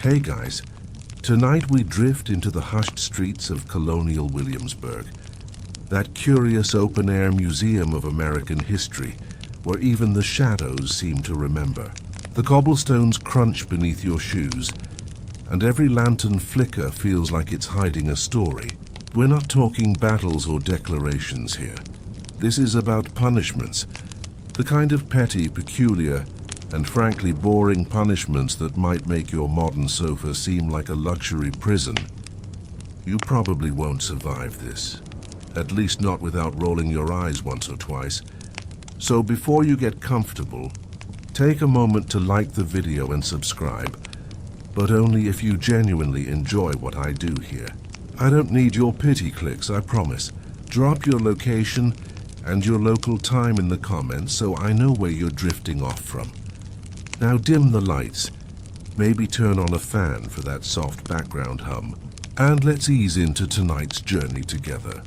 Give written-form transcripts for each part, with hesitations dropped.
Hey guys, tonight we drift into the hushed streets of Colonial Williamsburg, that curious open-air museum of American history where even the shadows seem to remember. The cobblestones crunch beneath your shoes, and every lantern flicker feels like it's hiding a story. We're not talking battles or declarations here. This is about punishments, the kind of petty, peculiar, and frankly boring punishments that might make your modern sofa seem like a luxury prison. You probably won't survive this, at least not without rolling your eyes once or twice. So before you get comfortable, take a moment to like the video and subscribe, but only if you genuinely enjoy what I do here. I don't need your pity clicks, I promise. Drop your location and your local time in the comments so I know where you're drifting off from. Now dim the lights, maybe turn on a fan for that soft background hum, and let's ease into tonight's journey together.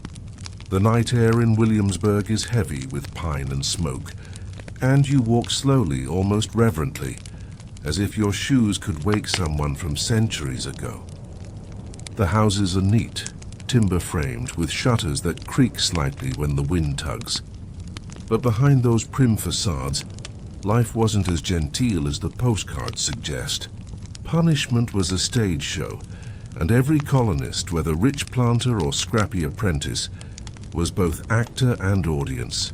The night air in Williamsburg is heavy with pine and smoke, and you walk slowly, almost reverently, as if your shoes could wake someone from centuries ago. The houses are neat, timber-framed, with shutters that creak slightly when the wind tugs. But behind those prim facades, life wasn't as genteel as the postcards suggest. Punishment was a stage show, and every colonist, whether rich planter or scrappy apprentice, was both actor and audience.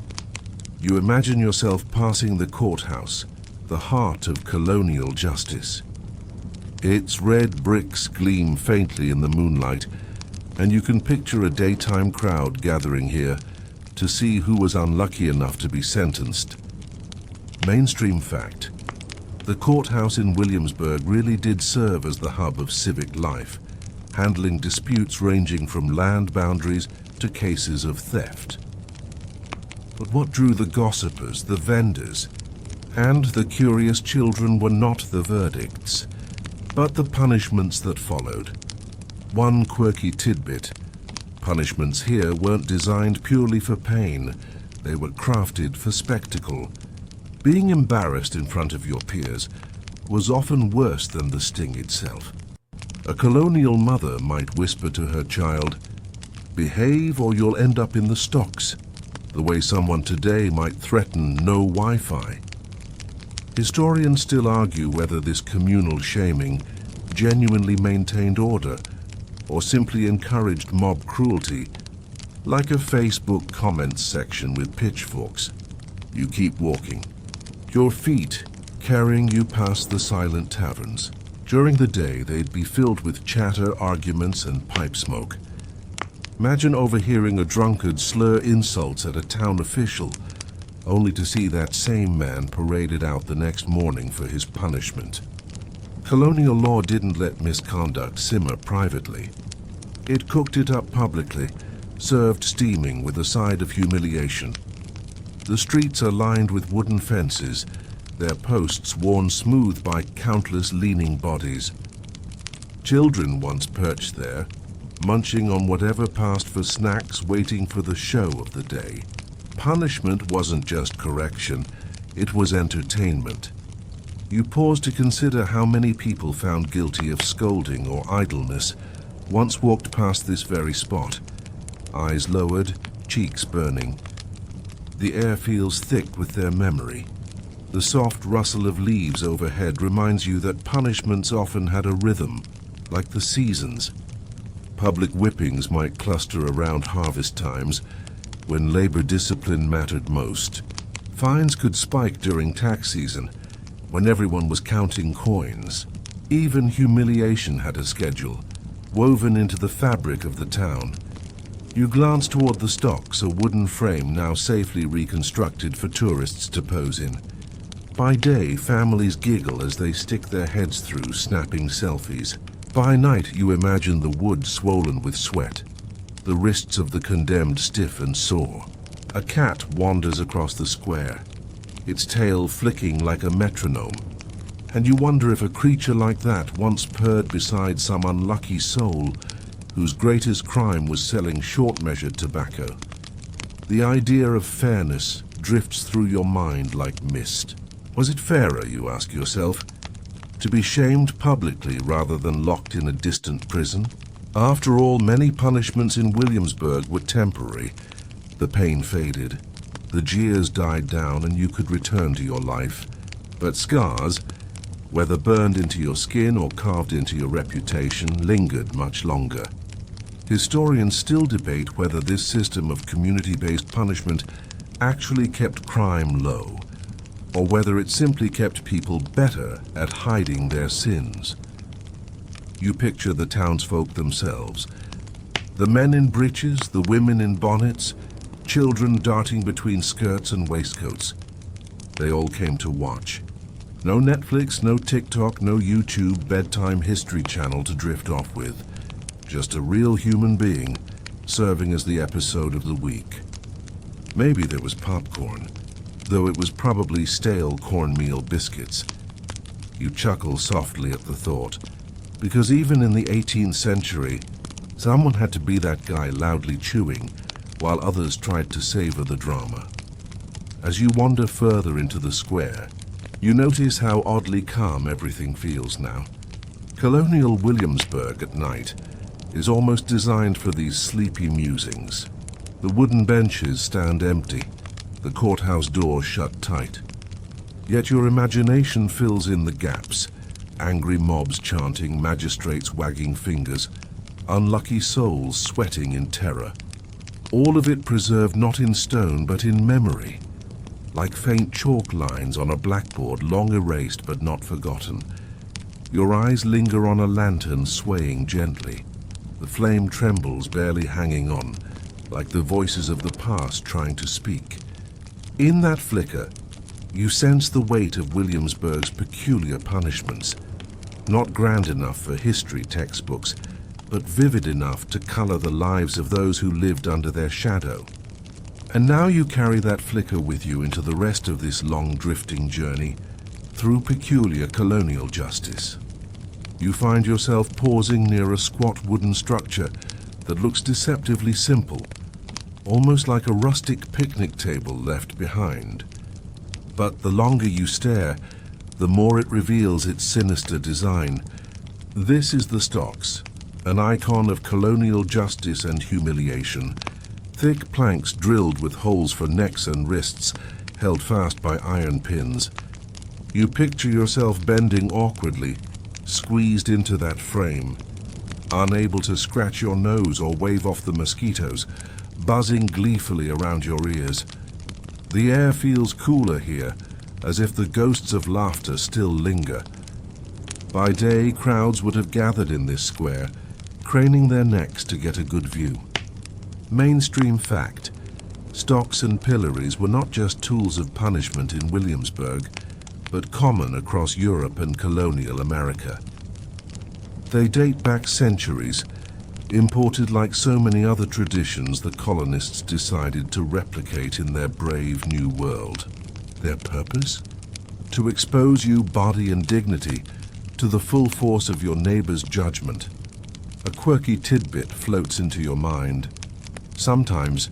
You imagine yourself passing the courthouse, the heart of colonial justice. Its red bricks gleam faintly in the moonlight, and you can picture a daytime crowd gathering here to see who was unlucky enough to be sentenced. Mainstream fact: the courthouse in Williamsburg really did serve as the hub of civic life, handling disputes ranging from land boundaries to cases of theft. But what drew the gossipers, the vendors, and the curious children were not the verdicts, but the punishments that followed. One quirky tidbit: punishments here weren't designed purely for pain, they were crafted for spectacle. Being embarrassed in front of your peers was often worse than the sting itself. A colonial mother might whisper to her child, "Behave or you'll end up in the stocks," the way someone today might threaten no Wi-Fi. Historians still argue whether this communal shaming genuinely maintained order or simply encouraged mob cruelty, like a Facebook comments section with pitchforks. You keep walking, your feet carrying you past the silent taverns. During the day, they'd be filled with chatter, arguments, and pipe smoke. Imagine overhearing a drunkard slur insults at a town official, only to see that same man paraded out the next morning for his punishment. Colonial law didn't let misconduct simmer privately. It cooked it up publicly, served steaming with a side of humiliation. The streets are lined with wooden fences, their posts worn smooth by countless leaning bodies. Children once perched there, munching on whatever passed for snacks, waiting for the show of the day. Punishment wasn't just correction, it was entertainment. You pause to consider how many people found guilty of scolding or idleness once walked past this very spot, eyes lowered, cheeks burning. The air feels thick with their memory. The soft rustle of leaves overhead reminds you that punishments often had a rhythm, like the seasons. Public whippings might cluster around harvest times, when labor discipline mattered most. Fines could spike during tax season, when everyone was counting coins. Even humiliation had a schedule, woven into the fabric of the town. You glance toward the stocks, a wooden frame now safely reconstructed for tourists to pose in. By day, families giggle as they stick their heads through, snapping selfies. By night, you imagine the wood swollen with sweat, the wrists of the condemned stiff and sore. A cat wanders across the square, its tail flicking like a metronome, and you wonder if a creature like that once purred beside some unlucky soul whose greatest crime was selling short-measured tobacco. The idea of fairness drifts through your mind like mist. Was it fairer, you ask yourself, To be shamed publicly rather than locked in a distant prison? After all, many punishments in Williamsburg were temporary. The pain faded, the jeers died down, and you could return to your life. But scars, whether burned into your skin or carved into your reputation, lingered much longer. Historians still debate whether this system of community-based punishment actually kept crime low, or whether it simply kept people better at hiding their sins. You picture the townsfolk themselves. The men in breeches, the women in bonnets, children darting between skirts and waistcoats. They all came to watch. No Netflix, no TikTok, no YouTube bedtime history channel to drift off with. Just a real human being serving as the episode of the week. Maybe there was popcorn, though it was probably stale cornmeal biscuits. You chuckle softly at the thought, because even in the 18th century, someone had to be that guy loudly chewing while others tried to savor the drama. As you wander further into the square, you notice how oddly calm everything feels now. Colonial Williamsburg at night is almost designed for these sleepy musings. The wooden benches stand empty, the courthouse door shut tight. Yet your imagination fills in the gaps. Angry mobs chanting, magistrates wagging fingers, unlucky souls sweating in terror. All of it preserved not in stone but in memory, like faint chalk lines on a blackboard long erased but not forgotten. Your eyes linger on a lantern swaying gently. The flame trembles, barely hanging on, like the voices of the past trying to speak. In that flicker, you sense the weight of Williamsburg's peculiar punishments, not grand enough for history textbooks, but vivid enough to color the lives of those who lived under their shadow. And now you carry that flicker with you into the rest of this long drifting journey through peculiar colonial justice. You find yourself pausing near a squat wooden structure that looks deceptively simple, almost like a rustic picnic table left behind. But the longer you stare, the more it reveals its sinister design. This is the stocks, an icon of colonial justice and humiliation. Thick planks drilled with holes for necks and wrists, held fast by iron pins. You picture yourself bending awkwardly, squeezed into that frame, unable to scratch your nose or wave off the mosquitoes, buzzing gleefully around your ears. The air feels cooler here, as if the ghosts of laughter still linger. By day, crowds would have gathered in this square, craning their necks to get a good view. Mainstream fact: stocks and pillories were not just tools of punishment in Williamsburg, but common across Europe and colonial America. They date back centuries, imported like so many other traditions the colonists decided to replicate in their brave new world. Their purpose? To expose you, body and dignity, to the full force of your neighbor's judgment. A quirky tidbit floats into your mind. Sometimes,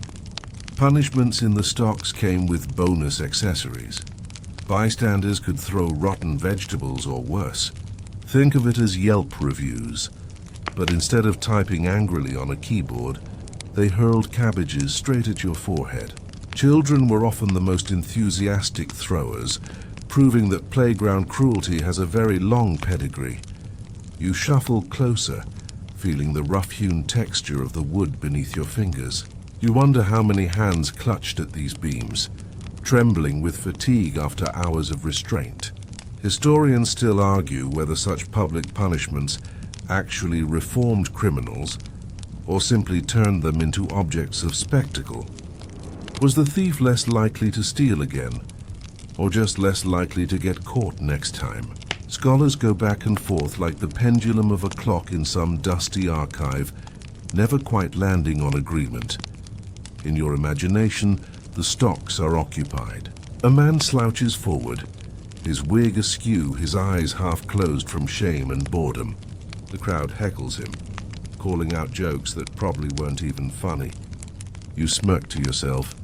punishments in the stocks came with bonus accessories. Bystanders could throw rotten vegetables or worse. Think of it as Yelp reviews. But instead of typing angrily on a keyboard, they hurled cabbages straight at your forehead. Children were often the most enthusiastic throwers, proving that playground cruelty has a very long pedigree. You shuffle closer, feeling the rough-hewn texture of the wood beneath your fingers. You wonder how many hands clutched at these beams, trembling with fatigue after hours of restraint. Historians still argue whether such public punishments actually reformed criminals or simply turned them into objects of spectacle. Was the thief less likely to steal again, or just less likely to get caught next time? Scholars go back and forth like the pendulum of a clock in some dusty archive, never quite landing on agreement. In your imagination, the stocks are occupied. A man slouches forward, his wig askew, his eyes half closed from shame and boredom. The crowd heckles him, calling out jokes that probably weren't even funny. You smirk to yourself,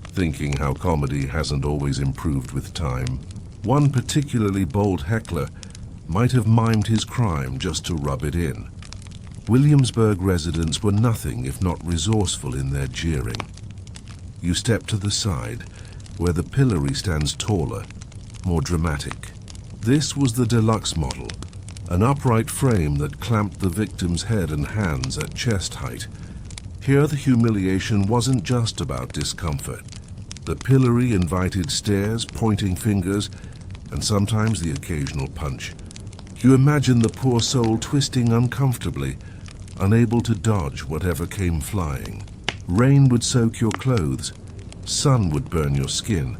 thinking how comedy hasn't always improved with time. One particularly bold heckler might have mimed his crime just to rub it in. Williamsburg residents were nothing if not resourceful in their jeering. You step to the side, where the pillory stands taller, more dramatic. This was the deluxe model, an upright frame that clamped the victim's head and hands at chest height. Here the humiliation wasn't just about discomfort. The pillory invited stares, pointing fingers, and sometimes the occasional punch. You imagine the poor soul twisting uncomfortably, unable to dodge whatever came flying. Rain would soak your clothes, sun would burn your skin,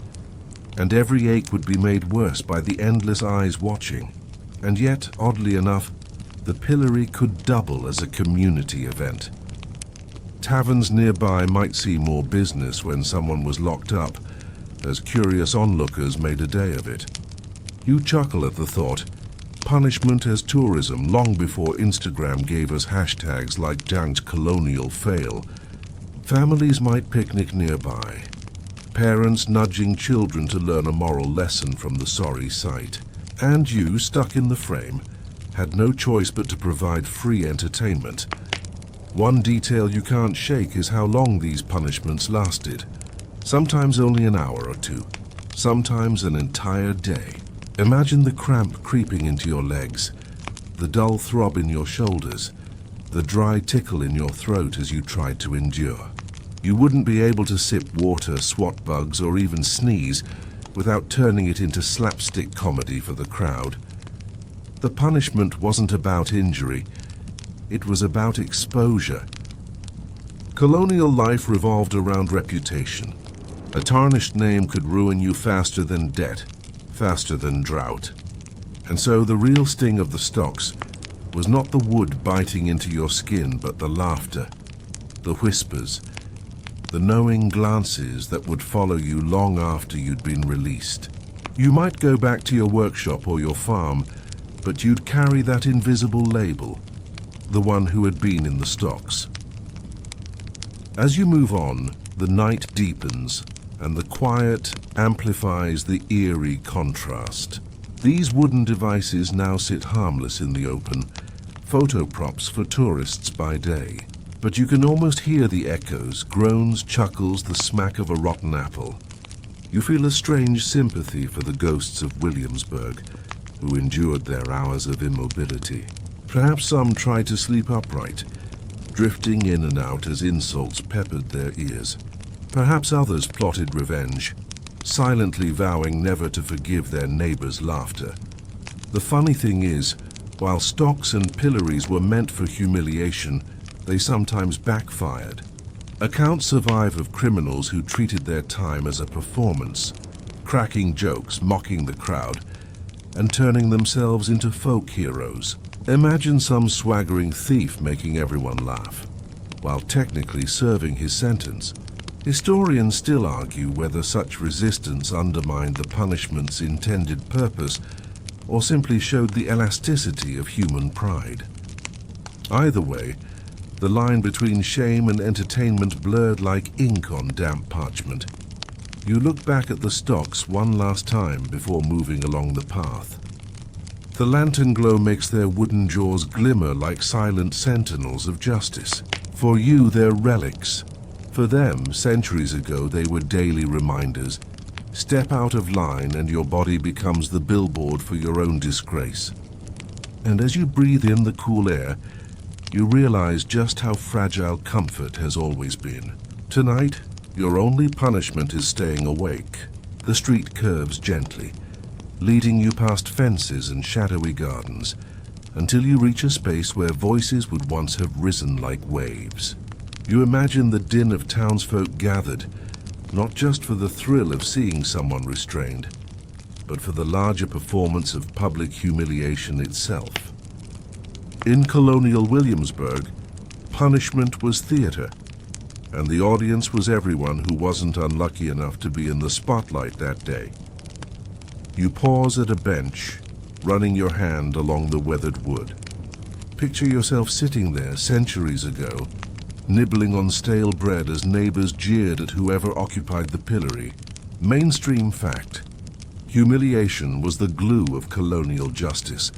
and every ache would be made worse by the endless eyes watching. And yet, oddly enough, the pillory could double as a community event. Taverns nearby might see more business when someone was locked up, as curious onlookers made a day of it. You chuckle at the thought. Punishment as tourism long before Instagram gave us hashtags like danked colonial fail. Families might picnic nearby, parents nudging children to learn a moral lesson from the sorry sight. And you, stuck in the frame, had no choice but to provide free entertainment. One detail you can't shake is how long these punishments lasted. Sometimes only an hour or two, sometimes an entire day. Imagine the cramp creeping into your legs, the dull throb in your shoulders, the dry tickle in your throat as you tried to endure. You wouldn't be able to sip water, swat bugs, or even sneeze without turning it into slapstick comedy for the crowd. The punishment wasn't about injury, it was about exposure. Colonial life revolved around reputation. A tarnished name could ruin you faster than debt, faster than drought. And so the real sting of the stocks was not the wood biting into your skin, but the laughter, the whispers, the knowing glances that would follow you long after you'd been released. You might go back to your workshop or your farm, but you'd carry that invisible label, the one who had been in the stocks. As you move on, the night deepens, and the quiet amplifies the eerie contrast. These wooden devices now sit harmless in the open, photo props for tourists by day. But you can almost hear the echoes, groans, chuckles, the smack of a rotten apple. You feel a strange sympathy for the ghosts of Williamsburg, who endured their hours of immobility. Perhaps some tried to sleep upright, drifting in and out as insults peppered their ears. Perhaps others plotted revenge, silently vowing never to forgive their neighbors' laughter. The funny thing is, while stocks and pillories were meant for humiliation, they sometimes backfired. Accounts survive of criminals who treated their time as a performance, cracking jokes, mocking the crowd, and turning themselves into folk heroes. Imagine some swaggering thief making everyone laugh, while technically serving his sentence. Historians still argue whether such resistance undermined the punishment's intended purpose or simply showed the elasticity of human pride. Either way, the line between shame and entertainment blurred like ink on damp parchment. You look back at the stocks one last time before moving along the path. The lantern glow makes their wooden jaws glimmer like silent sentinels of justice. For you, they're relics. For them, centuries ago, they were daily reminders. Step out of line and your body becomes the billboard for your own disgrace. And as you breathe in the cool air, you realize just how fragile comfort has always been. Tonight, your only punishment is staying awake. The street curves gently, leading you past fences and shadowy gardens, until you reach a space where voices would once have risen like waves. You imagine the din of townsfolk gathered, not just for the thrill of seeing someone restrained, but for the larger performance of public humiliation itself. In Colonial Williamsburg, punishment was theater, and the audience was everyone who wasn't unlucky enough to be in the spotlight that day. You pause at a bench, running your hand along the weathered wood. Picture yourself sitting there centuries ago, nibbling on stale bread as neighbors jeered at whoever occupied the pillory. Mainstream fact: humiliation was the glue of colonial justice,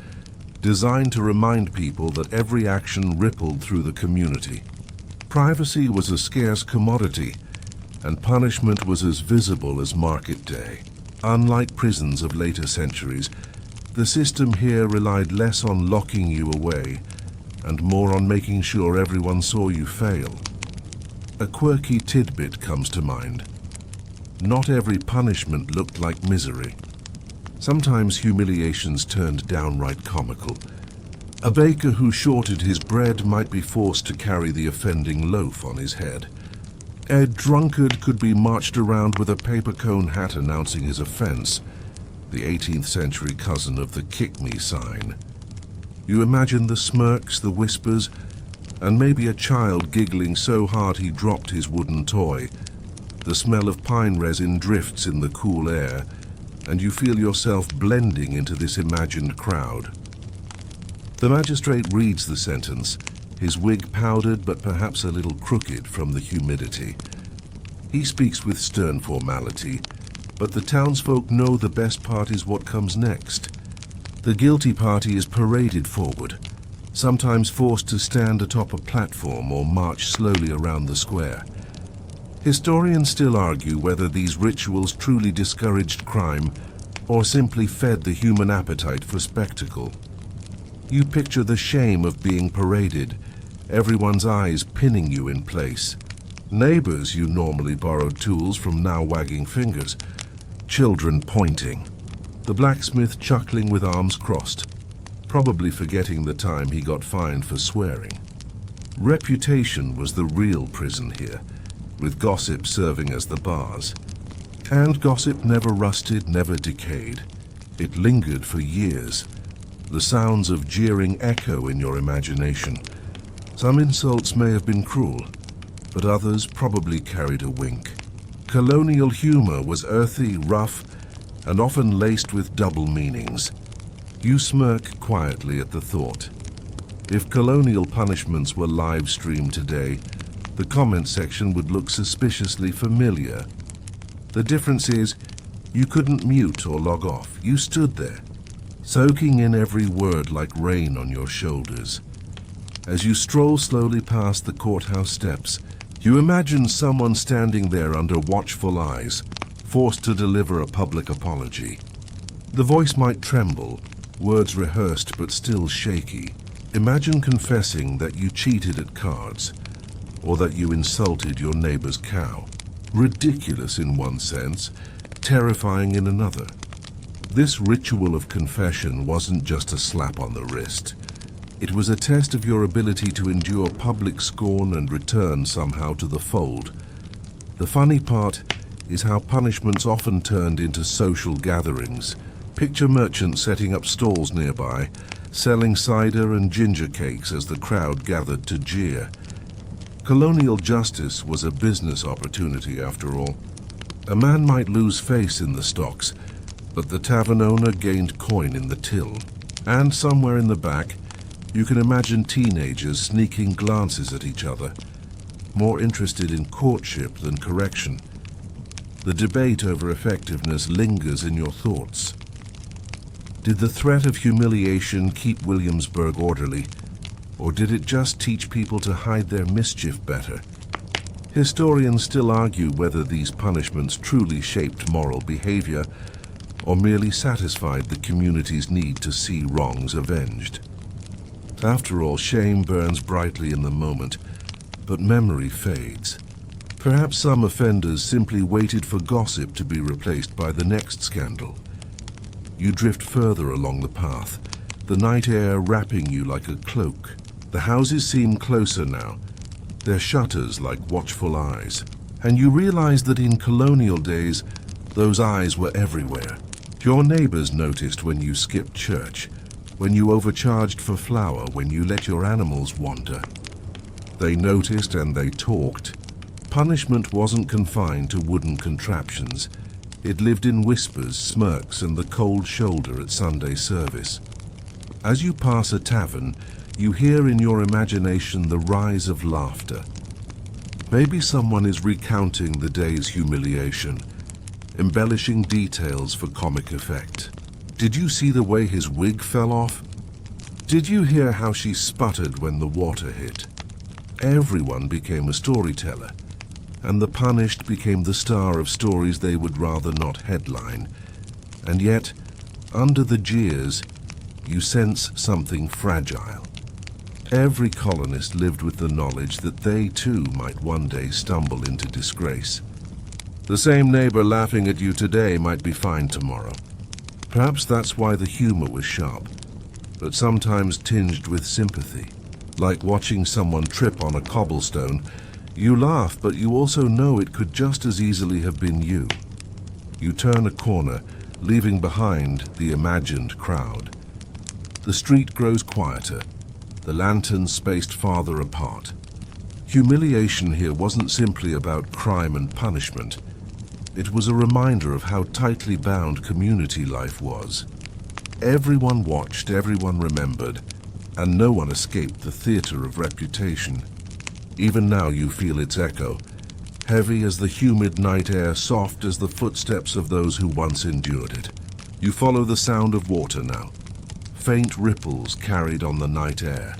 designed to remind people that every action rippled through the community. Privacy was a scarce commodity, and punishment was as visible as market day. Unlike prisons of later centuries, the system here relied less on locking you away and more on making sure everyone saw you fail. A quirky tidbit comes to mind. Not every punishment looked like misery. Sometimes humiliations turned downright comical. A baker who shorted his bread might be forced to carry the offending loaf on his head. A drunkard could be marched around with a paper cone hat announcing his offense, the 18th century cousin of the "kick me" sign. You imagine the smirks, the whispers, and maybe a child giggling so hard he dropped his wooden toy. The smell of pine resin drifts in the cool air, and you feel yourself blending into this imagined crowd. The magistrate reads the sentence, his wig powdered but perhaps a little crooked from the humidity. He speaks with stern formality, but the townsfolk know the best part is what comes next. The guilty party is paraded forward, sometimes forced to stand atop a platform or march slowly around the square. Historians still argue whether these rituals truly discouraged crime or simply fed the human appetite for spectacle. You picture the shame of being paraded, everyone's eyes pinning you in place. Neighbors you normally borrowed tools from now wagging fingers. Children pointing. The blacksmith chuckling with arms crossed, probably forgetting the time he got fined for swearing. Reputation was the real prison here, with gossip serving as the bars. And gossip never rusted, never decayed. It lingered for years. The sounds of jeering echo in your imagination. Some insults may have been cruel, but others probably carried a wink. Colonial humor was earthy, rough, and often laced with double meanings. You smirk quietly at the thought. If colonial punishments were live-streamed today, the comment section would look suspiciously familiar. The difference is, you couldn't mute or log off. You stood there, soaking in every word like rain on your shoulders. As you stroll slowly past the courthouse steps, you imagine someone standing there under watchful eyes, forced to deliver a public apology. The voice might tremble, words rehearsed but still shaky. Imagine confessing that you cheated at cards, or that you insulted your neighbor's cow. Ridiculous in one sense, terrifying in another. This ritual of confession wasn't just a slap on the wrist. It was a test of your ability to endure public scorn and return somehow to the fold. The funny part is how punishments often turned into social gatherings. Picture merchants setting up stalls nearby, selling cider and ginger cakes as the crowd gathered to jeer. Colonial justice was a business opportunity after all. A man might lose face in the stocks, but the tavern owner gained coin in the till. And somewhere in the back, you can imagine teenagers sneaking glances at each other, more interested in courtship than correction. The debate over effectiveness lingers in your thoughts. Did the threat of humiliation keep Williamsburg orderly, or did it just teach people to hide their mischief better? Historians still argue whether these punishments truly shaped moral behavior or merely satisfied the community's need to see wrongs avenged. After all, shame burns brightly in the moment, but memory fades. Perhaps some offenders simply waited for gossip to be replaced by the next scandal. You drift further along the path, the night air wrapping you like a cloak. The houses seem closer now, their shutters like watchful eyes. And you realize that in colonial days, those eyes were everywhere. Your neighbors noticed when you skipped church, when you overcharged for flour, when you let your animals wander. They noticed and they talked. Punishment wasn't confined to wooden contraptions. It lived in whispers, smirks, and the cold shoulder at Sunday service. As you pass a tavern, you hear in your imagination the rise of laughter. Maybe someone is recounting the day's humiliation, embellishing details for comic effect. Did you see the way his wig fell off? Did you hear how she sputtered when the water hit? Everyone became a storyteller, and the punished became the star of stories they would rather not headline. And yet, under the jeers, you sense something fragile. Every colonist lived with the knowledge that they too might one day stumble into disgrace. The same neighbor laughing at you today might be fine tomorrow. Perhaps that's why the humor was sharp, but sometimes tinged with sympathy. Like watching someone trip on a cobblestone, you laugh, but you also know it could just as easily have been you. You turn a corner, leaving behind the imagined crowd. The street grows quieter, the lanterns spaced farther apart. Humiliation here wasn't simply about crime and punishment. It was a reminder of how tightly bound community life was. Everyone watched, everyone remembered, and no one escaped the theater of reputation. Even now you feel its echo, heavy as the humid night air, soft as the footsteps of those who once endured it. You follow the sound of water now, faint ripples carried on the night air.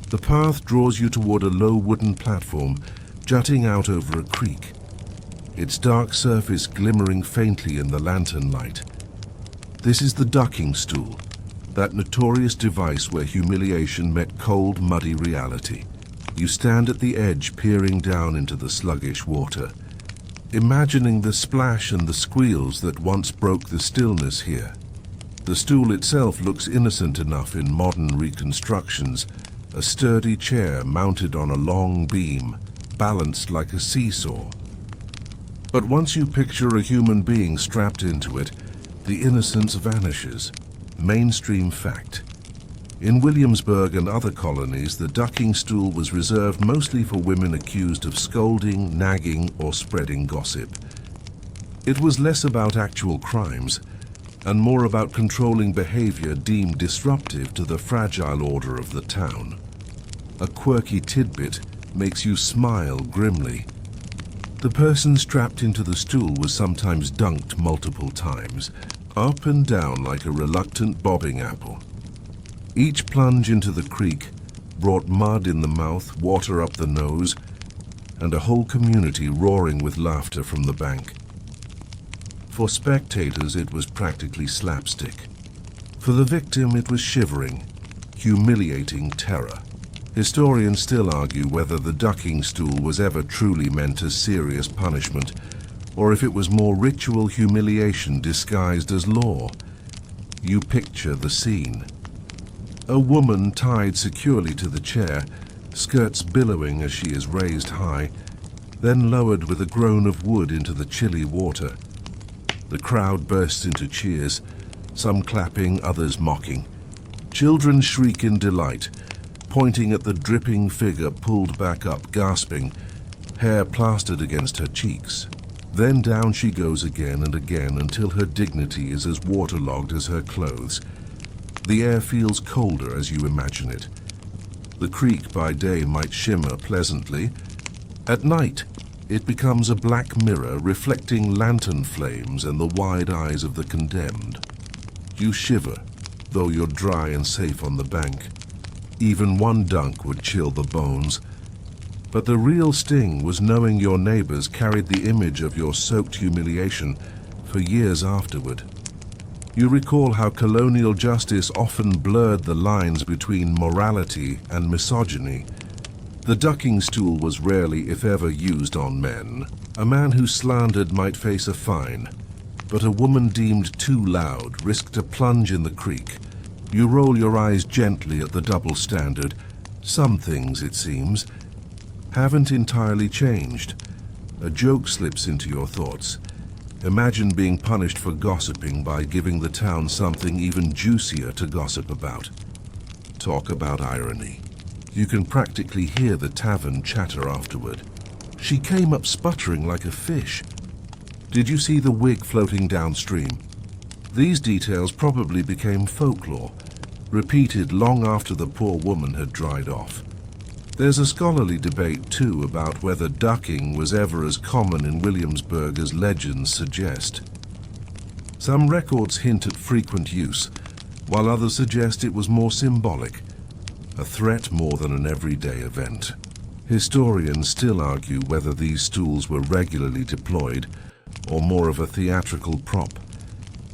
The path draws you toward a low wooden platform jutting out over a creek, its dark surface glimmering faintly in the lantern light. This is the ducking stool, that notorious device where humiliation met cold, muddy reality. You stand at the edge, peering down into the sluggish water, imagining the splash and the squeals that once broke the stillness here. The stool itself looks innocent enough in modern reconstructions, a sturdy chair mounted on a long beam, balanced like a seesaw. But once you picture a human being strapped into it, the innocence vanishes. Mainstream fact. In Williamsburg and other colonies, the ducking stool was reserved mostly for women accused of scolding, nagging, or spreading gossip. It was less about actual crimes, and more about controlling behavior deemed disruptive to the fragile order of the town. A quirky tidbit makes you smile grimly. The person strapped into the stool was sometimes dunked multiple times, up and down like a reluctant bobbing apple. Each plunge into the creek brought mud in the mouth, water up the nose, and a whole community roaring with laughter from the bank. For spectators, it was practically slapstick. For the victim, it was shivering, humiliating terror. Historians still argue whether the ducking stool was ever truly meant as serious punishment, or if it was more ritual humiliation disguised as law. You picture the scene. A woman tied securely to the chair, skirts billowing as she is raised high, then lowered with a groan of wood into the chilly water. The crowd bursts into cheers, some clapping, others mocking. Children shriek in delight, pointing at the dripping figure pulled back up, gasping, hair plastered against her cheeks. Then down she goes again and again until her dignity is as waterlogged as her clothes. The air feels colder as you imagine it. The creek by day might shimmer pleasantly. At night, it becomes a black mirror reflecting lantern flames and the wide eyes of the condemned. You shiver, though you're dry and safe on the bank. Even one dunk would chill the bones. But the real sting was knowing your neighbors carried the image of your soaked humiliation for years afterward. You recall how colonial justice often blurred the lines between morality and misogyny. The ducking stool was rarely, if ever, used on men. A man who slandered might face a fine, but a woman deemed too loud risked a plunge in the creek. You roll your eyes gently at the double standard. Some things, it seems, haven't entirely changed. A joke slips into your thoughts. Imagine being punished for gossiping by giving the town something even juicier to gossip about. Talk about irony. You can practically hear the tavern chatter afterward. She came up sputtering like a fish. Did you see the wig floating downstream? These details probably became folklore, repeated long after the poor woman had dried off. There's a scholarly debate, too, about whether ducking was ever as common in Williamsburg as legends suggest. Some records hint at frequent use, while others suggest it was more symbolic, a threat more than an everyday event. Historians still argue whether these stools were regularly deployed or more of a theatrical prop,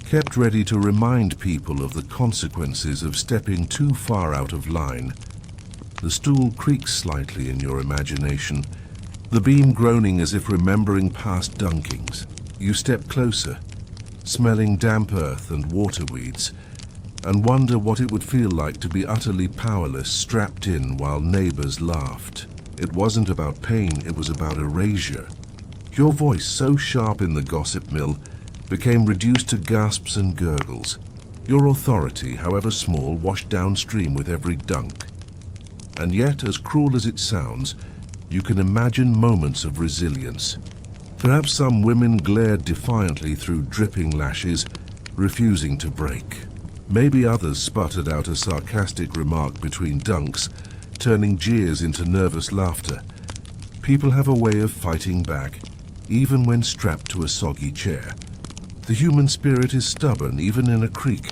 kept ready to remind people of the consequences of stepping too far out of line. The stool creaks slightly in your imagination, the beam groaning as if remembering past dunkings. You step closer, smelling damp earth and water weeds, and wonder what it would feel like to be utterly powerless, strapped in while neighbors laughed. It wasn't about pain, it was about erasure. Your voice, so sharp in the gossip mill, became reduced to gasps and gurgles. Your authority, however small, washed downstream with every dunk. And yet, as cruel as it sounds, you can imagine moments of resilience. Perhaps some women glared defiantly through dripping lashes, refusing to break. Maybe others sputtered out a sarcastic remark between dunks, turning jeers into nervous laughter. People have a way of fighting back, even when strapped to a soggy chair. The human spirit is stubborn, even in a creek.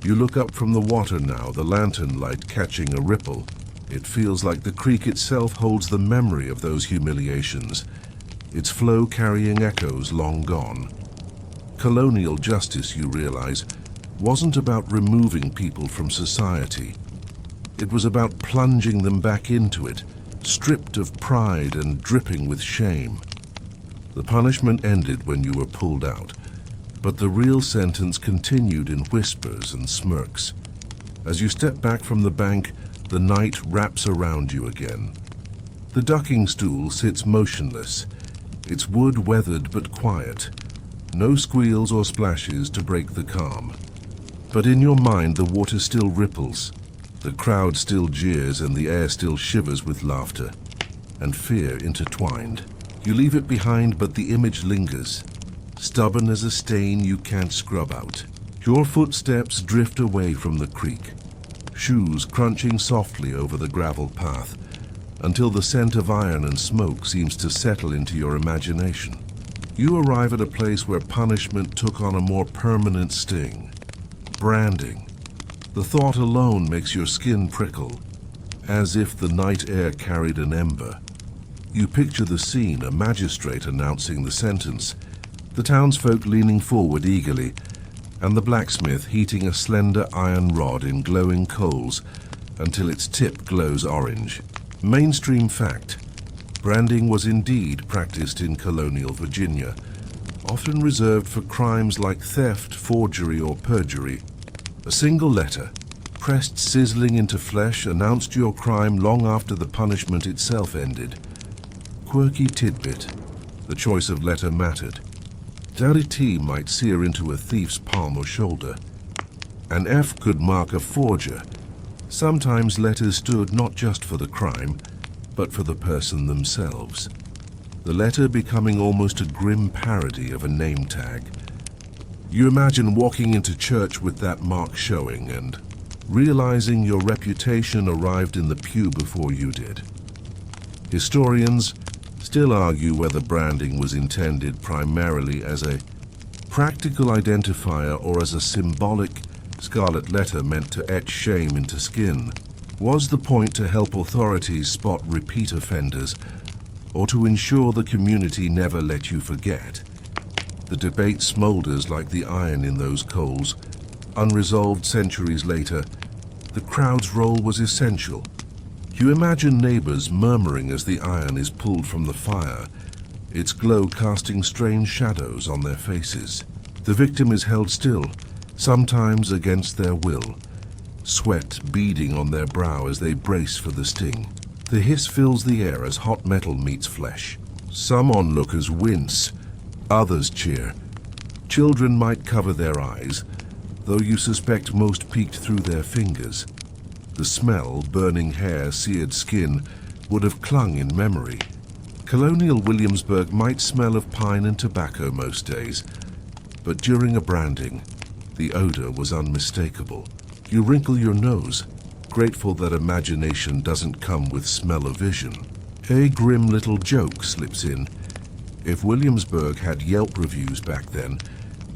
You look up from the water now, the lantern light catching a ripple. It feels like the creek itself holds the memory of those humiliations, its flow carrying echoes long gone. Colonial justice, you realize, wasn't about removing people from society. It was about plunging them back into it, stripped of pride and dripping with shame. The punishment ended when you were pulled out, but the real sentence continued in whispers and smirks. As you step back from the bank, the night wraps around you again. The ducking stool sits motionless, its wood weathered but quiet. No squeals or splashes to break the calm. But in your mind the water still ripples, the crowd still jeers, and the air still shivers with laughter and fear intertwined. You leave it behind, but the image lingers, stubborn as a stain you can't scrub out. Your footsteps drift away from the creek, shoes crunching softly over the gravel path, until the scent of iron and smoke seems to settle into your imagination. You arrive at a place where punishment took on a more permanent sting. Branding. The thought alone makes your skin prickle, as if the night air carried an ember. You picture the scene, a magistrate announcing the sentence, the townsfolk leaning forward eagerly, and the blacksmith heating a slender iron rod in glowing coals until its tip glows orange. Mainstream fact. Branding was indeed practiced in colonial Virginia, often reserved for crimes like theft, forgery, or perjury. A single letter, pressed sizzling into flesh, announced your crime long after the punishment itself ended. Quirky tidbit. The choice of letter mattered. Dirty T might sear into a thief's palm or shoulder. An F could mark a forger. Sometimes letters stood not just for the crime, but for the person themselves. The letter becoming almost a grim parody of a name tag. You imagine walking into church with that mark showing and realizing your reputation arrived in the pew before you did. Historians still argue whether branding was intended primarily as a practical identifier or as a symbolic scarlet letter meant to etch shame into skin. Was the point to help authorities spot repeat offenders, or to ensure the community never let you forget? The debate smolders like the iron in those coals. Unresolved centuries later, the crowd's role was essential. You imagine neighbors murmuring as the iron is pulled from the fire, its glow casting strange shadows on their faces. The victim is held still, sometimes against their will, sweat beading on their brow as they brace for the sting. The hiss fills the air as hot metal meets flesh. Some onlookers wince, others cheer. Children might cover their eyes, though you suspect most peeked through their fingers. The smell, burning hair, seared skin, would have clung in memory. Colonial Williamsburg might smell of pine and tobacco most days, but during a branding, the odor was unmistakable. You wrinkle your nose, grateful that imagination doesn't come with smell-o-vision. A grim little joke slips in. If Williamsburg had Yelp reviews back then,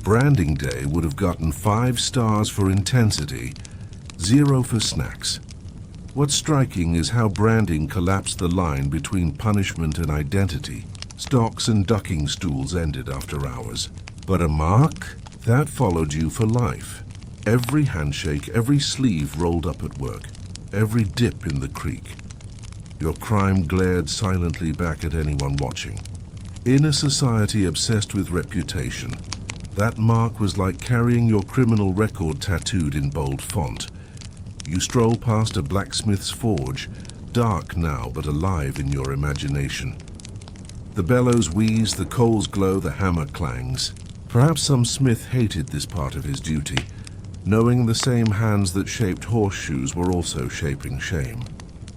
branding day would have gotten 5 stars for intensity, 0 for snacks. What's striking is how branding collapsed the line between punishment and identity. Stocks and ducking stools ended after hours. But a mark? That followed you for life. Every handshake, every sleeve rolled up at work, every dip in the creak. Your crime glared silently back at anyone watching. In a society obsessed with reputation, that mark was like carrying your criminal record tattooed in bold font. You stroll past a blacksmith's forge, dark now but alive in your imagination. The bellows wheeze, the coals glow, the hammer clangs. Perhaps some smith hated this part of his duty, knowing the same hands that shaped horseshoes were also shaping shame.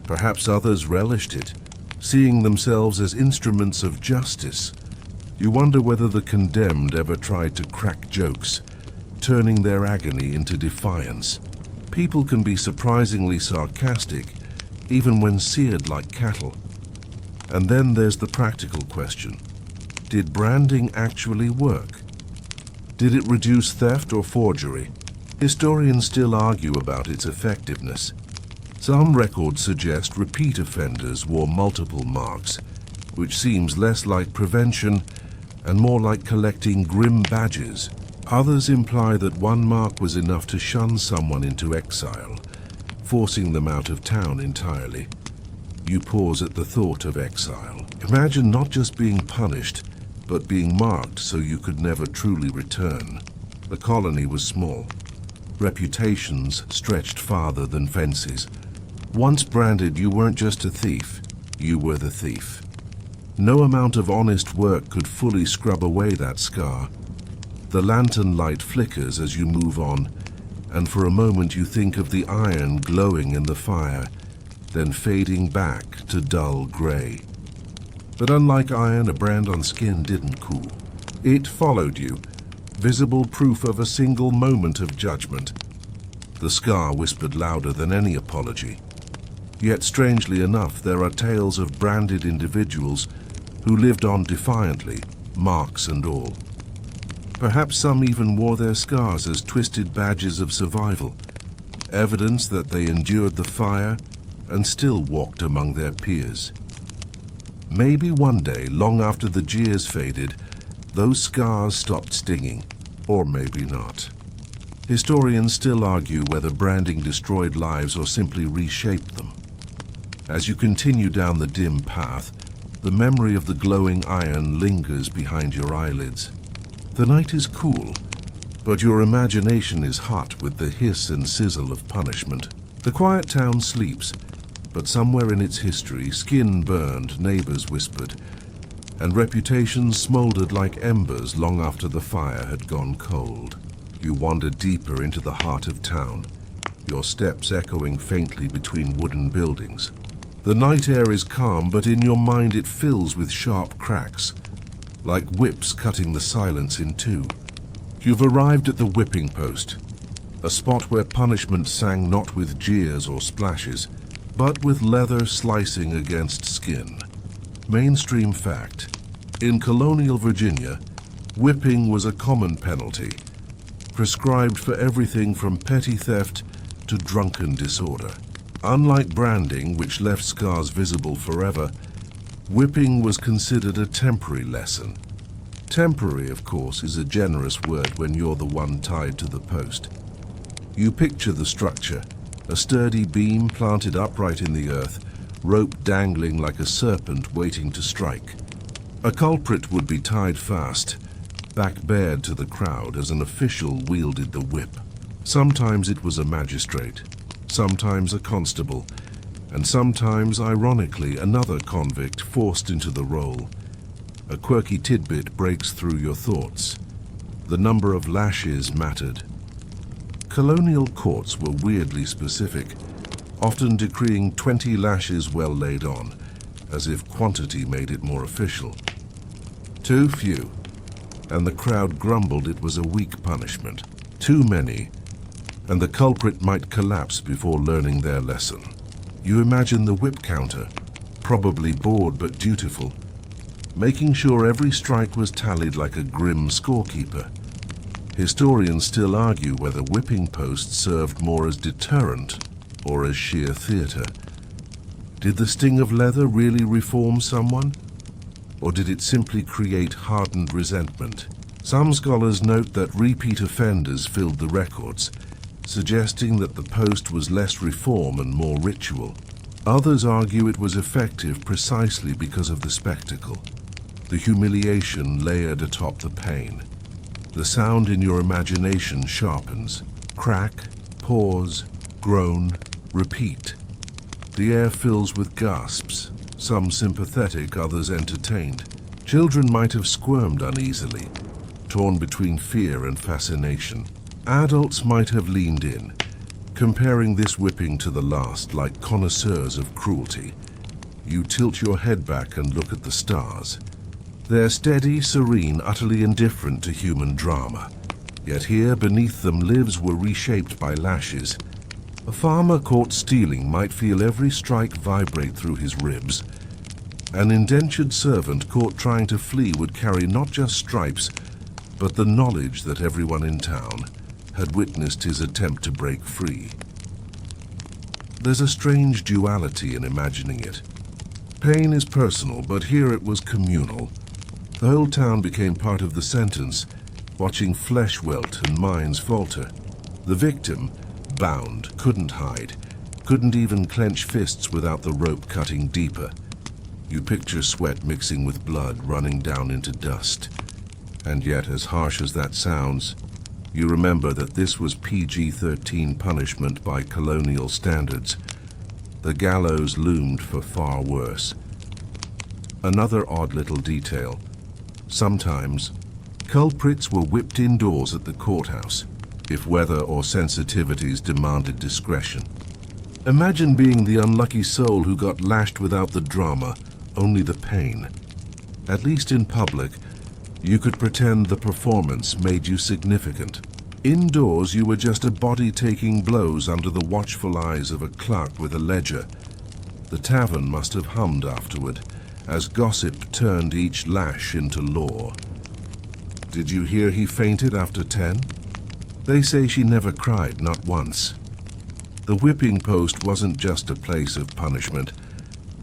Perhaps others relished it, seeing themselves as instruments of justice. You wonder whether the condemned ever tried to crack jokes, turning their agony into defiance. People can be surprisingly sarcastic, even when seared like cattle. And then there's the practical question. Did branding actually work? Did it reduce theft or forgery? Historians still argue about its effectiveness. Some records suggest repeat offenders wore multiple marks, which seems less like prevention and more like collecting grim badges. Others imply that one mark was enough to shun someone into exile, forcing them out of town entirely. You pause at the thought of exile. Imagine not just being punished, but being marked so you could never truly return. The colony was small. Reputations stretched farther than fences. Once branded, you weren't just a thief, you were the thief. No amount of honest work could fully scrub away that scar. The lantern light flickers as you move on, and for a moment you think of the iron glowing in the fire, then fading back to dull gray. But unlike iron, a brand on skin didn't cool. It followed you, visible proof of a single moment of judgment. The scar whispered louder than any apology. Yet strangely enough, there are tales of branded individuals who lived on defiantly, marks and all. Perhaps some even wore their scars as twisted badges of survival, evidence that they endured the fire and still walked among their peers. Maybe one day, long after the jeers faded, those scars stopped stinging, or maybe not. Historians still argue whether branding destroyed lives or simply reshaped them. As you continue down the dim path, the memory of the glowing iron lingers behind your eyelids. The night is cool, but your imagination is hot with the hiss and sizzle of punishment. The quiet town sleeps, but somewhere in its history, skin burned, neighbors whispered, and reputations smoldered like embers long after the fire had gone cold. You wander deeper into the heart of town, your steps echoing faintly between wooden buildings. The night air is calm, but in your mind it fills with sharp cracks, like whips cutting the silence in two. You've arrived at the whipping post, a spot where punishment sang not with jeers or splashes, but with leather slicing against skin. Mainstream fact: in colonial Virginia, whipping was a common penalty, prescribed for everything from petty theft to drunken disorder. Unlike branding, which left scars visible forever, whipping was considered a temporary lesson. Temporary, of course, is a generous word when you're the one tied to the post. You picture the structure, a sturdy beam planted upright in the earth, rope dangling like a serpent waiting to strike. A culprit would be tied fast, back bared to the crowd as an official wielded the whip. Sometimes it was a magistrate, sometimes a constable, and sometimes, ironically, another convict forced into the role. A quirky tidbit breaks through your thoughts. The number of lashes mattered. Colonial courts were weirdly specific, often decreeing 20 lashes well laid on, as if quantity made it more official. Too few, and the crowd grumbled it was a weak punishment. Too many, and the culprit might collapse before learning their lesson. You imagine the whip counter, probably bored but dutiful, making sure every strike was tallied like a grim scorekeeper. Historians still argue whether whipping posts served more as deterrent or as sheer theatre? Did the sting of leather really reform someone? Or did it simply create hardened resentment? Some scholars note that repeat offenders filled the records, suggesting that the post was less reform and more ritual. Others argue it was effective precisely because of the spectacle, the humiliation layered atop the pain. The sound in your imagination sharpens. Crack, pause, groan, repeat. The air fills with gasps, some sympathetic, others entertained. Children might have squirmed uneasily, torn between fear and fascination. Adults might have leaned in, comparing this whipping to the last like connoisseurs of cruelty. You tilt your head back and look at the stars. They're steady, serene, utterly indifferent to human drama. Yet here, beneath them, lives were reshaped by lashes. A farmer caught stealing might feel every strike vibrate through his ribs. An indentured servant caught trying to flee would carry not just stripes, but the knowledge that everyone in town had witnessed his attempt to break free. There's a strange duality in imagining it. Pain is personal, but here it was communal. The whole town became part of the sentence, watching flesh welt and minds falter. The victim, bound, couldn't hide, couldn't even clench fists without the rope cutting deeper. You picture sweat mixing with blood running down into dust. And yet, as harsh as that sounds, you remember that this was PG-13 punishment by colonial standards. The gallows loomed for far worse. Another odd little detail. Sometimes, culprits were whipped indoors at the courthouse, if weather or sensitivities demanded discretion. Imagine being the unlucky soul who got lashed without the drama, only the pain. At least in public, you could pretend the performance made you significant. Indoors, you were just a body taking blows under the watchful eyes of a clerk with a ledger. The tavern must have hummed afterward, as gossip turned each lash into lore. Did you hear he fainted after 10? They say she never cried, not once. The whipping post wasn't just a place of punishment.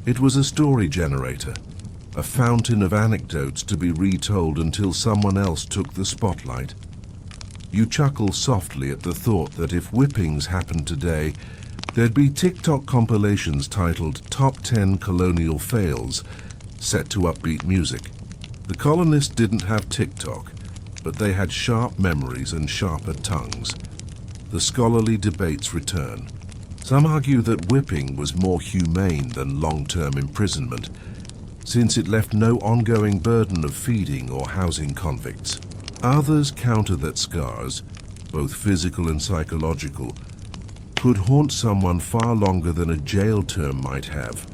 It was a story generator, a fountain of anecdotes to be retold until someone else took the spotlight. You chuckle softly at the thought that if whippings happened today, there'd be TikTok compilations titled Top 10 Colonial Fails, set to upbeat music. The colonists didn't have TikTok, but they had sharp memories and sharper tongues. The scholarly debates return. Some argue that whipping was more humane than long-term imprisonment, since it left no ongoing burden of feeding or housing convicts. Others counter that scars, both physical and psychological, could haunt someone far longer than a jail term might have.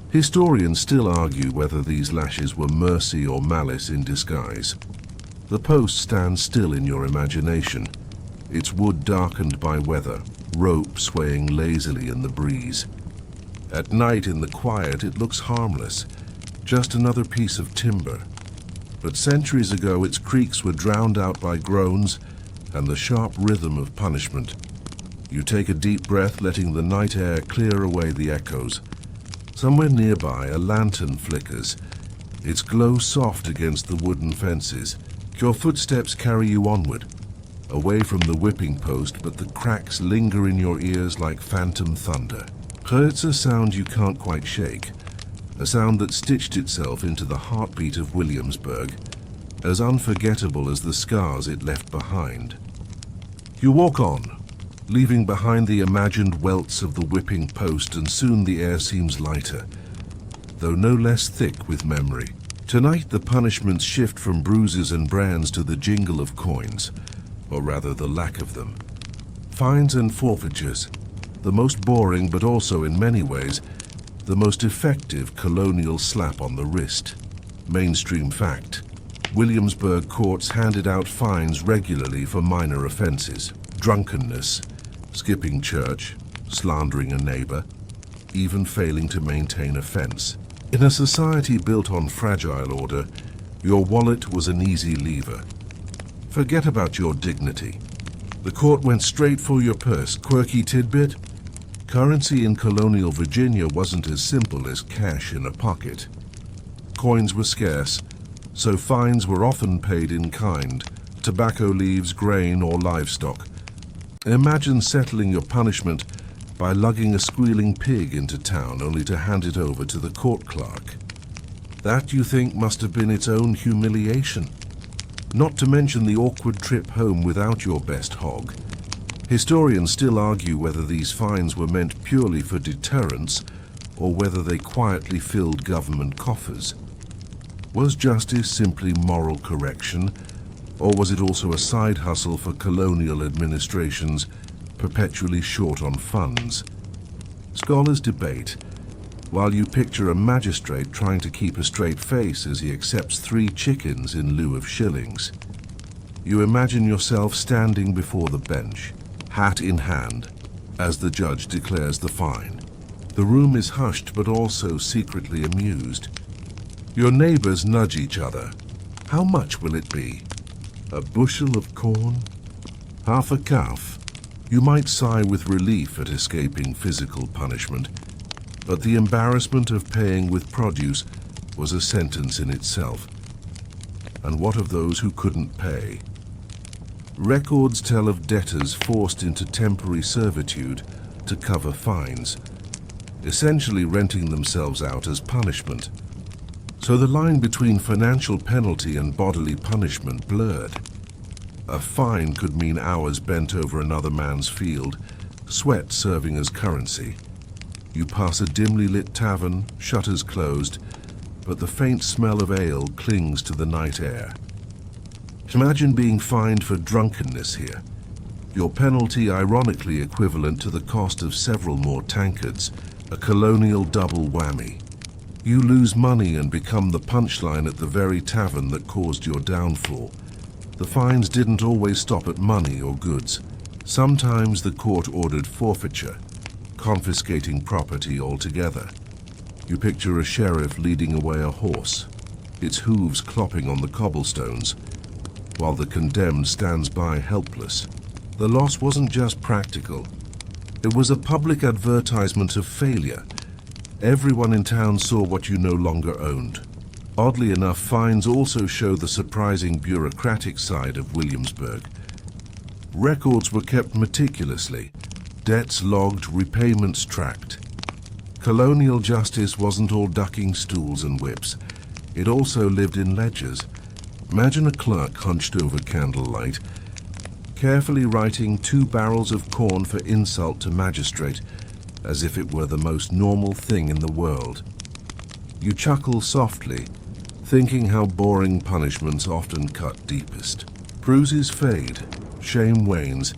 Historians still argue whether these lashes were mercy or malice in disguise. The post stands still in your imagination, its wood darkened by weather, rope swaying lazily in the breeze. At night in the quiet, it looks harmless, just another piece of timber. But centuries ago, its creaks were drowned out by groans and the sharp rhythm of punishment. You take a deep breath, letting the night air clear away the echoes. Somewhere nearby, a lantern flickers, its glow soft against the wooden fences. Your footsteps carry you onward, away from the whipping post, but the cracks linger in your ears like phantom thunder. It's a sound you can't quite shake, a sound that stitched itself into the heartbeat of Williamsburg, as unforgettable as the scars it left behind. You walk on, leaving behind the imagined welts of the whipping post, and soon the air seems lighter, though no less thick with memory. Tonight the punishments shift from bruises and brands to the jingle of coins, or rather the lack of them. Fines and forfeitures, the most boring but also in many ways the most effective colonial slap on the wrist. Mainstream fact. Williamsburg courts handed out fines regularly for minor offenses. Drunkenness, skipping church, slandering a neighbor, even failing to maintain a fence. In a society built on fragile order, your wallet was an easy lever. Forget about your dignity. The court went straight for your purse. Quirky tidbit? Currency in colonial Virginia wasn't as simple as cash in a pocket. Coins were scarce, so fines were often paid in kind, tobacco leaves, grain, or livestock. Imagine settling your punishment by lugging a squealing pig into town only to hand it over to the court clerk. That, you think, must have been its own humiliation. Not to mention the awkward trip home without your best hog. Historians still argue whether these fines were meant purely for deterrence or whether they quietly filled government coffers. Was justice simply moral correction, or was it also a side hustle for colonial administrations perpetually short on funds? Scholars debate, while you picture a magistrate trying to keep a straight face as he accepts 3 chickens in lieu of shillings. You imagine yourself standing before the bench, hat in hand, as the judge declares the fine. The room is hushed but also secretly amused. Your neighbors nudge each other. How much will it be? A bushel of corn? Half a calf? You might sigh with relief at escaping physical punishment, but the embarrassment of paying with produce was a sentence in itself. And what of those who couldn't pay? Records tell of debtors forced into temporary servitude to cover fines, essentially renting themselves out as punishment. So the line between financial penalty and bodily punishment blurred. A fine could mean hours bent over another man's field, sweat serving as currency. You pass a dimly lit tavern, shutters closed, but the faint smell of ale clings to the night air. Imagine being fined for drunkenness here. Your penalty ironically equivalent to the cost of several more tankards, a colonial double whammy. You lose money and become the punchline at the very tavern that caused your downfall. The fines didn't always stop at money or goods. Sometimes the court ordered forfeiture, confiscating property altogether. You picture a sheriff leading away a horse, its hooves clopping on the cobblestones, while the condemned stands by helpless. The loss wasn't just practical. It was a public advertisement of failure. Everyone in town saw what you no longer owned. Oddly enough, fines also show the surprising bureaucratic side of Williamsburg. Records were kept meticulously, debts logged, repayments tracked. Colonial justice wasn't all ducking stools and whips. It also lived in ledgers. Imagine a clerk hunched over candlelight, carefully writing 2 barrels of corn for insult to magistrate, as if it were the most normal thing in the world. You chuckle softly, thinking how boring punishments often cut deepest. Bruises fade, shame wanes,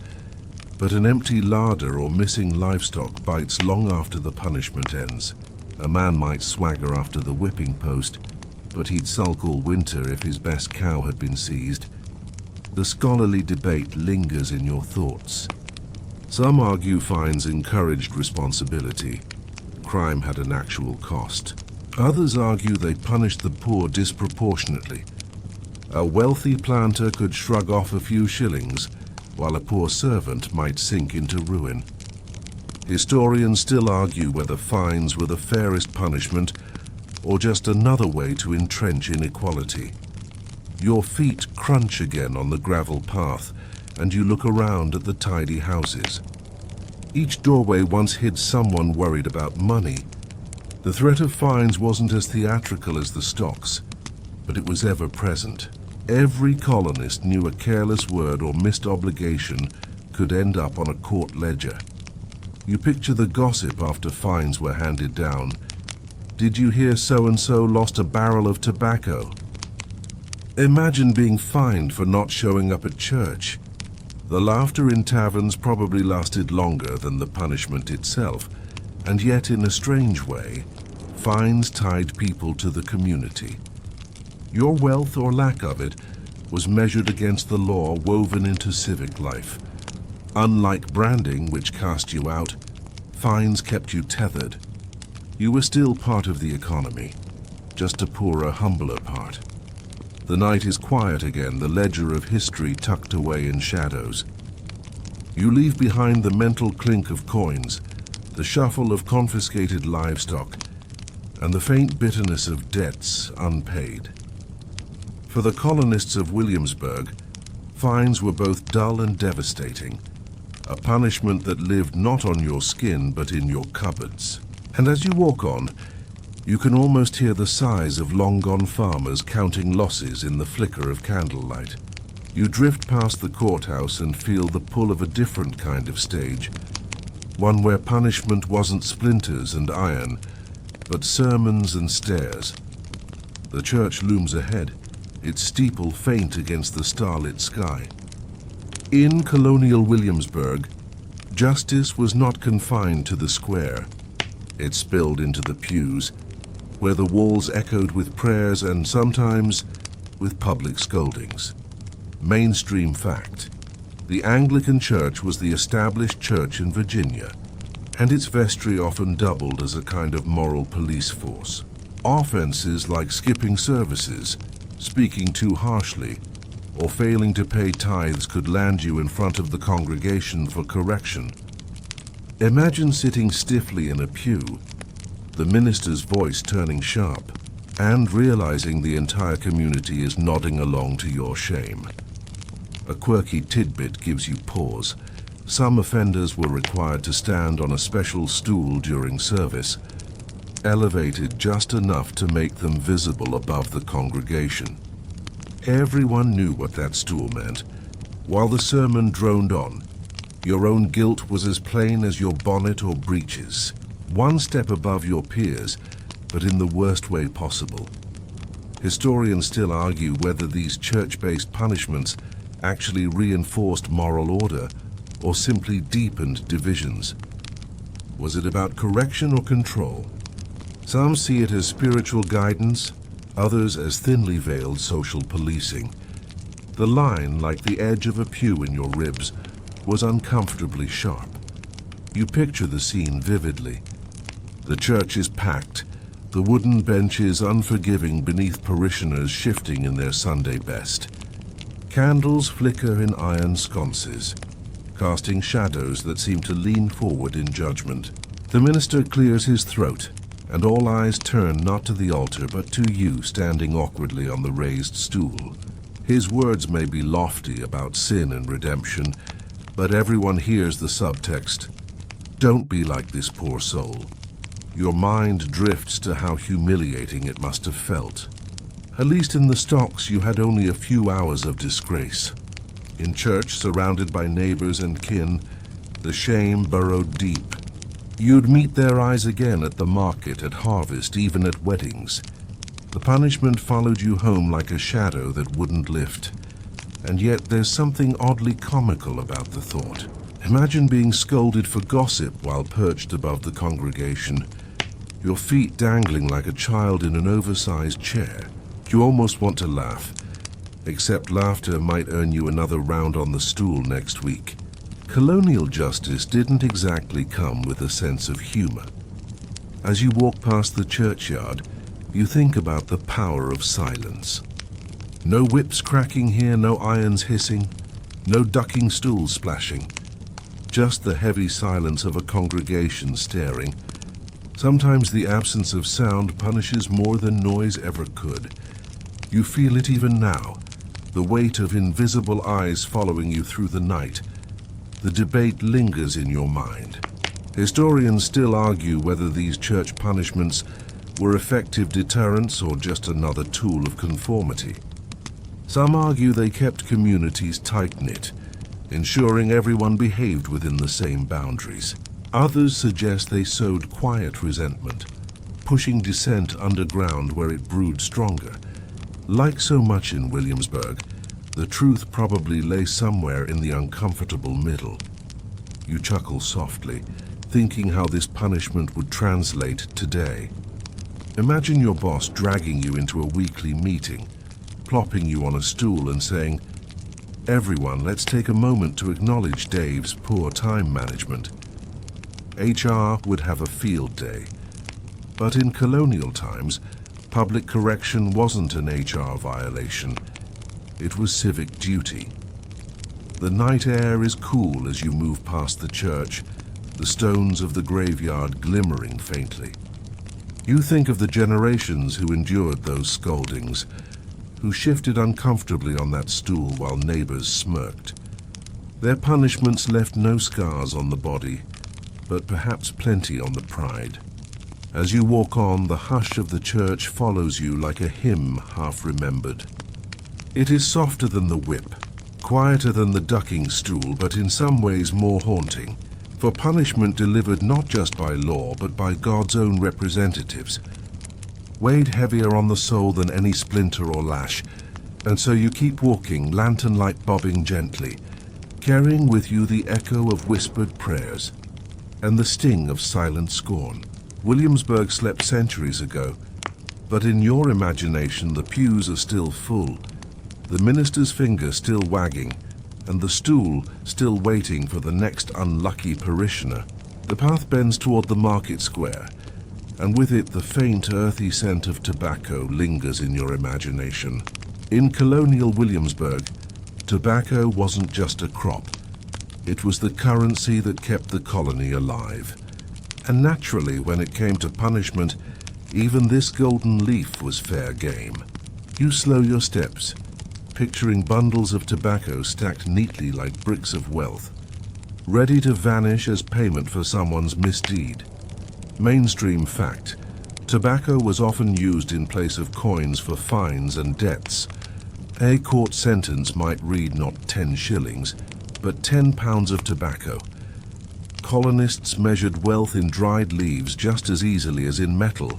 but an empty larder or missing livestock bites long after the punishment ends. A man might swagger after the whipping post, but he'd sulk all winter if his best cow had been seized. The scholarly debate lingers in your thoughts. Some argue fines encouraged responsibility. Crime had an actual cost. Others argue they punished the poor disproportionately. A wealthy planter could shrug off a few shillings, while a poor servant might sink into ruin. Historians still argue whether fines were the fairest punishment or just another way to entrench inequality. Your feet crunch again on the gravel path, and you look around at the tidy houses. Each doorway once hid someone worried about money. The threat of fines wasn't as theatrical as the stocks, but it was ever present. Every colonist knew a careless word or missed obligation could end up on a court ledger. You picture the gossip after fines were handed down. Did you hear so-and-so lost a barrel of tobacco? Imagine being fined for not showing up at church. The laughter in taverns probably lasted longer than the punishment itself, and yet in a strange way, fines tied people to the community. Your wealth or lack of it was measured against the law woven into civic life. Unlike branding, which cast you out, fines kept you tethered. You were still part of the economy, just a poorer, humbler part. The night is quiet again, the ledger of history tucked away in shadows. You leave behind the mental clink of coins, the shuffle of confiscated livestock, and the faint bitterness of debts unpaid. For the colonists of Williamsburg, fines were both dull and devastating, a punishment that lived not on your skin but in your cupboards. And as you walk on, you can almost hear the sighs of long-gone farmers counting losses in the flicker of candlelight. You drift past the courthouse and feel the pull of a different kind of stage, one where punishment wasn't splinters and iron, but sermons and stairs. The church looms ahead, its steeple faint against the starlit sky. In Colonial Williamsburg, justice was not confined to the square. It spilled into the pews, where the walls echoed with prayers and sometimes with public scoldings. Mainstream fact: the Anglican Church was the established church in Virginia, and its vestry often doubled as a kind of moral police force. Offenses like skipping services, speaking too harshly, or failing to pay tithes could land you in front of the congregation for correction. Imagine sitting stiffly in a pew, the minister's voice turning sharp, and realizing the entire community is nodding along to your shame. A quirky tidbit gives you pause. Some offenders were required to stand on a special stool during service, elevated just enough to make them visible above the congregation. Everyone knew what that stool meant. While the sermon droned on, your own guilt was as plain as your bonnet or breeches, one step above your peers, but in the worst way possible. Historians still argue whether these church-based punishments actually reinforced moral order or simply deepened divisions. Was it about correction or control? Some see it as spiritual guidance, others as thinly veiled social policing. The line, like the edge of a pew in your ribs, was uncomfortably sharp. You picture the scene vividly. The church is packed, the wooden benches unforgiving beneath parishioners shifting in their Sunday best. Candles flicker in iron sconces, casting shadows that seem to lean forward in judgment. The minister clears his throat, and all eyes turn not to the altar but to you standing awkwardly on the raised stool. His words may be lofty about sin and redemption, but everyone hears the subtext: don't be like this poor soul. Your mind drifts to how humiliating it must have felt. At least in the stocks you had only a few hours of disgrace. In church, surrounded by neighbors and kin, the shame burrowed deep. You'd meet their eyes again at the market, at harvest, even at weddings. The punishment followed you home like a shadow that wouldn't lift. And yet there's something oddly comical about the thought. Imagine being scolded for gossip while perched above the congregation, your feet dangling like a child in an oversized chair. You almost want to laugh, except laughter might earn you another round on the stool next week. Colonial justice didn't exactly come with a sense of humor. As you walk past the churchyard, you think about the power of silence. No whips cracking here, no irons hissing, no ducking stools splashing. Just the heavy silence of a congregation staring. Sometimes the absence of sound punishes more than noise ever could. You feel it even now, the weight of invisible eyes following you through the night. The debate lingers in your mind. Historians still argue whether these church punishments were effective deterrents or just another tool of conformity. Some argue they kept communities tight-knit, ensuring everyone behaved within the same boundaries. Others suggest they sowed quiet resentment, pushing dissent underground where it brewed stronger. Like so much in Williamsburg, the truth probably lay somewhere in the uncomfortable middle. You chuckle softly, thinking how this punishment would translate today. Imagine your boss dragging you into a weekly meeting, plopping you on a stool and saying, "Everyone, let's take a moment to acknowledge Dave's poor time management." HR would have a field day. But in colonial times, public correction wasn't an HR violation. It was civic duty. The night air is cool as you move past the church, the stones of the graveyard glimmering faintly. You think of the generations who endured those scoldings, who shifted uncomfortably on that stool while neighbors smirked. Their punishments left no scars on the body, but perhaps plenty on the pride. As you walk on, the hush of the church follows you like a hymn half remembered. It is softer than the whip, quieter than the ducking stool, but in some ways more haunting. For punishment delivered not just by law, but by God's own representatives, weighed heavier on the soul than any splinter or lash, and so you keep walking, lantern-light bobbing gently, carrying with you the echo of whispered prayers and the sting of silent scorn. Williamsburg slept centuries ago, but in your imagination the pews are still full, the minister's finger still wagging, and the stool still waiting for the next unlucky parishioner. The path bends toward the market square, and with it the faint, earthy scent of tobacco lingers in your imagination. In Colonial Williamsburg, tobacco wasn't just a crop. It was the currency that kept the colony alive. And naturally, when it came to punishment, even this golden leaf was fair game. You slow your steps, picturing bundles of tobacco stacked neatly like bricks of wealth, ready to vanish as payment for someone's misdeed. Mainstream fact, tobacco was often used in place of coins for fines and debts. A court sentence might read not 10 shillings, but 10 pounds of tobacco. Colonists measured wealth in dried leaves just as easily as in metal.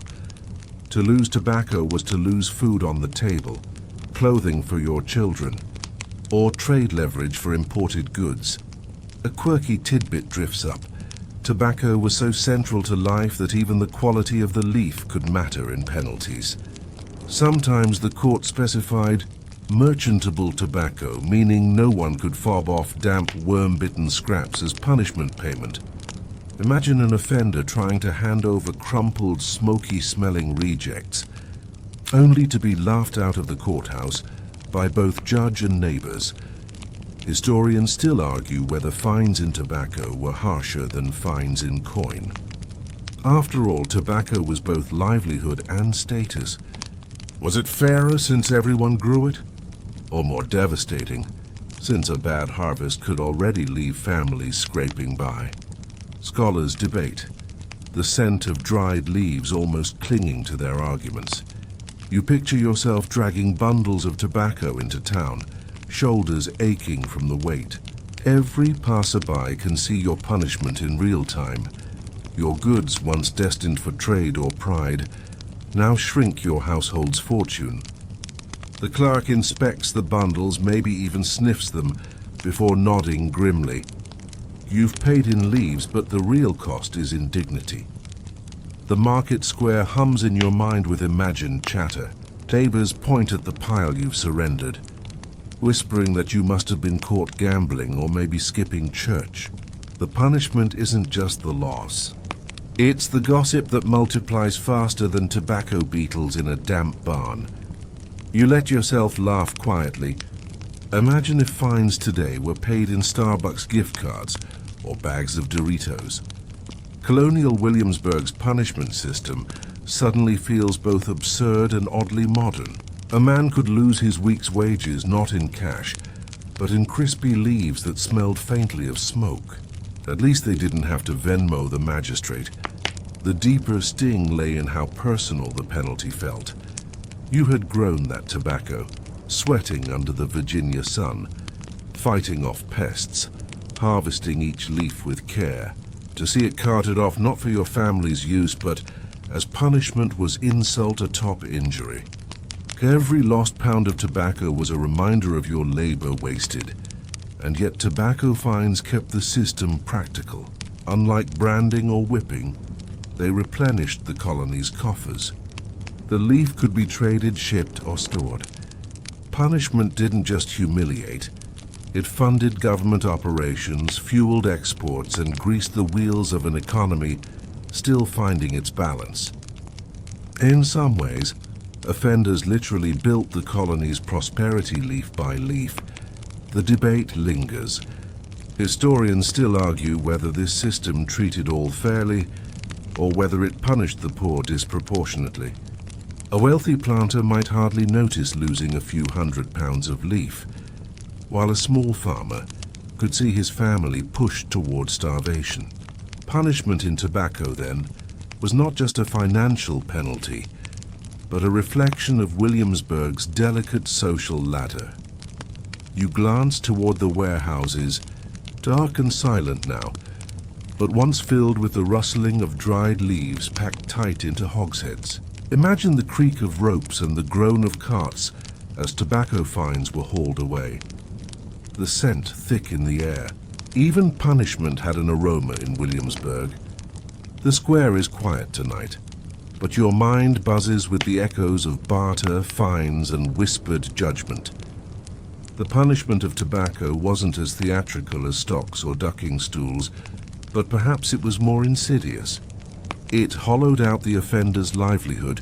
To lose tobacco was to lose food on the table, clothing for your children, or trade leverage for imported goods. A quirky tidbit drifts up. Tobacco was so central to life that even the quality of the leaf could matter in penalties. Sometimes the court specified merchantable tobacco, meaning no one could fob off damp, worm-bitten scraps as punishment payment. Imagine an offender trying to hand over crumpled, smoky-smelling rejects, only to be laughed out of the courthouse by both judge and neighbors. Historians still argue whether fines in tobacco were harsher than fines in coin. After all, tobacco was both livelihood and status. Was it fairer since everyone grew it? Or more devastating, since a bad harvest could already leave families scraping by? Scholars debate, the scent of dried leaves almost clinging to their arguments. You picture yourself dragging bundles of tobacco into town, shoulders aching from the weight. Every passerby can see your punishment in real time. Your goods, once destined for trade or pride, now shrink your household's fortune. The clerk inspects the bundles, maybe even sniffs them, before nodding grimly. You've paid in leaves, but the real cost is in dignity. The market square hums in your mind with imagined chatter. Neighbors point at the pile you've surrendered, whispering that you must have been caught gambling or maybe skipping church. The punishment isn't just the loss. It's the gossip that multiplies faster than tobacco beetles in a damp barn. You let yourself laugh quietly. Imagine if fines today were paid in Starbucks gift cards or bags of Doritos. Colonial Williamsburg's punishment system suddenly feels both absurd and oddly modern. A man could lose his week's wages not in cash, but in crispy leaves that smelled faintly of smoke. At least they didn't have to Venmo the magistrate. The deeper sting lay in how personal the penalty felt. You had grown that tobacco, sweating under the Virginia sun, fighting off pests, harvesting each leaf with care. To see it carted off not for your family's use, but as punishment was insult atop injury. Every lost pound of tobacco was a reminder of your labor wasted, and yet tobacco fines kept the system practical. Unlike branding or whipping, they replenished the colony's coffers. The leaf could be traded, shipped, or stored. Punishment didn't just humiliate. It funded government operations, fueled exports, and greased the wheels of an economy still finding its balance. In some ways, offenders literally built the colony's prosperity leaf by leaf. The debate lingers. Historians still argue whether this system treated all fairly or whether it punished the poor disproportionately. A wealthy planter might hardly notice losing a few £100 of leaf, while a small farmer could see his family pushed toward starvation. Punishment in tobacco, then, was not just a financial penalty, but a reflection of Williamsburg's delicate social ladder. You glance toward the warehouses, dark and silent now, but once filled with the rustling of dried leaves packed tight into hogsheads. Imagine the creak of ropes and the groan of carts as tobacco fines were hauled away. The scent thick in the air. Even punishment had an aroma in Williamsburg. The square is quiet tonight, but your mind buzzes with the echoes of barter, fines, and whispered judgment. The punishment of tobacco wasn't as theatrical as stocks or ducking stools, but perhaps it was more insidious. It hollowed out the offender's livelihood,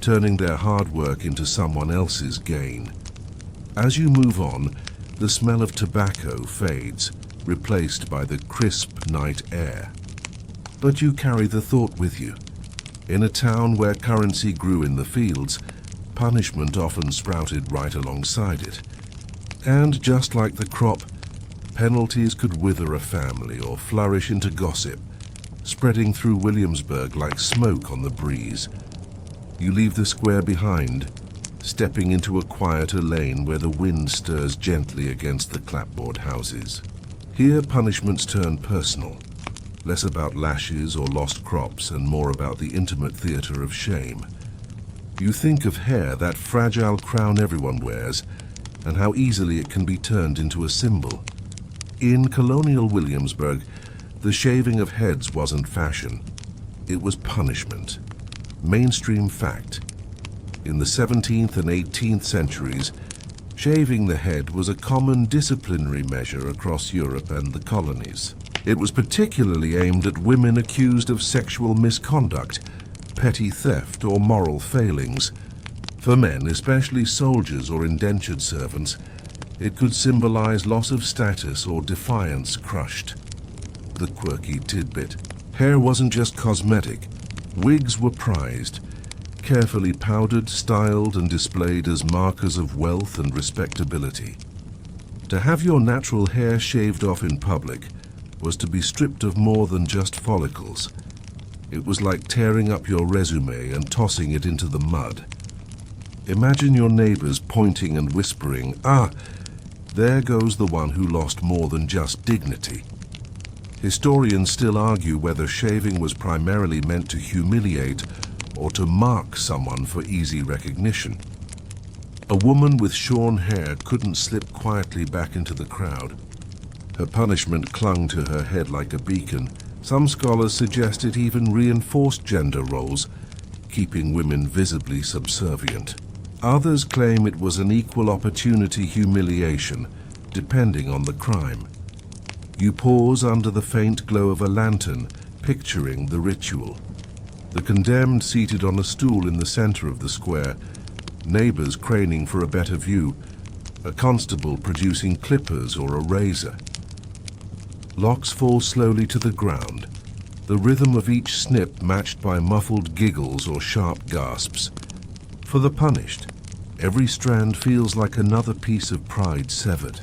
turning their hard work into someone else's gain. As you move on, the smell of tobacco fades, replaced by the crisp night air. But you carry the thought with you. In a town where currency grew in the fields, punishment often sprouted right alongside it. And just like the crop, penalties could wither a family or flourish into gossip, spreading through Williamsburg like smoke on the breeze. You leave the square behind, stepping into a quieter lane where the wind stirs gently against the clapboard houses. Here punishments turn personal, less about lashes or lost crops and more about the intimate theater of shame. You think of hair, that fragile crown everyone wears, and how easily it can be turned into a symbol. In Colonial Williamsburg, the shaving of heads wasn't fashion. It was punishment. Mainstream fact. In the 17th and 18th centuries, shaving the head was a common disciplinary measure across Europe and the colonies. It was particularly aimed at women accused of sexual misconduct, petty theft, or moral failings. For men, especially soldiers or indentured servants, it could symbolize loss of status or defiance crushed. The quirky tidbit. Hair wasn't just cosmetic. Wigs were prized, carefully powdered, styled, and displayed as markers of wealth and respectability. To have your natural hair shaved off in public was to be stripped of more than just follicles. It was like tearing up your resume and tossing it into the mud. Imagine your neighbors pointing and whispering, "Ah, there goes the one who lost more than just dignity." Historians still argue whether shaving was primarily meant to humiliate or to mark someone for easy recognition. A woman with shorn hair couldn't slip quietly back into the crowd. Her punishment clung to her head like a beacon. Some scholars suggest it even reinforced gender roles, keeping women visibly subservient. Others claim it was an equal opportunity humiliation, depending on the crime. You pause under the faint glow of a lantern, picturing the ritual. The condemned seated on a stool in the center of the square, neighbors craning for a better view, a constable producing clippers or a razor. Locks fall slowly to the ground, the rhythm of each snip matched by muffled giggles or sharp gasps. For the punished, every strand feels like another piece of pride severed.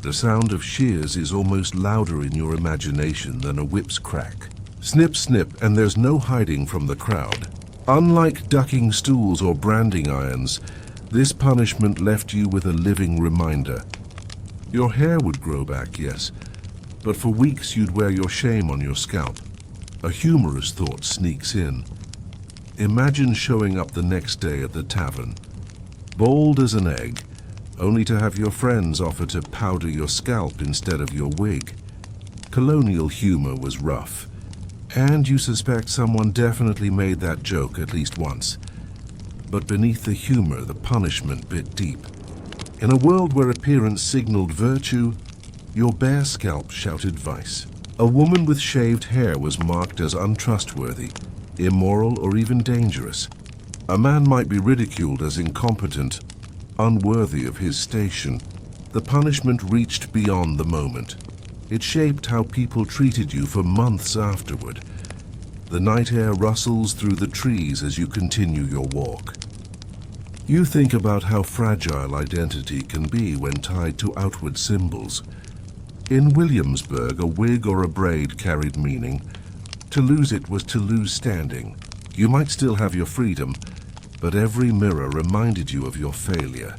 The sound of shears is almost louder in your imagination than a whip's crack. Snip, snip, and there's no hiding from the crowd. Unlike ducking stools or branding irons, this punishment left you with a living reminder. Your hair would grow back, yes, but for weeks you'd wear your shame on your scalp. A humorous thought sneaks in. Imagine showing up the next day at the tavern, bald as an egg, only to have your friends offer to powder your scalp instead of your wig. Colonial humor was rough, and you suspect someone definitely made that joke at least once. But beneath the humor, the punishment bit deep. In a world where appearance signaled virtue, your bare scalp shouted vice. A woman with shaved hair was marked as untrustworthy, immoral, or even dangerous. A man might be ridiculed as incompetent, unworthy of his station. The punishment reached beyond the moment. It shaped how people treated you for months afterward. The night air rustles through the trees as you continue your walk. You think about how fragile identity can be when tied to outward symbols. In Williamsburg, a wig or a braid carried meaning. To lose it was to lose standing. You might still have your freedom, but every mirror reminded you of your failure.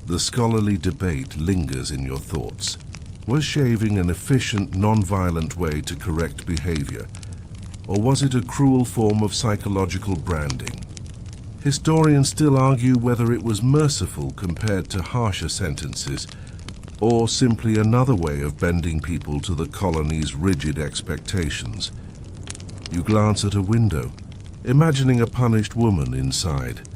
The scholarly debate lingers in your thoughts. Was shaving an efficient, non-violent way to correct behavior? Or was it a cruel form of psychological branding? Historians still argue whether it was merciful compared to harsher sentences, or simply another way of bending people to the colony's rigid expectations. You glance at a window, imagining a punished woman inside,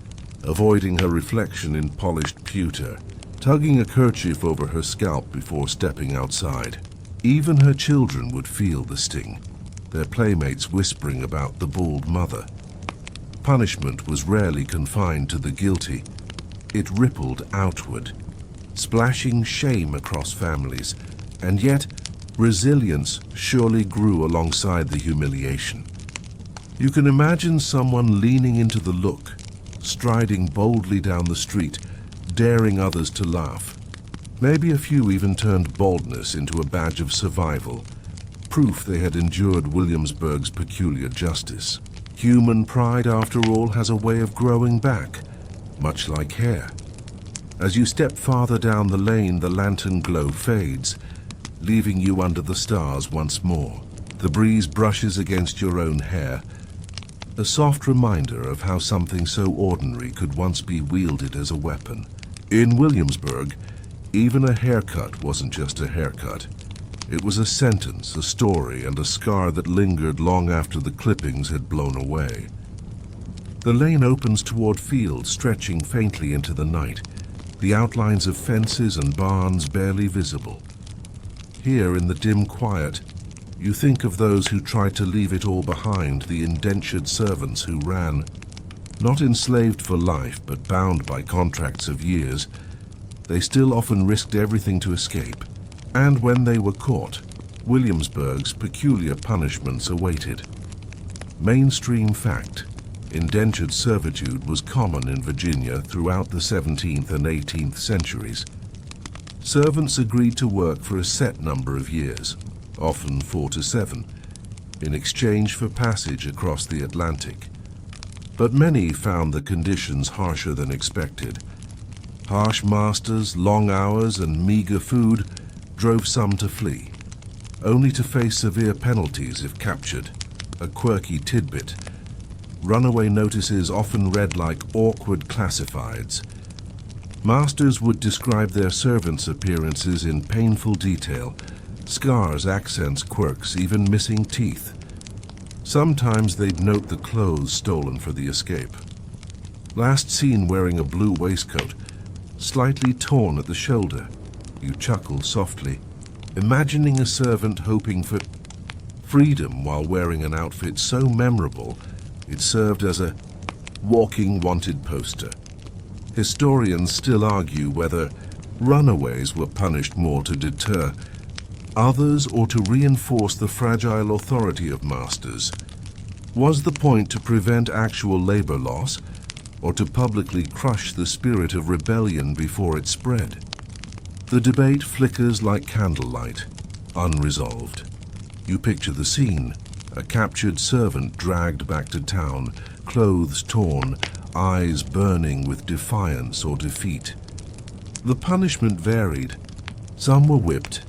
avoiding her reflection in polished pewter, tugging a kerchief over her scalp before stepping outside. Even her children would feel the sting, their playmates whispering about the bald mother. Punishment was rarely confined to the guilty. It rippled outward, splashing shame across families, and yet resilience surely grew alongside the humiliation. You can imagine someone leaning into the look, striding boldly down the street, daring others to laugh. Maybe a few even turned boldness into a badge of survival, proof they had endured Williamsburg's peculiar justice. Human pride, after all, has a way of growing back, much like hair. As you step farther down the lane, the lantern glow fades, leaving you under the stars once more. The breeze brushes against your own hair, a soft reminder of how something so ordinary could once be wielded as a weapon. In Williamsburg, even a haircut wasn't just a haircut. It was a sentence, a story, and a scar that lingered long after the clippings had blown away. The lane opens toward fields stretching faintly into the night, the outlines of fences and barns barely visible. Here, in the dim quiet, you think of those who tried to leave it all behind, the indentured servants who ran, not enslaved for life, but bound by contracts of years. They still often risked everything to escape. And when they were caught, Williamsburg's peculiar punishments awaited. Mainstream fact: indentured servitude was common in Virginia throughout the 17th and 18th centuries. Servants agreed to work for a set number of years, often 4 to 7, in exchange for passage across the Atlantic. But many found the conditions harsher than expected. Harsh masters, long hours, and meager food drove some to flee, only to face severe penalties if captured. A quirky tidbit: runaway notices often read like awkward classifieds. Masters would describe their servants' appearances in painful detail: scars, accents, quirks, even missing teeth. Sometimes they'd note the clothes stolen for the escape. Last seen wearing a blue waistcoat, slightly torn at the shoulder. You chuckle softly, imagining a servant hoping for freedom while wearing an outfit so memorable it served as a walking wanted poster. Historians still argue whether runaways were punished more to deter others or to reinforce the fragile authority of masters. Was the point to prevent actual labor loss, or to publicly crush the spirit of rebellion before it spread? The debate flickers like candlelight, unresolved. You picture the scene: a captured servant dragged back to town, clothes torn, eyes burning with defiance or defeat. The punishment varied. Some were whipped,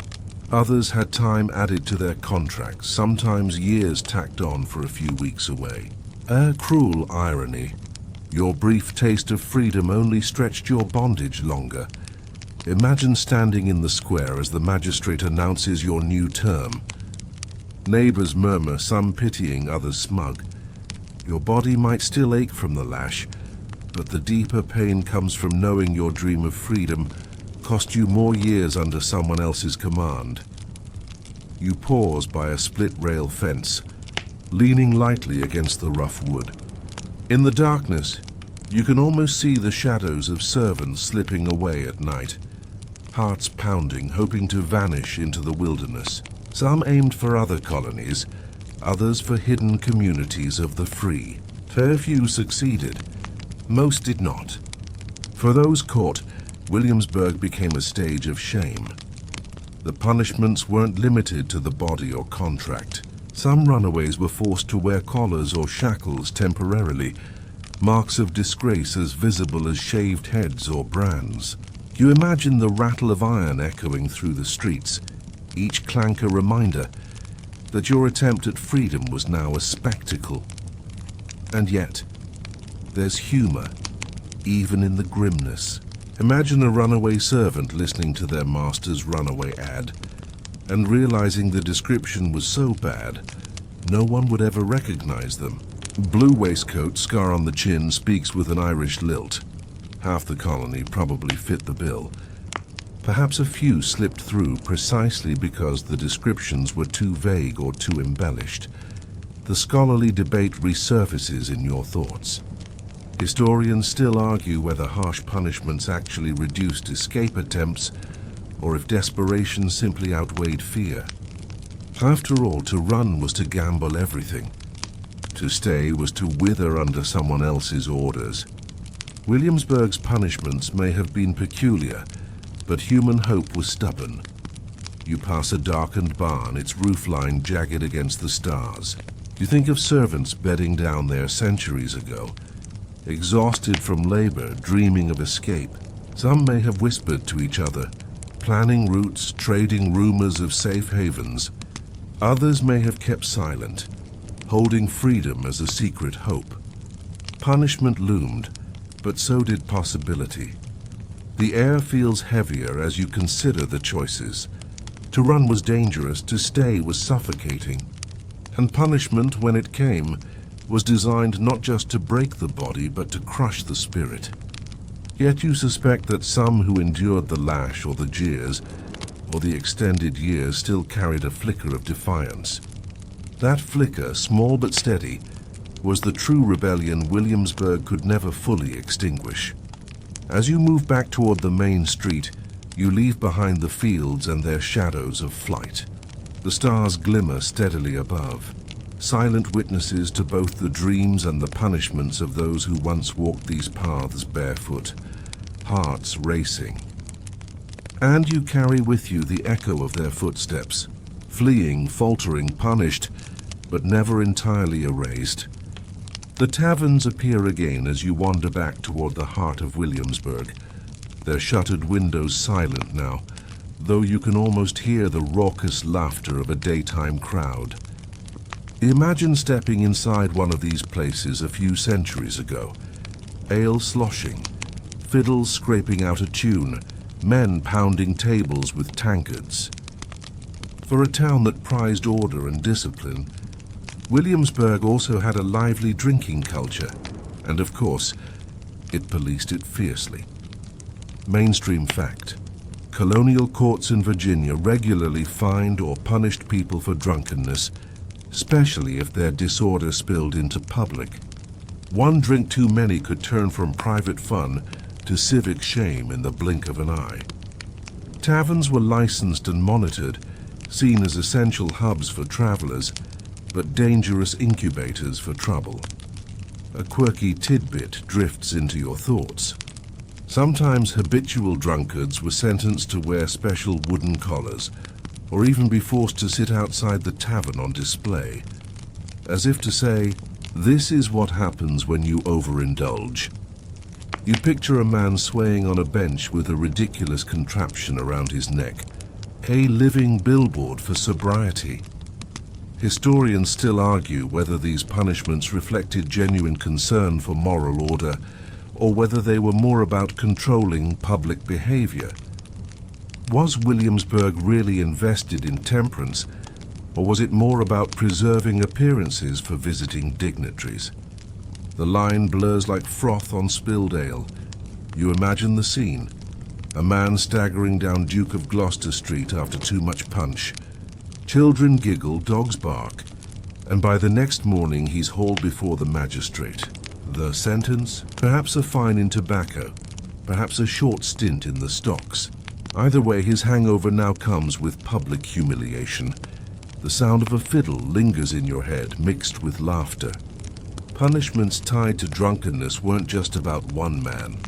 others had time added to their contracts, sometimes years tacked on for a few weeks away. A cruel irony. Your brief taste of freedom only stretched your bondage longer. Imagine standing in the square as the magistrate announces your new term. Neighbors murmur, some pitying, others smug. Your body might still ache from the lash, but the deeper pain comes from knowing your dream of freedom cost you more years under someone else's command. You pause by a split-rail fence, leaning lightly against the rough wood. In the darkness, you can almost see the shadows of servants slipping away at night. hearts pounding, hoping to vanish into the wilderness. Some aimed for other colonies, others for hidden communities of the free. Fair few succeeded. Most did not. For those caught, Williamsburg became a stage of shame. The punishments weren't limited to the body or contract. Some runaways were forced to wear collars or shackles temporarily, marks of disgrace as visible as shaved heads or brands. You imagine the rattle of iron echoing through the streets, each clank a reminder that your attempt at freedom was now a spectacle. And yet, there's humor, even in the grimness. Imagine a runaway servant listening to their master's runaway ad and realizing the description was so bad, no one would ever recognize them. Blue waistcoat, scar on the chin, speaks with an Irish lilt. Half the colony probably fit the bill. Perhaps a few slipped through precisely because the descriptions were too vague or too embellished. The scholarly debate resurfaces in your thoughts. Historians still argue whether harsh punishments actually reduced escape attempts or if desperation simply outweighed fear. After all, to run was to gamble everything. To stay was to wither under someone else's orders. Williamsburg's punishments may have been peculiar, but human hope was stubborn. You pass a darkened barn, its roofline jagged against the stars. You think of servants bedding down there centuries ago, exhausted from labor, dreaming of escape. Some may have whispered to each other, planning routes, trading rumors of safe havens. Others may have kept silent, holding freedom as a secret hope. Punishment loomed, but so did possibility. The air feels heavier as you consider the choices. To run was dangerous, to stay was suffocating. And punishment, when it came, was designed not just to break the body, but to crush the spirit. Yet you suspect that some who endured the lash or the jeers, or the extended years, still carried a flicker of defiance. That flicker, small but steady, was the true rebellion Williamsburg could never fully extinguish. As you move back toward the main street, you leave behind the fields and their shadows of flight. The stars glimmer steadily above, silent witnesses to both the dreams and the punishments of those who once walked these paths barefoot, hearts racing. And you carry with you the echo of their footsteps, fleeing, faltering, punished, but never entirely erased. The taverns appear again as you wander back toward the heart of Williamsburg, their shuttered windows silent now, though you can almost hear the raucous laughter of a daytime crowd. Imagine stepping inside one of these places a few centuries ago. Ale sloshing, fiddles scraping out a tune, men pounding tables with tankards. For a town that prized order and discipline, Williamsburg also had a lively drinking culture, and of course, it policed it fiercely. Mainstream fact: colonial courts in Virginia regularly fined or punished people for drunkenness, especially if their disorder spilled into public. One drink too many could turn from private fun to civic shame in the blink of an eye. Taverns were licensed and monitored, seen as essential hubs for travelers, but dangerous incubators for trouble. A quirky tidbit drifts into your thoughts. Sometimes habitual drunkards were sentenced to wear special wooden collars, or even be forced to sit outside the tavern on display, as if to say, "This is what happens when you overindulge." You picture a man swaying on a bench with a ridiculous contraption around his neck, a living billboard for sobriety. Historians still argue whether these punishments reflected genuine concern for moral order, or whether they were more about controlling public behavior. Was Williamsburg really invested in temperance, or was it more about preserving appearances for visiting dignitaries? The line blurs like froth on spilled ale. You imagine the scene: a man staggering down Duke of Gloucester Street after too much punch. Children giggle, dogs bark, and by the next morning he's hauled before the magistrate. The sentence? Perhaps a fine in tobacco, perhaps a short stint in the stocks. Either way, his hangover now comes with public humiliation. The sound of a fiddle lingers in your head, mixed with laughter. Punishments tied to drunkenness weren't just about one man.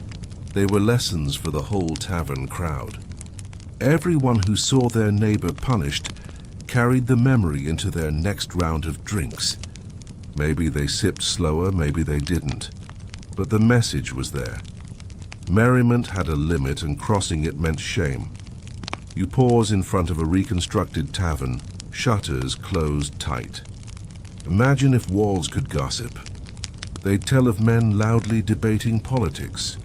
They were lessons for the whole tavern crowd. Everyone who saw their neighbor punished carried the memory into their next round of drinks. Maybe they sipped slower, maybe they didn't. But the message was there. Merriment had a limit, and crossing it meant shame. You pause in front of a reconstructed tavern, shutters closed tight. Imagine if walls could gossip. They'd tell of men loudly debating politics,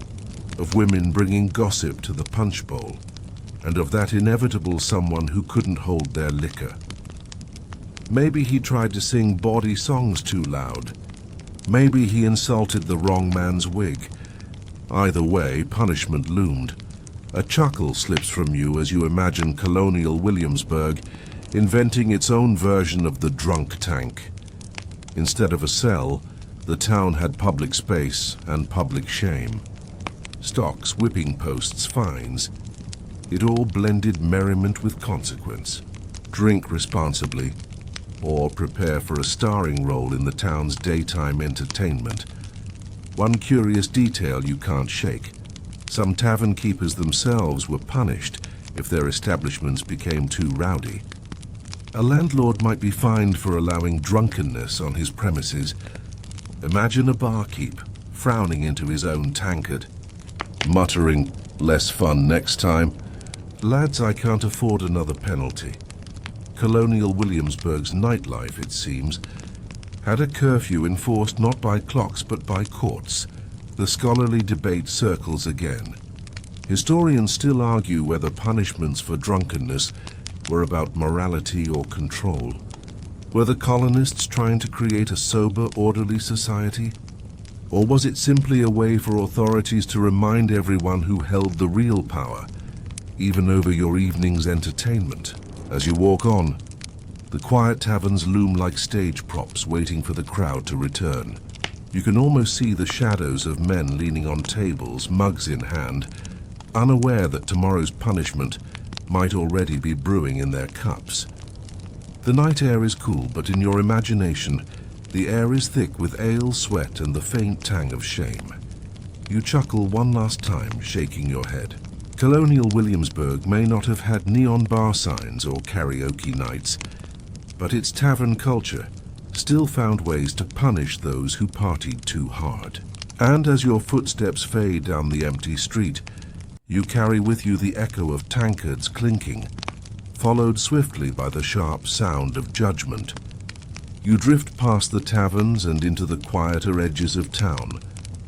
of women bringing gossip to the punch bowl, and of that inevitable someone who couldn't hold their liquor. Maybe he tried to sing bawdy songs too loud. Maybe he insulted the wrong man's wig. Either way, punishment loomed. A chuckle slips from you as you imagine Colonial Williamsburg inventing its own version of the drunk tank. Instead of a cell, the town had public space and public shame. Stocks, whipping posts, fines. It all blended merriment with consequence. Drink responsibly, or prepare for a starring role in the town's daytime entertainment. One curious detail you can't shake. Some tavern keepers themselves were punished if their establishments became too rowdy. A landlord might be fined for allowing drunkenness on his premises. Imagine a barkeep frowning into his own tankard, muttering, "Less fun next time." Lads, I can't afford another penalty. Colonial Williamsburg's nightlife, it seems, had a curfew enforced not by clocks but by courts. The scholarly debate circles again. Historians still argue whether punishments for drunkenness were about morality or control. Were the colonists trying to create a sober, orderly society? Or was it simply a way for authorities to remind everyone who held the real power, even over your evening's entertainment? As you walk on, the quiet taverns loom like stage props waiting for the crowd to return. You can almost see the shadows of men leaning on tables, mugs in hand, unaware that tomorrow's punishment might already be brewing in their cups. The night air is cool, but in your imagination, the air is thick with ale, sweat, and the faint tang of shame. You chuckle one last time, shaking your head. Colonial Williamsburg may not have had neon bar signs or karaoke nights, but its tavern culture still found ways to punish those who partied too hard. And as your footsteps fade down the empty street, you carry with you the echo of tankards clinking, followed swiftly by the sharp sound of judgment. You drift past the taverns and into the quieter edges of town,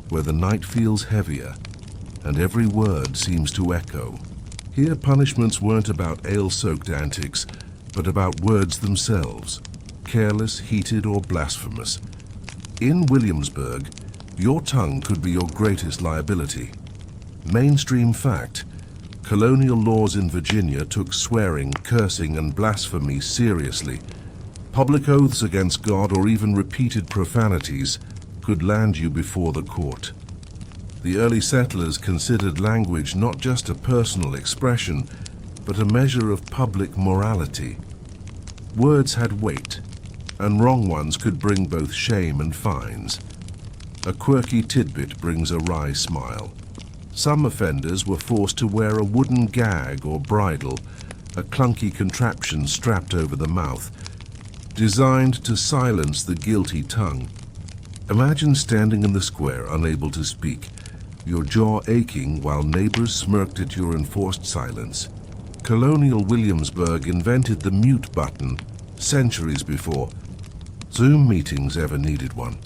where the night feels heavier, and every word seems to echo. Here punishments weren't about ale-soaked antics, but about words themselves, careless, heated, or blasphemous. In Williamsburg, your tongue could be your greatest liability. Mainstream fact, colonial laws in Virginia took swearing, cursing, and blasphemy seriously. Public oaths against God or even repeated profanities could land you before the court. The early settlers considered language not just a personal expression, but a measure of public morality. Words had weight, and wrong ones could bring both shame and fines. A quirky tidbit brings a wry smile. Some offenders were forced to wear a wooden gag or bridle, a clunky contraption strapped over the mouth, designed to silence the guilty tongue. Imagine standing in the square, unable to speak, your jaw aching while neighbors smirked at your enforced silence. Colonial Williamsburg invented the mute button centuries before Zoom meetings ever needed one.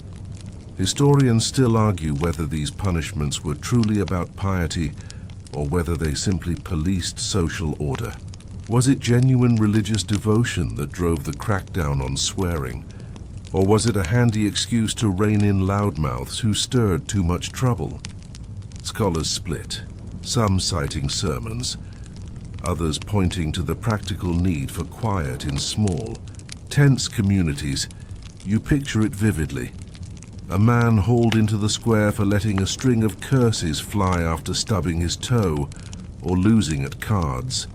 Historians still argue whether these punishments were truly about piety or whether they simply policed social order. Was it genuine religious devotion that drove the crackdown on swearing? Or was it a handy excuse to rein in loudmouths who stirred too much trouble? Scholars split, some citing sermons, others pointing to the practical need for quiet in small, tense communities. You picture it vividly. A man hauled into the square for letting a string of curses fly after stubbing his toe, or losing at cards.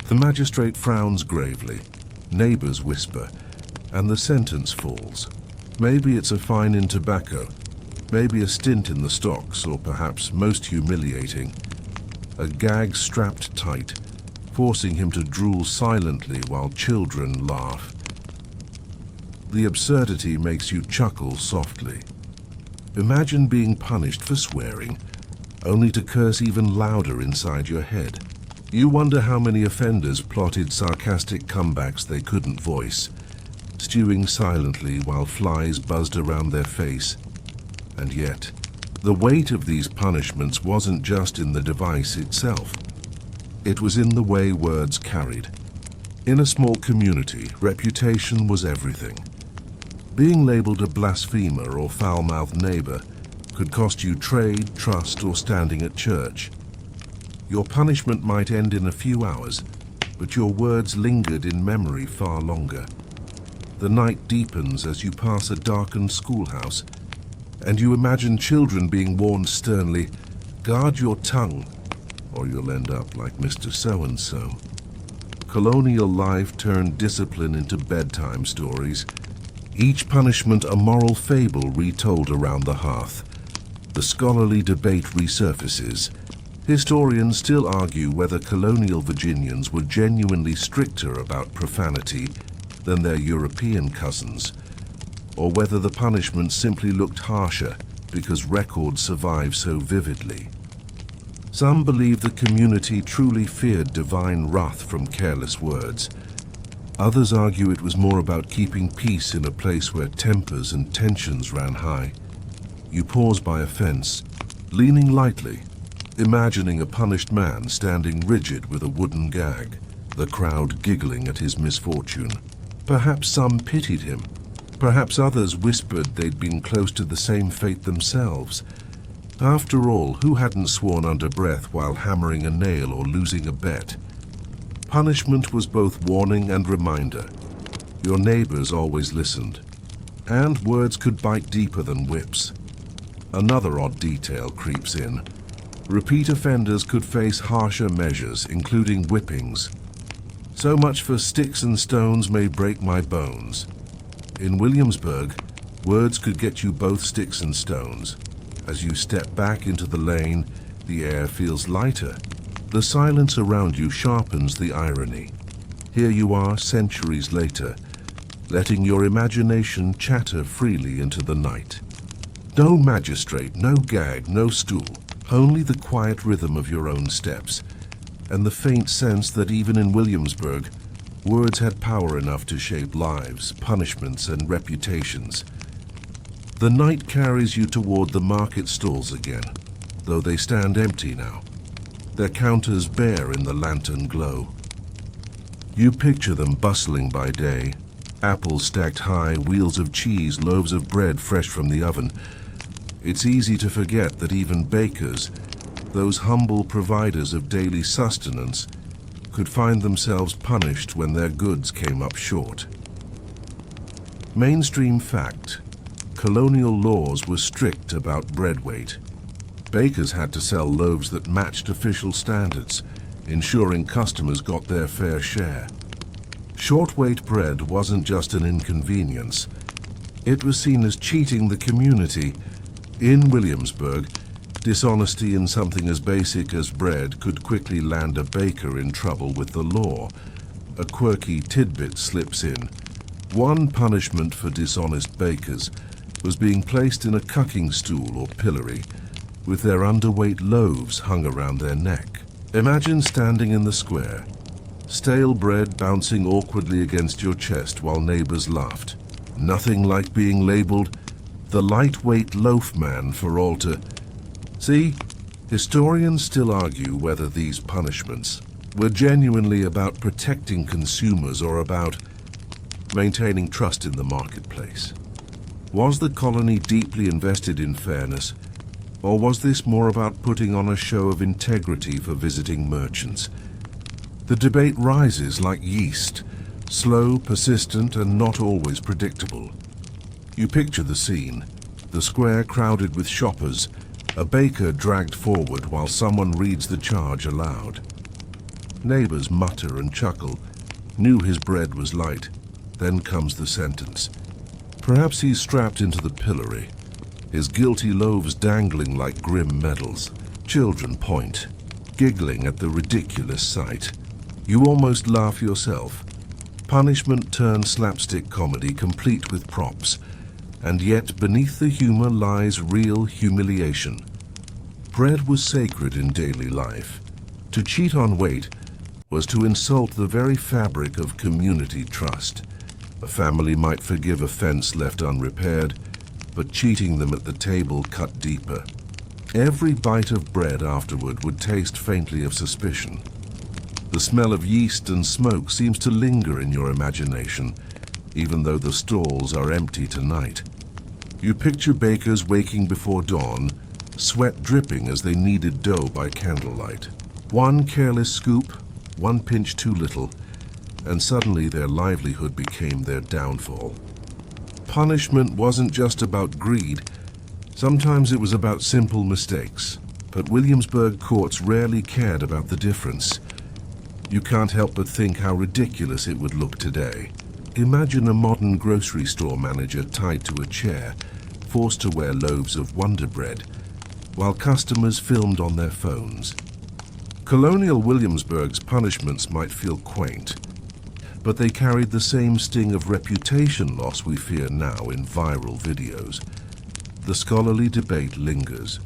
The magistrate frowns gravely, neighbors whisper, and the sentence falls. Maybe it's a fine in tobacco, maybe a stint in the stocks, or perhaps most humiliating, a gag strapped tight, forcing him to drool silently while children laugh. The absurdity makes you chuckle softly. Imagine being punished for swearing, only to curse even louder inside your head. You wonder how many offenders plotted sarcastic comebacks they couldn't voice, stewing silently while flies buzzed around their face. And yet, the weight of these punishments wasn't just in the device itself. It was in the way words carried. In a small community, reputation was everything. Being labeled a blasphemer or foul-mouthed neighbor could cost you trade, trust, or standing at church. Your punishment might end in a few hours, but your words lingered in memory far longer. The night deepens as you pass a darkened schoolhouse, and you imagine children being warned sternly, "Guard your tongue, or you'll end up like Mr. So-and-so." Colonial life turned discipline into bedtime stories, each punishment a moral fable retold around the hearth. The scholarly debate resurfaces. Historians still argue whether colonial Virginians were genuinely stricter about profanity than their European cousins, or whether the punishment simply looked harsher because records survive so vividly. Some believe the community truly feared divine wrath from careless words. Others argue it was more about keeping peace in a place where tempers and tensions ran high. You pause by a fence, leaning lightly, imagining a punished man standing rigid with a wooden gag, the crowd giggling at his misfortune. Perhaps some pitied him. Perhaps others whispered they'd been close to the same fate themselves. After all, who hadn't sworn under breath while hammering a nail or losing a bet? Punishment was both warning and reminder. Your neighbors always listened. And words could bite deeper than whips. Another odd detail creeps in. Repeat offenders could face harsher measures, including whippings. So much for sticks and stones may break my bones. In Williamsburg, words could get you both sticks and stones. As you step back into the lane, the air feels lighter. The silence around you sharpens the irony. Here you are centuries later, letting your imagination chatter freely into the night. No magistrate, no gag, no stool. Only the quiet rhythm of your own steps, and the faint sense that even in Williamsburg, words had power enough to shape lives, punishments, and reputations. The night carries you toward the market stalls again, though they stand empty now, their counters bare in the lantern glow. You picture them bustling by day, apples stacked high, wheels of cheese, loaves of bread fresh from the oven. It's easy to forget that even bakers, those humble providers of daily sustenance, could find themselves punished when their goods came up short. Mainstream fact: colonial laws were strict about bread weight. Bakers had to sell loaves that matched official standards, ensuring customers got their fair share. Short-weight bread wasn't just an inconvenience. It was seen as cheating the community. In Williamsburg, dishonesty in something as basic as bread could quickly land a baker in trouble with the law. A quirky tidbit slips in. One punishment for dishonest bakers was being placed in a cucking stool or pillory, with their underweight loaves hung around their neck. Imagine standing in the square, stale bread bouncing awkwardly against your chest while neighbors laughed. Nothing like being labeled the lightweight loaf man for all to see. Historians still argue whether these punishments were genuinely about protecting consumers or about maintaining trust in the marketplace. Was the colony deeply invested in fairness, or was this more about putting on a show of integrity for visiting merchants? The debate rises like yeast, slow, persistent, and not always predictable. You picture the scene, the square crowded with shoppers, A baker dragged forward while someone reads the charge aloud. Neighbors mutter and chuckle, knew his bread was light. Then comes the sentence. Perhaps he's strapped into the pillory, his guilty loaves dangling like grim medals. Children point, giggling at the ridiculous sight. You almost laugh yourself. Punishment turned slapstick comedy complete with props, and yet beneath the humor lies real humiliation. Bread was sacred in daily life. To cheat on weight was to insult the very fabric of community trust. A family might forgive a fence left unrepaired, but cheating them at the table cut deeper. Every bite of bread afterward would taste faintly of suspicion. The smell of yeast and smoke seems to linger in your imagination, even though the stalls are empty tonight. You picture bakers waking before dawn, sweat dripping as they kneaded dough by candlelight. One careless scoop, one pinch too little, and suddenly their livelihood became their downfall. Punishment wasn't just about greed. Sometimes it was about simple mistakes, but Williamsburg courts rarely cared about the difference. You can't help but think how ridiculous it would look today. Imagine a modern grocery store manager tied to a chair, forced to wear loaves of Wonder Bread, while customers filmed on their phones. Colonial Williamsburg's punishments might feel quaint, but they carried the same sting of reputation loss we fear now in viral videos. The scholarly debate lingers.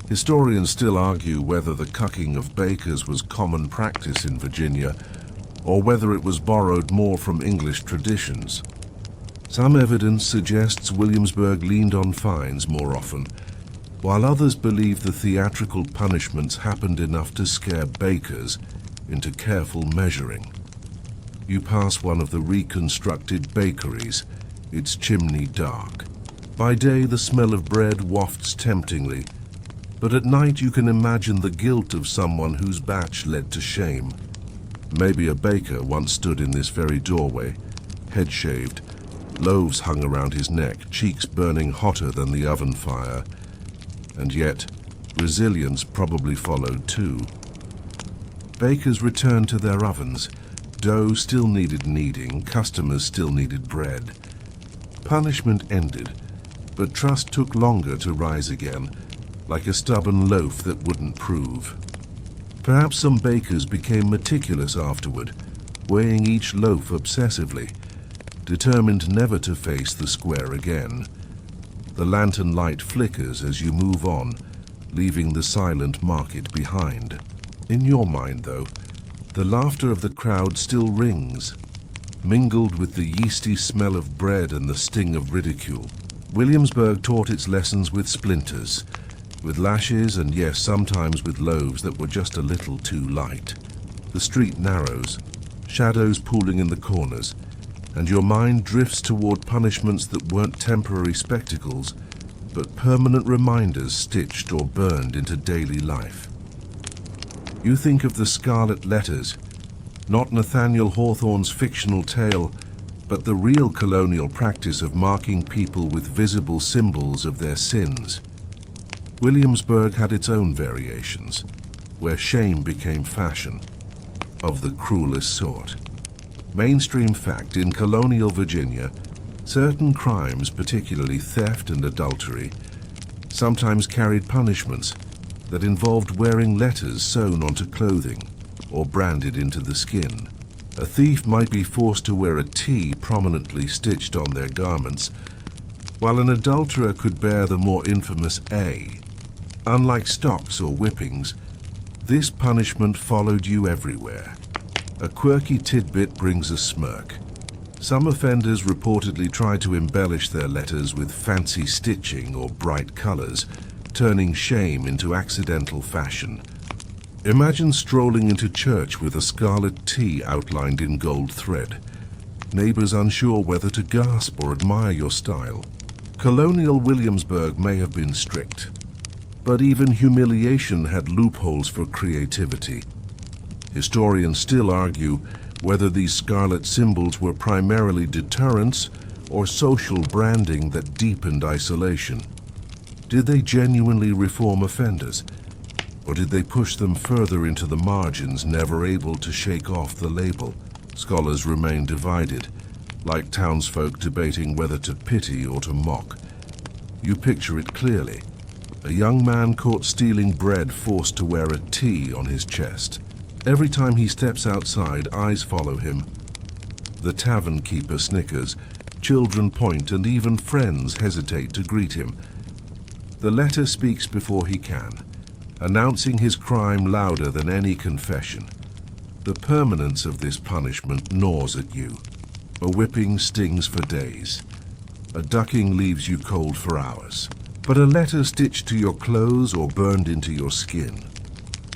Historians still argue whether the cucking of bakers was common practice in Virginia, or whether it was borrowed more from English traditions. Some evidence suggests Williamsburg leaned on fines more often, while others believe the theatrical punishments happened enough to scare bakers into careful measuring. You pass one of the reconstructed bakeries, its chimney dark. By day, the smell of bread wafts temptingly, but at night you can imagine the guilt of someone whose batch led to shame. Maybe a baker once stood in this very doorway, head shaved, loaves hung around his neck, cheeks burning hotter than the oven fire. And yet, resilience probably followed too. Bakers returned to their ovens. Dough still needed kneading, customers still needed bread. Punishment ended, but trust took longer to rise again, like a stubborn loaf that wouldn't prove. Perhaps some bakers became meticulous afterward, weighing each loaf obsessively, determined never to face the square again. The lantern light flickers as you move on, leaving the silent market behind. In your mind, though, the laughter of the crowd still rings, mingled with the yeasty smell of bread and the sting of ridicule. Williamsburg taught its lessons with splinters, with lashes, and yes, sometimes with loaves that were just a little too light. The street narrows, shadows pooling in the corners, and your mind drifts toward punishments that weren't temporary spectacles, but permanent reminders stitched or burned into daily life. You think of the scarlet letters, not Nathaniel Hawthorne's fictional tale, but the real colonial practice of marking people with visible symbols of their sins. Williamsburg had its own variations, where shame became fashion, of the cruelest sort. Mainstream fact, in colonial Virginia, certain crimes, particularly theft and adultery, sometimes carried punishments that involved wearing letters sewn onto clothing or branded into the skin. A thief might be forced to wear a T prominently stitched on their garments, while an adulterer could bear the more infamous A. Unlike stocks or whippings, this punishment followed you everywhere. A quirky tidbit brings a smirk. Some offenders reportedly tried to embellish their letters with fancy stitching or bright colors, turning shame into accidental fashion. Imagine strolling into church with a scarlet T outlined in gold thread, neighbors unsure whether to gasp or admire your style. Colonial Williamsburg may have been strict, but even humiliation had loopholes for creativity. Historians still argue whether these scarlet symbols were primarily deterrents or social branding that deepened isolation. Did they genuinely reform offenders? Or did they push them further into the margins, never able to shake off the label? Scholars remain divided, like townsfolk debating whether to pity or to mock. You picture it clearly. A young man caught stealing bread, forced to wear a T on his chest. Every time he steps outside, eyes follow him. The tavern keeper snickers, children point, and even friends hesitate to greet him. The letter speaks before he can, announcing his crime louder than any confession. The permanence of this punishment gnaws at you. A whipping stings for days. A ducking leaves you cold for hours. But a letter stitched to your clothes or burned into your skin,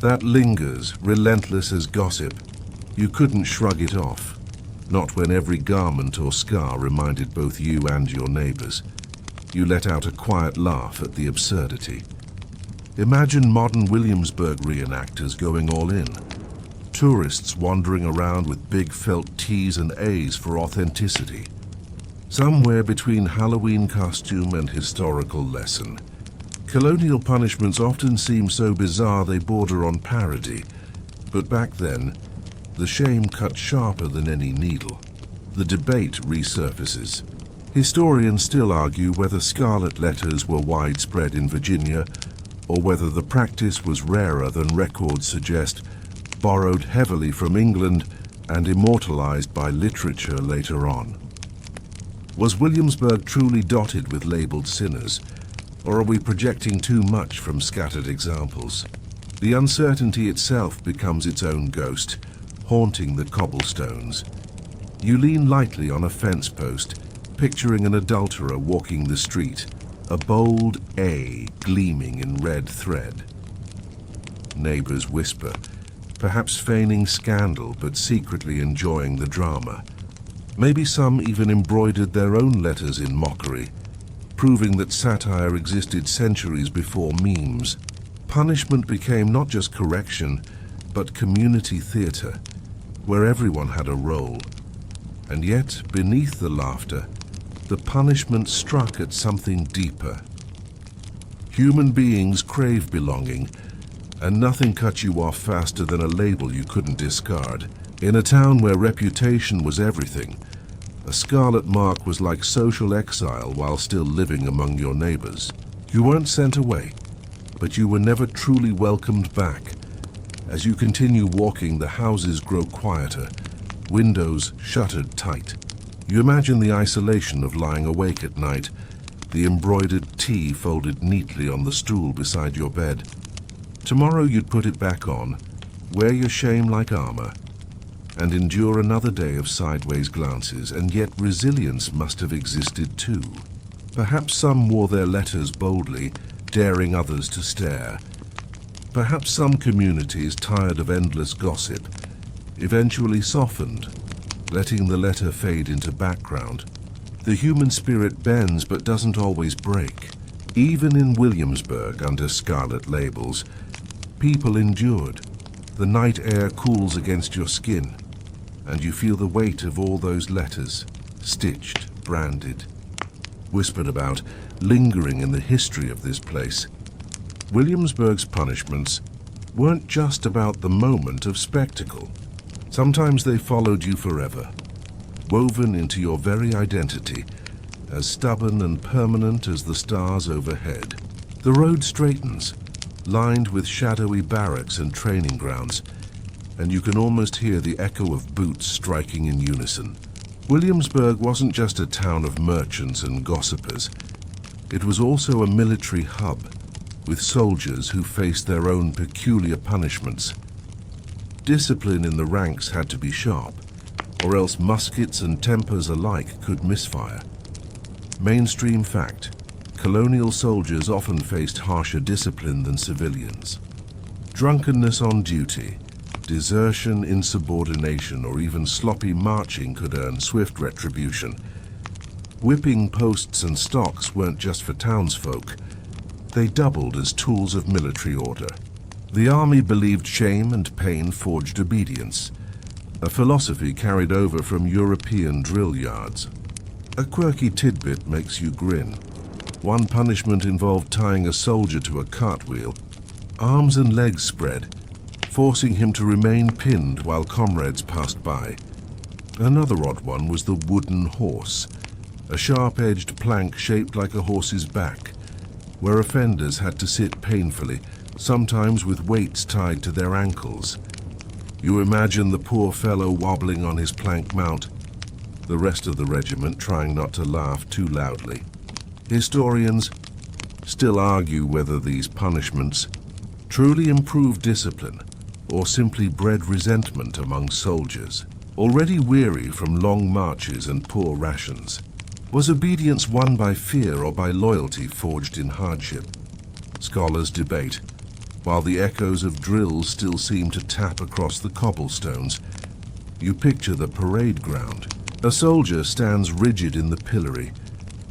that lingers, relentless as gossip. You couldn't shrug it off, not when every garment or scar reminded both you and your neighbors. You let out a quiet laugh at the absurdity. Imagine modern Williamsburg reenactors going all in. Tourists wandering around with big felt T's and A's for authenticity. Somewhere between Halloween costume and historical lesson. Colonial punishments often seem so bizarre they border on parody. But back then, the shame cut sharper than any needle. The debate resurfaces. Historians still argue whether scarlet letters were widespread in Virginia, or whether the practice was rarer than records suggest, borrowed heavily from England and immortalized by literature later on. Was Williamsburg truly dotted with labeled sinners, or are we projecting too much from scattered examples? The uncertainty itself becomes its own ghost, haunting the cobblestones. You lean lightly on a fence post, picturing an adulterer walking the street, a bold A gleaming in red thread. Neighbors whisper, perhaps feigning scandal but secretly enjoying the drama. Maybe some even embroidered their own letters in mockery, proving that satire existed centuries before memes. Punishment became not just correction, but community theater, where everyone had a role. And yet, beneath the laughter, the punishment struck at something deeper. Human beings crave belonging, and nothing cut you off faster than a label you couldn't discard. In a town where reputation was everything, a scarlet mark was like social exile while still living among your neighbors. You weren't sent away, but you were never truly welcomed back. As you continue walking, the houses grow quieter, windows shuttered tight. You imagine the isolation of lying awake at night, the embroidered T folded neatly on the stool beside your bed. Tomorrow you'd put it back on, wear your shame like armor, and endure another day of sideways glances, and yet resilience must have existed too. Perhaps some wore their letters boldly, daring others to stare. Perhaps some communities, tired of endless gossip, eventually softened, letting the letter fade into background. The human spirit bends but doesn't always break. Even in Williamsburg, under scarlet labels, people endured. The night air cools against your skin, and you feel the weight of all those letters, stitched, branded, whispered about, lingering in the history of this place. Williamsburg's punishments weren't just about the moment of spectacle. Sometimes they followed you forever, woven into your very identity, as stubborn and permanent as the stars overhead. The road straightens, lined with shadowy barracks and training grounds, and you can almost hear the echo of boots striking in unison. Williamsburg wasn't just a town of merchants and gossipers. It was also a military hub, with soldiers who faced their own peculiar punishments. Discipline in the ranks had to be sharp, or else muskets and tempers alike could misfire. Mainstream fact: colonial soldiers often faced harsher discipline than civilians. Drunkenness on duty, desertion, insubordination, or even sloppy marching could earn swift retribution. Whipping posts and stocks weren't just for townsfolk. They doubled as tools of military order. The army believed shame and pain forged obedience, a philosophy carried over from European drill yards. A quirky tidbit makes you grin. One punishment involved tying a soldier to a cartwheel, arms and legs spread, forcing him to remain pinned while comrades passed by. Another odd one was the wooden horse, a sharp-edged plank shaped like a horse's back, where offenders had to sit painfully, sometimes with weights tied to their ankles. You imagine the poor fellow wobbling on his plank mount, the rest of the regiment trying not to laugh too loudly. Historians still argue whether these punishments truly improved discipline or simply bred resentment among soldiers, already weary from long marches and poor rations. Was obedience won by fear or by loyalty forged in hardship? Scholars debate, while the echoes of drills still seem to tap across the cobblestones. You picture the parade ground. A soldier stands rigid in the pillory,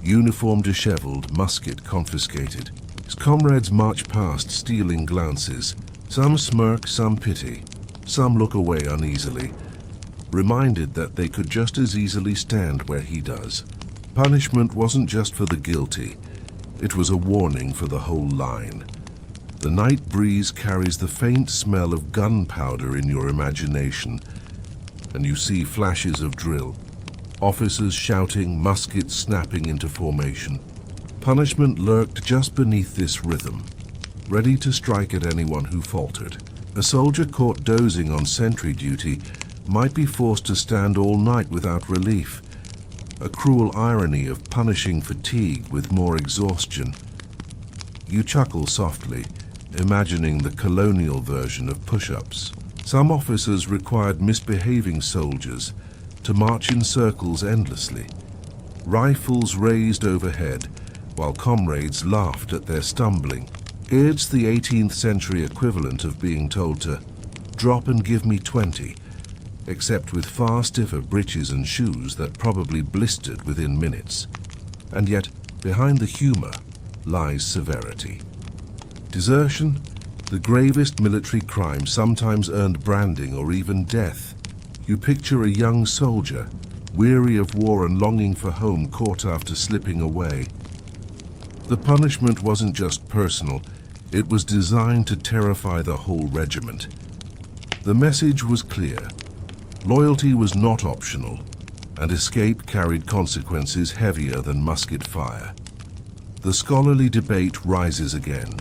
uniform disheveled, musket confiscated. His comrades march past, stealing glances. Some smirk, some pity, some look away uneasily, reminded that they could just as easily stand where he does. Punishment wasn't just for the guilty, it was a warning for the whole line. The night breeze carries the faint smell of gunpowder in your imagination, and you see flashes of drill, officers shouting, muskets snapping into formation. Punishment lurked just beneath this rhythm, ready to strike at anyone who faltered. A soldier caught dozing on sentry duty might be forced to stand all night without relief, a cruel irony of punishing fatigue with more exhaustion. You chuckle softly, imagining the colonial version of push-ups. Some officers required misbehaving soldiers to march in circles endlessly, rifles raised overhead, while comrades laughed at their stumbling. It's the 18th century equivalent of being told to drop and give me 20, except with far stiffer breeches and shoes that probably blistered within minutes. And yet, behind the humor lies severity. Desertion, the gravest military crime, sometimes earned branding or even death. You picture a young soldier, weary of war and longing for home, caught after slipping away. The punishment wasn't just personal, it was designed to terrify the whole regiment. The message was clear. Loyalty was not optional, and escape carried consequences heavier than musket fire. The scholarly debate rises again.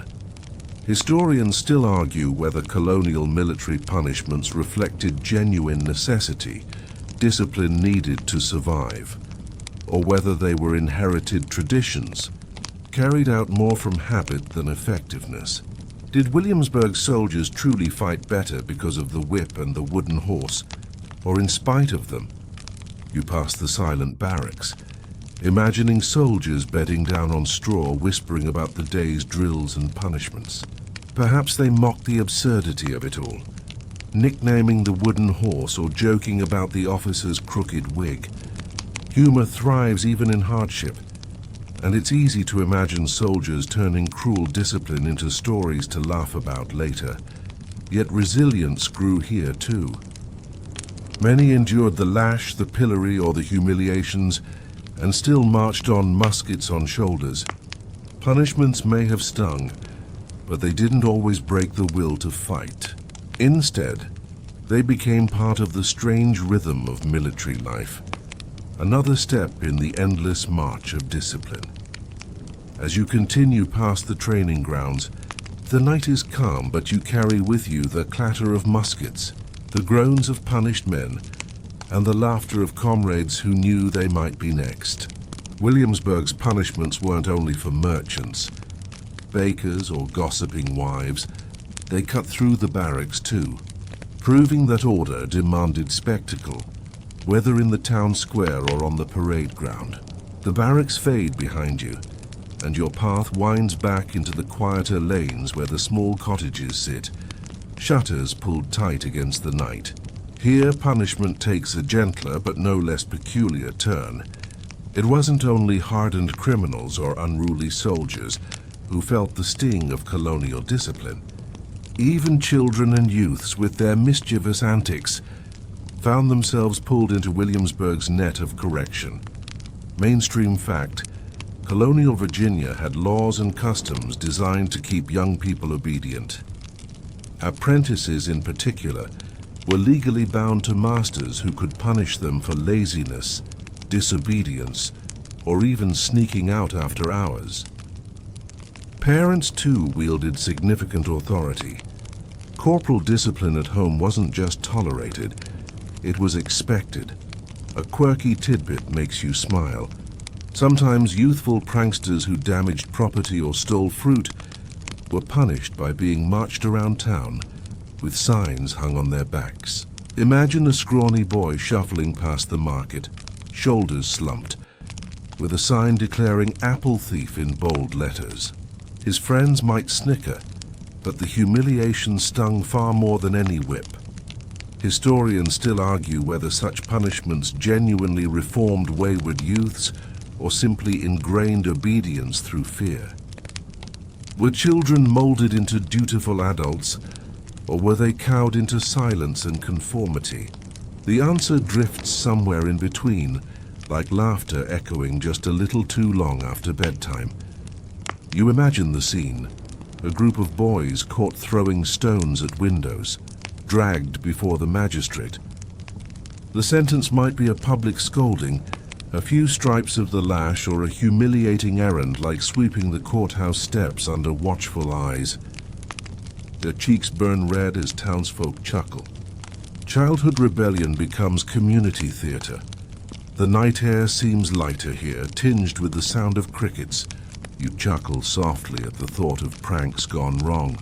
Historians still argue whether colonial military punishments reflected genuine necessity, discipline needed to survive, or whether they were inherited traditions, carried out more from habit than effectiveness. Did Williamsburg soldiers truly fight better because of the whip and the wooden horse, or in spite of them? You pass the silent barracks, imagining soldiers bedding down on straw, whispering about the day's drills and punishments. Perhaps they mocked the absurdity of it all, nicknaming the wooden horse or joking about the officer's crooked wig. Humor thrives even in hardship, and it's easy to imagine soldiers turning cruel discipline into stories to laugh about later. Yet resilience grew here too. Many endured the lash, the pillory, or the humiliations, and still marched on, muskets on shoulders. Punishments may have stung, but they didn't always break the will to fight. Instead, they became part of the strange rhythm of military life, another step in the endless march of discipline. As you continue past the training grounds, the night is calm, but you carry with you the clatter of muskets, the groans of punished men, and the laughter of comrades who knew they might be next. Williamsburg's punishments weren't only for merchants, bakers, or gossiping wives. They cut through the barracks too, proving that order demanded spectacle, whether in the town square or on the parade ground. The barracks fade behind you, and your path winds back into the quieter lanes where the small cottages sit, shutters pulled tight against the night. Here, punishment takes a gentler but no less peculiar turn. It wasn't only hardened criminals or unruly soldiers who felt the sting of colonial discipline. Even children and youths, with their mischievous antics, found themselves pulled into Williamsburg's net of correction. Mainstream fact, Colonial Virginia had laws and customs designed to keep young people obedient. Apprentices, in particular, were legally bound to masters who could punish them for laziness, disobedience, or even sneaking out after hours. Parents, too, wielded significant authority. Corporal discipline at home wasn't just tolerated, it was expected. A quirky tidbit makes you smile. Sometimes youthful pranksters who damaged property or stole fruit were punished by being marched around town with signs hung on their backs. Imagine a scrawny boy shuffling past the market, shoulders slumped, with a sign declaring "apple thief" in bold letters. His friends might snicker, but the humiliation stung far more than any whip. Historians still argue whether such punishments genuinely reformed wayward youths or simply ingrained obedience through fear. Were children molded into dutiful adults, or were they cowed into silence and conformity? The answer drifts somewhere in between, like laughter echoing just a little too long after bedtime. You imagine the scene: a group of boys caught throwing stones at windows, dragged before the magistrate. The sentence might be a public scolding, a few stripes of the lash, or a humiliating errand like sweeping the courthouse steps under watchful eyes. Their cheeks burn red as townsfolk chuckle. Childhood rebellion becomes community theater. The night air seems lighter here, tinged with the sound of crickets. You chuckle softly at the thought of pranks gone wrong,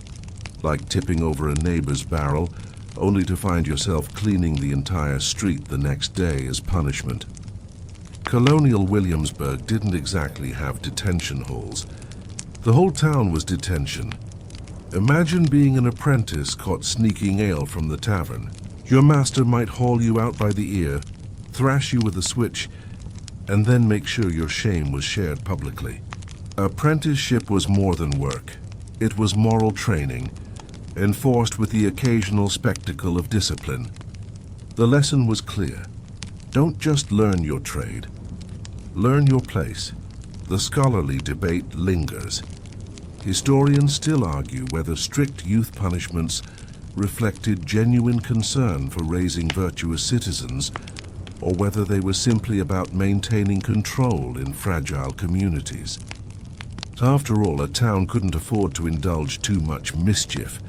like tipping over a neighbor's barrel, only to find yourself cleaning the entire street the next day as punishment. Colonial Williamsburg didn't exactly have detention halls. The whole town was detention. Imagine being an apprentice caught sneaking ale from the tavern. Your master might haul you out by the ear, thrash you with a switch, and then make sure your shame was shared publicly. Apprenticeship was more than work. It was moral training, enforced with the occasional spectacle of discipline. The lesson was clear. Don't just learn your trade. Learn your place. The scholarly debate lingers. Historians still argue whether strict youth punishments reflected genuine concern for raising virtuous citizens, or whether they were simply about maintaining control in fragile communities. After all, a town couldn't afford to indulge too much mischief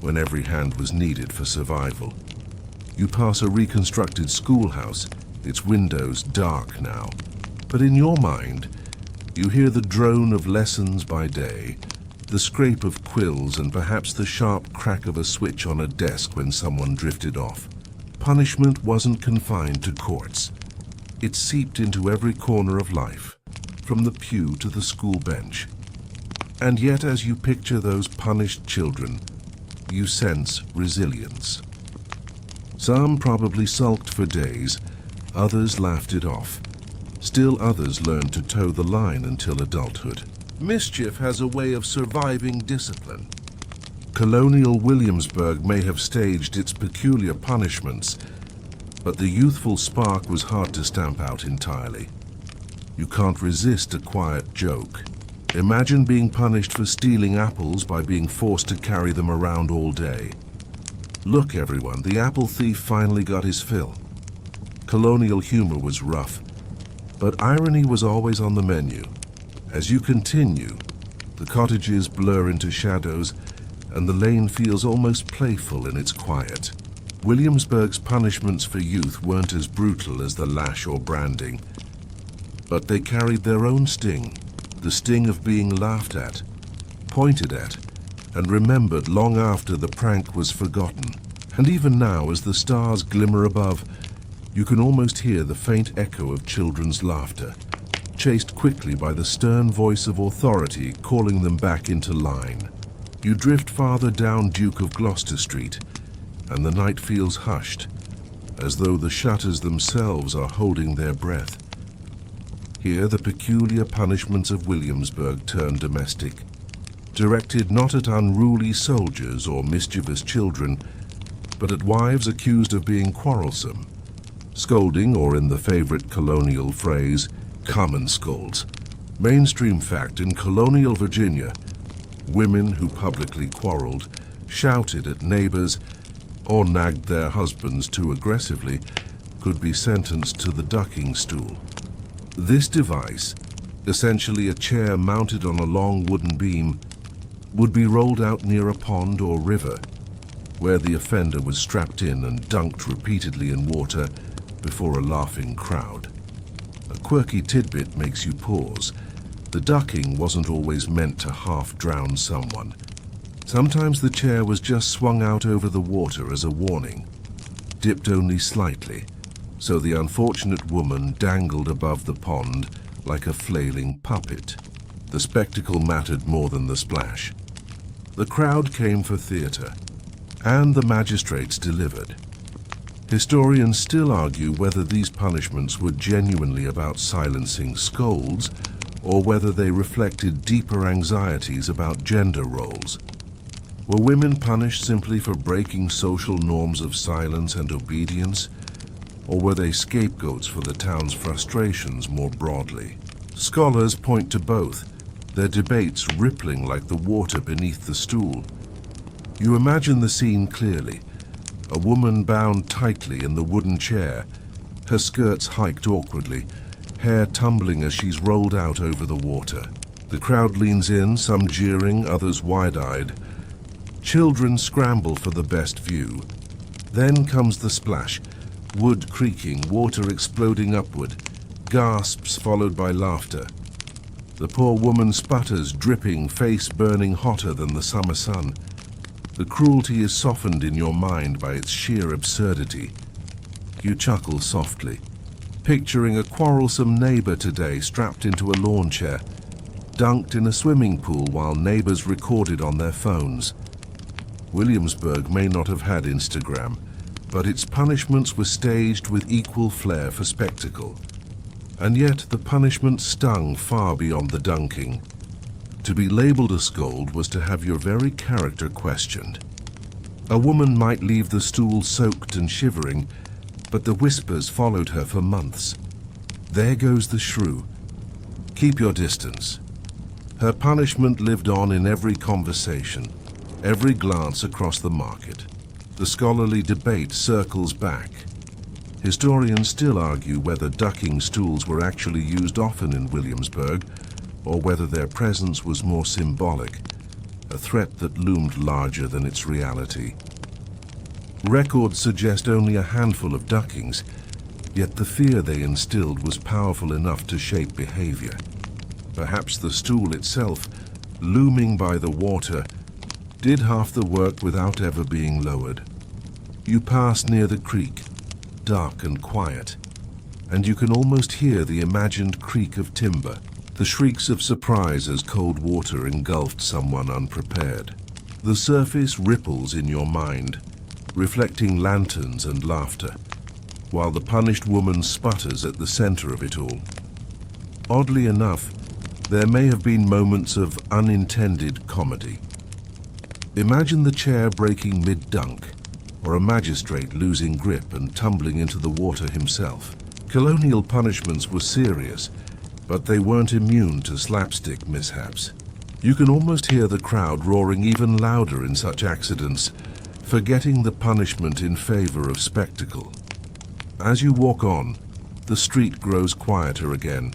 when every hand was needed for survival. You pass a reconstructed schoolhouse, its windows dark now, but in your mind, you hear the drone of lessons by day, the scrape of quills, and perhaps the sharp crack of a switch on a desk when someone drifted off. Punishment wasn't confined to courts. It seeped into every corner of life, from the pew to the school bench. And yet, as you picture those punished children, you sense resilience. Some probably sulked for days, others laughed it off. Still others learned to toe the line until adulthood. Mischief has a way of surviving discipline. Colonial Williamsburg may have staged its peculiar punishments, but the youthful spark was hard to stamp out entirely. You can't resist a quiet joke. Imagine being punished for stealing apples by being forced to carry them around all day. Look, everyone, the apple thief finally got his fill. Colonial humor was rough, but irony was always on the menu. As you continue, the cottages blur into shadows, and the lane feels almost playful in its quiet. Williamsburg's punishments for youth weren't as brutal as the lash or branding, but they carried their own sting, the sting of being laughed at, pointed at, and remembered long after the prank was forgotten. And even now, as the stars glimmer above, you can almost hear the faint echo of children's laughter, chased quickly by the stern voice of authority calling them back into line. You drift farther down Duke of Gloucester Street, and the night feels hushed, as though the shutters themselves are holding their breath. Here the peculiar punishments of Williamsburg turn domestic, directed not at unruly soldiers or mischievous children, but at wives accused of being quarrelsome. Scolding, or in the favorite colonial phrase, common scolds, Mainstream fact: in colonial Virginia, women who publicly quarreled, shouted at neighbors, or nagged their husbands too aggressively could be sentenced to the ducking stool. This device, essentially a chair mounted on a long wooden beam, would be rolled out near a pond or river, where the offender was strapped in and dunked repeatedly in water before a laughing crowd. A quirky tidbit makes you pause. The ducking wasn't always meant to half-drown someone. Sometimes the chair was just swung out over the water as a warning, dipped only slightly, so the unfortunate woman dangled above the pond like a flailing puppet. The spectacle mattered more than the splash. The crowd came for theater, and the magistrates delivered. Historians still argue whether these punishments were genuinely about silencing scolds, or whether they reflected deeper anxieties about gender roles. Were women punished simply for breaking social norms of silence and obedience, or were they scapegoats for the town's frustrations more broadly? Scholars point to both, their debates rippling like the water beneath the stool. You imagine the scene clearly. A woman bound tightly in the wooden chair, her skirts hiked awkwardly, hair tumbling as she's rolled out over the water. The crowd leans in, some jeering, others wide-eyed. Children scramble for the best view. Then comes the splash, wood creaking, water exploding upward, gasps followed by laughter. The poor woman sputters, dripping, face burning hotter than the summer sun. The cruelty is softened in your mind by its sheer absurdity. You chuckle softly, picturing a quarrelsome neighbor today strapped into a lawn chair, dunked in a swimming pool while neighbors recorded on their phones. Williamsburg may not have had Instagram, but its punishments were staged with equal flair for spectacle. And yet the punishment stung far beyond the dunking. To be labeled a scold was to have your very character questioned. A woman might leave the stool soaked and shivering, but the whispers followed her for months. There goes the shrew. Keep your distance. Her punishment lived on in every conversation, every glance across the market. The scholarly debate circles back. Historians still argue whether ducking stools were actually used often in Williamsburg, or whether their presence was more symbolic, a threat that loomed larger than its reality. Records suggest only a handful of duckings, yet the fear they instilled was powerful enough to shape behavior. Perhaps the stool itself, looming by the water, did half the work without ever being lowered. You pass near the creek, dark and quiet, and you can almost hear the imagined creak of timber, the shrieks of surprise as cold water engulfed someone unprepared. The surface ripples in your mind, reflecting lanterns and laughter, while the punished woman sputters at the center of it all. Oddly enough, there may have been moments of unintended comedy. Imagine the chair breaking mid-dunk, or a magistrate losing grip and tumbling into the water himself. Colonial punishments were serious, but they weren't immune to slapstick mishaps. You can almost hear the crowd roaring even louder in such accidents, forgetting the punishment in favor of spectacle. As you walk on, the street grows quieter again,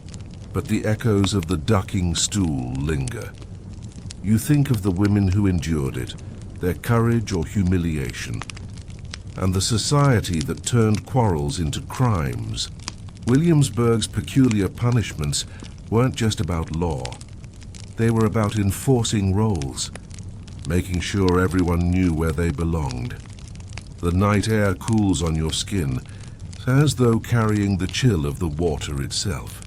but the echoes of the ducking stool linger. You think of the women who endured it, their courage or humiliation, and the society that turned quarrels into crimes. Williamsburg's peculiar punishments weren't just about law. They were about enforcing roles, making sure everyone knew where they belonged. The night air cools on your skin, as though carrying the chill of the water itself.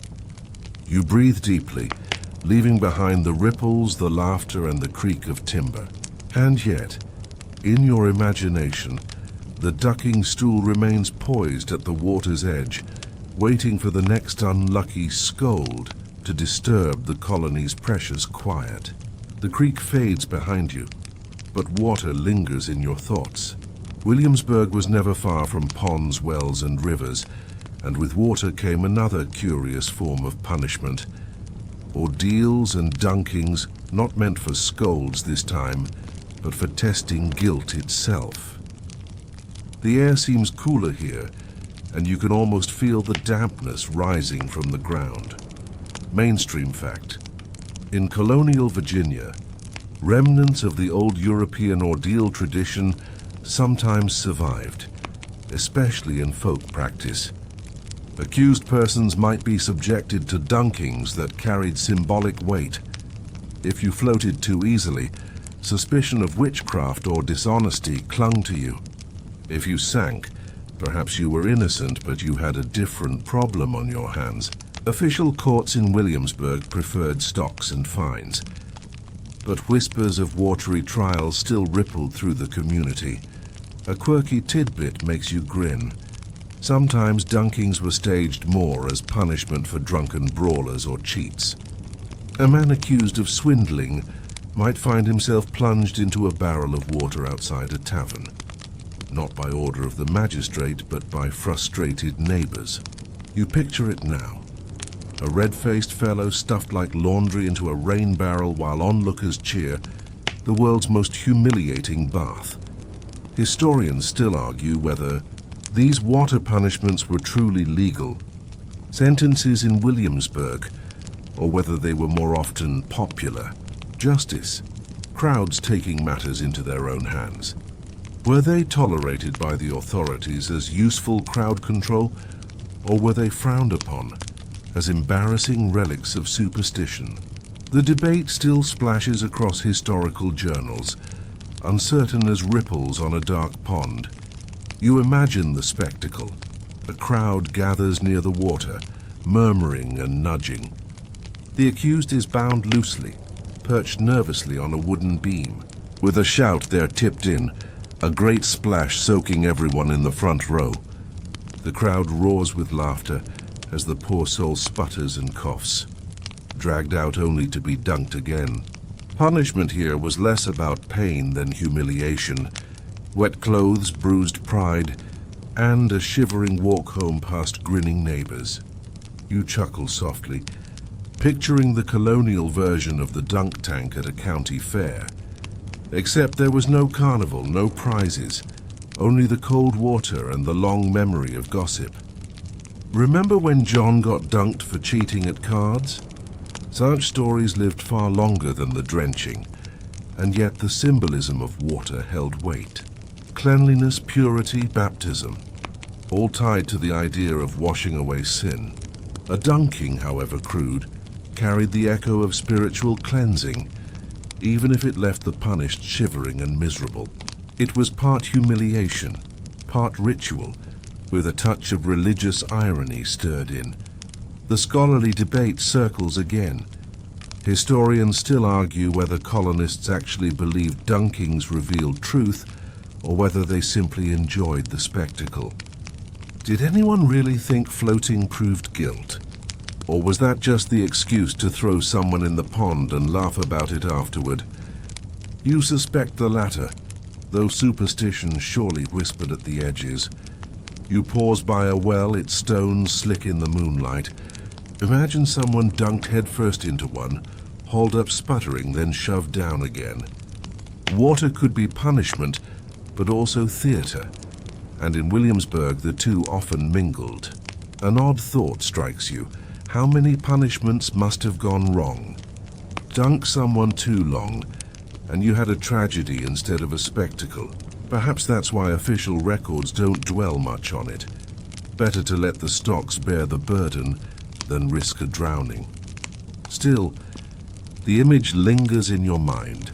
You breathe deeply, leaving behind the ripples, the laughter, and the creak of timber. And yet, in your imagination, the ducking stool remains poised at the water's edge, waiting for the next unlucky scold to disturb the colony's precious quiet. The creek fades behind you, but water lingers in your thoughts. Williamsburg was never far from ponds, wells, and rivers, and with water came another curious form of punishment, Ordeals and dunkings not meant for scolds this time, but for testing guilt itself. The air seems cooler here, and you can almost feel the dampness rising from the ground. Mainstream fact: in colonial Virginia, remnants of the old European ordeal tradition sometimes survived, especially in folk practice. Accused persons might be subjected to dunkings that carried symbolic weight. If you floated too easily, suspicion of witchcraft or dishonesty clung to you. If you sank, perhaps you were innocent, but you had a different problem on your hands. Official courts in Williamsburg preferred stocks and fines, but whispers of watery trials still rippled through the community. A quirky tidbit makes you grin. Sometimes dunkings were staged more as punishment for drunken brawlers or cheats. A man accused of swindling might find himself plunged into a barrel of water outside a tavern. Not by order of the magistrate, but by frustrated neighbors. You picture it now. A red-faced fellow stuffed like laundry into a rain barrel while onlookers cheer, the world's most humiliating bath. Historians still argue whether these water punishments were truly legal, sentences in Williamsburg, or whether they were more often popular, justice, crowds taking matters into their own hands. Were they tolerated by the authorities as useful crowd control, or were they frowned upon as embarrassing relics of superstition? The debate still splashes across historical journals, uncertain as ripples on a dark pond. You imagine the spectacle. A crowd gathers near the water, murmuring and nudging. The accused is bound loosely, perched nervously on a wooden beam. With a shout, they're tipped in, a great splash soaking everyone in the front row. The crowd roars with laughter as the poor soul sputters and coughs, dragged out only to be dunked again. Punishment here was less about pain than humiliation. Wet clothes, bruised pride, and a shivering walk home past grinning neighbors. You chuckle softly, picturing the colonial version of the dunk tank at a county fair. Except there was no carnival, no prizes, only the cold water and the long memory of gossip. Remember when John got dunked for cheating at cards? Such stories lived far longer than the drenching, and yet the symbolism of water held weight. Cleanliness, purity, baptism, all tied to the idea of washing away sin. A dunking, however crude, carried the echo of spiritual cleansing, even if it left the punished shivering and miserable. It was part humiliation, part ritual, with a touch of religious irony stirred in. The scholarly debate circles again. Historians still argue whether colonists actually believed dunkings revealed truth, or whether they simply enjoyed the spectacle. Did anyone really think floating proved guilt? Or was that just the excuse to throw someone in the pond and laugh about it afterward? You suspect the latter, though superstition surely whispered at the edges. You pause by a well, its stones slick in the moonlight. Imagine someone dunked headfirst into one, hauled up sputtering, then shoved down again. Water could be punishment, but also theater, and in Williamsburg the two often mingled. An odd thought strikes you. How many punishments must have gone wrong? Dunk someone too long, and you had a tragedy instead of a spectacle. Perhaps that's why official records don't dwell much on it. Better to let the stocks bear the burden than risk a drowning. Still, the image lingers in your mind.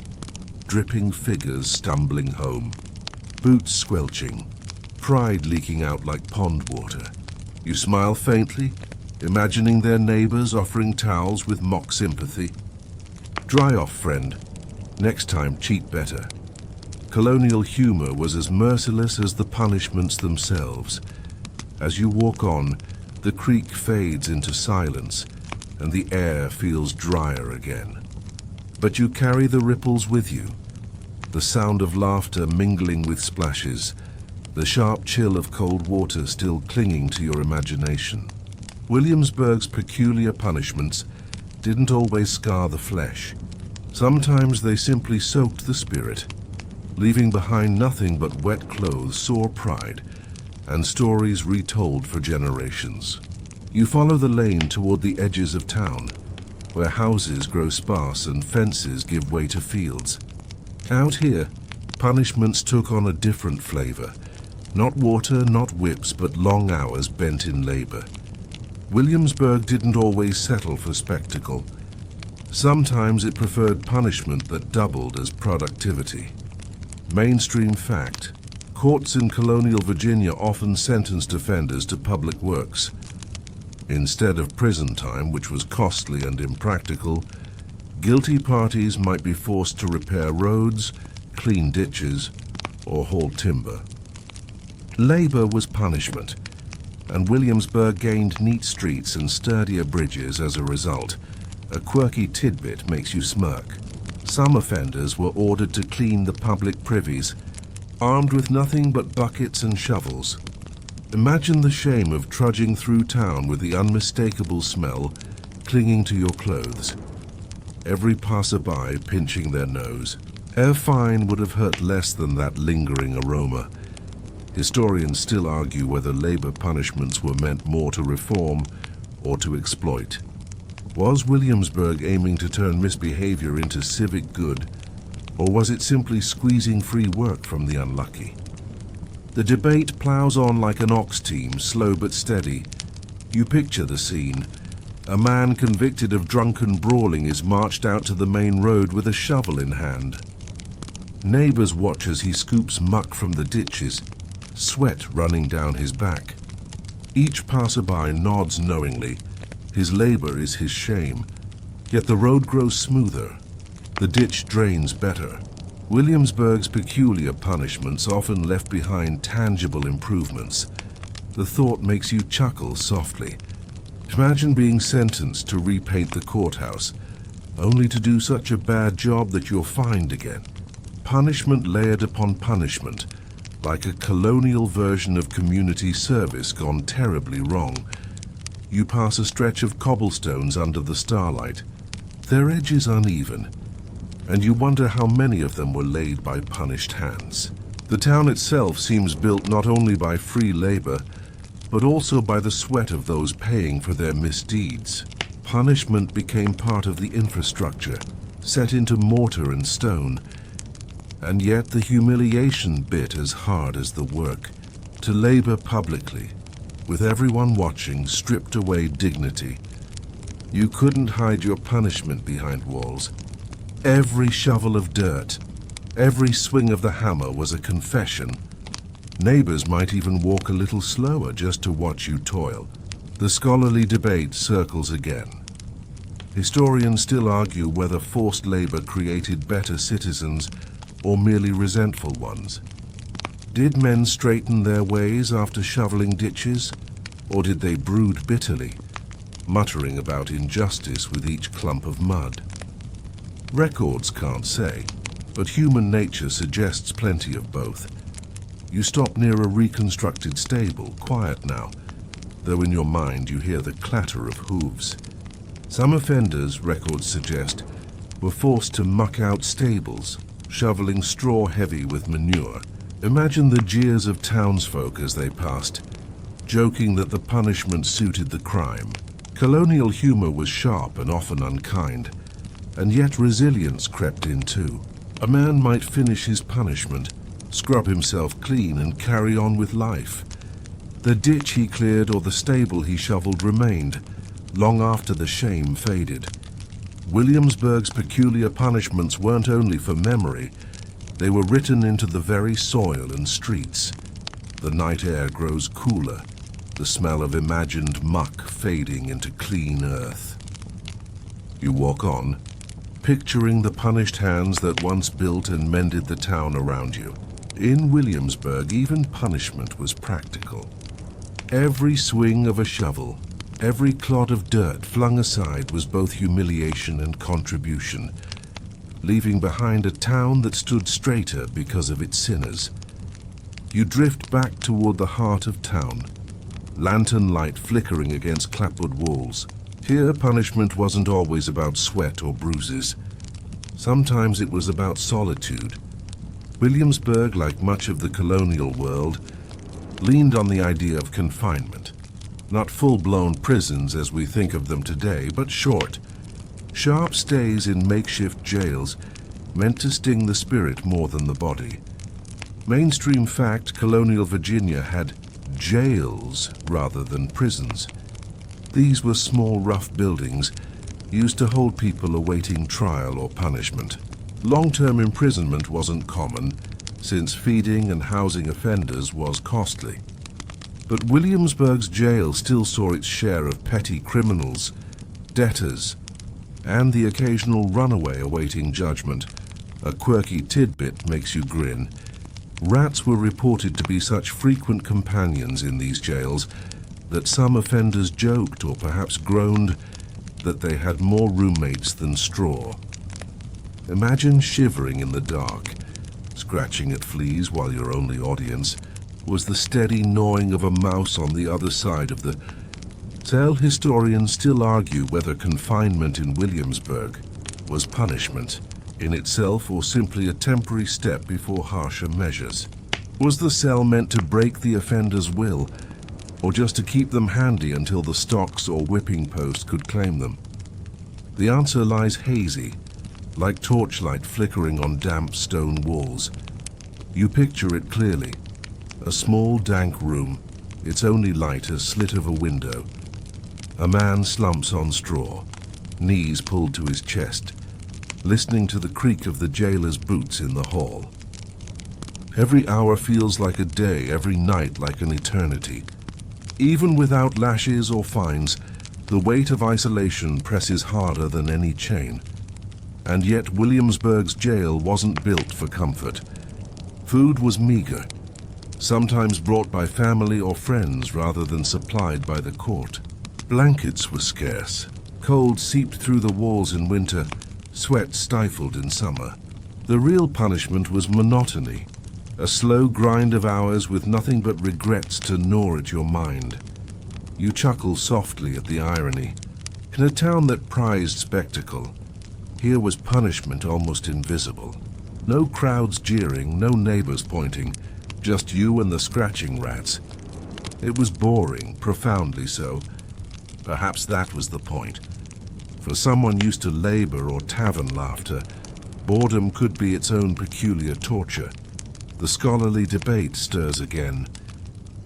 Dripping figures stumbling home, boots squelching, pride leaking out like pond water. You smile faintly, imagining their neighbors offering towels with mock sympathy. Dry off, friend. Next time, cheat better. Colonial humor was as merciless as the punishments themselves. As you walk on, the creak fades into silence, and the air feels drier again. But you carry the ripples with you, the sound of laughter mingling with splashes, the sharp chill of cold water still clinging to your imagination. Williamsburg's peculiar punishments didn't always scar the flesh. Sometimes they simply soaked the spirit, leaving behind nothing but wet clothes, sore pride, and stories retold for generations. You follow the lane toward the edges of town, where houses grow sparse and fences give way to fields. Out here, punishments took on a different flavor. Not water, not whips, but long hours bent in labor. Williamsburg didn't always settle for spectacle. Sometimes it preferred punishment that doubled as productivity. Mainstream fact: courts in colonial Virginia often sentenced offenders to public works. Instead of prison time, which was costly and impractical, guilty parties might be forced to repair roads, clean ditches, or haul timber. Labor was punishment, and Williamsburg gained neat streets and sturdier bridges as a result. A quirky tidbit makes you smirk. Some offenders were ordered to clean the public privies, armed with nothing but buckets and shovels. Imagine the shame of trudging through town with the unmistakable smell clinging to your clothes. Every passerby pinching their nose. A fine would have hurt less than that lingering aroma. Historians still argue whether labor punishments were meant more to reform or to exploit. Was Williamsburg aiming to turn misbehavior into civic good, or was it simply squeezing free work from the unlucky? The debate plows on like an ox team, slow but steady. You picture the scene. A man convicted of drunken brawling is marched out to the main road with a shovel in hand. Neighbors watch as he scoops muck from the ditches, sweat running down his back. Each passerby nods knowingly. His labor is his shame. Yet the road grows smoother. The ditch drains better. Williamsburg's peculiar punishments often left behind tangible improvements. The thought makes you chuckle softly. Imagine being sentenced to repaint the courthouse, only to do such a bad job that you're fined again. Punishment layered upon punishment, like a colonial version of community service gone terribly wrong. You pass a stretch of cobblestones under the starlight. Their edges uneven, and you wonder how many of them were laid by punished hands. The town itself seems built not only by free labor, but also by the sweat of those paying for their misdeeds. Punishment became part of the infrastructure, set into mortar and stone, and yet the humiliation bit as hard as the work. To labor publicly, with everyone watching, stripped away dignity. You couldn't hide your punishment behind walls. Every shovel of dirt, every swing of the hammer was a confession. Neighbors might even walk a little slower just to watch you toil. The scholarly debate circles again. Historians still argue whether forced labor created better citizens or merely resentful ones. Did men straighten their ways after shoveling ditches, or did they brood bitterly, muttering about injustice with each clump of mud? Records can't say, but human nature suggests plenty of both. You stop near a reconstructed stable, quiet now, though in your mind you hear the clatter of hooves. Some offenders, records suggest, were forced to muck out stables, shoveling straw heavy with manure. Imagine the jeers of townsfolk as they passed, joking that the punishment suited the crime. Colonial humor was sharp and often unkind, and yet resilience crept in too. A man might finish his punishment, scrub himself clean, and carry on with life. The ditch he cleared or the stable he shoveled remained, long after the shame faded. Williamsburg's peculiar punishments weren't only for memory, they were written into the very soil and streets. The night air grows cooler, the smell of imagined muck fading into clean earth. You walk on, picturing the punished hands that once built and mended the town around you. In Williamsburg, even punishment was practical. Every swing of a shovel, every clod of dirt flung aside was both humiliation and contribution, leaving behind a town that stood straighter because of its sinners. You drift back toward the heart of town, lantern light flickering against clapboard walls. Here, punishment wasn't always about sweat or bruises. Sometimes it was about solitude. Williamsburg, like much of the colonial world, leaned on the idea of confinement. Not full-blown prisons as we think of them today, but short, sharp stays in makeshift jails meant to sting the spirit more than the body. Mainstream fact, colonial Virginia had jails rather than prisons. These were small, rough buildings used to hold people awaiting trial or punishment. Long-term imprisonment wasn't common, since feeding and housing offenders was costly. But Williamsburg's jail still saw its share of petty criminals, debtors, and the occasional runaway awaiting judgment. A quirky tidbit makes you grin. Rats were reported to be such frequent companions in these jails that some offenders joked or perhaps groaned that they had more roommates than straw. Imagine shivering in the dark, scratching at fleas while your only audience was the steady gnawing of a mouse on the other side of the cell. Historians still argue whether confinement in Williamsburg was punishment in itself or simply a temporary step before harsher measures. Was the cell meant to break the offender's will, or just to keep them handy until the stocks or whipping post could claim them? The answer lies hazy, like torchlight flickering on damp stone walls. You picture it clearly. A small, dank room, its only light a slit of a window. A man slumps on straw, knees pulled to his chest, listening to the creak of the jailer's boots in the hall. Every hour feels like a day, every night like an eternity. Even without lashes or fines, the weight of isolation presses harder than any chain. And yet Williamsburg's jail wasn't built for comfort. Food was meager, sometimes brought by family or friends rather than supplied by the court. Blankets were scarce. Cold seeped through the walls in winter, sweat stifled in summer. The real punishment was monotony, a slow grind of hours with nothing but regrets to gnaw at your mind. You chuckle softly at the irony. In a town that prized spectacle, here was punishment almost invisible. No crowds jeering, no neighbors pointing, just you and the scratching rats. It was boring, profoundly so. Perhaps that was the point. For someone used to labor or tavern laughter, boredom could be its own peculiar torture. The scholarly debate stirs again.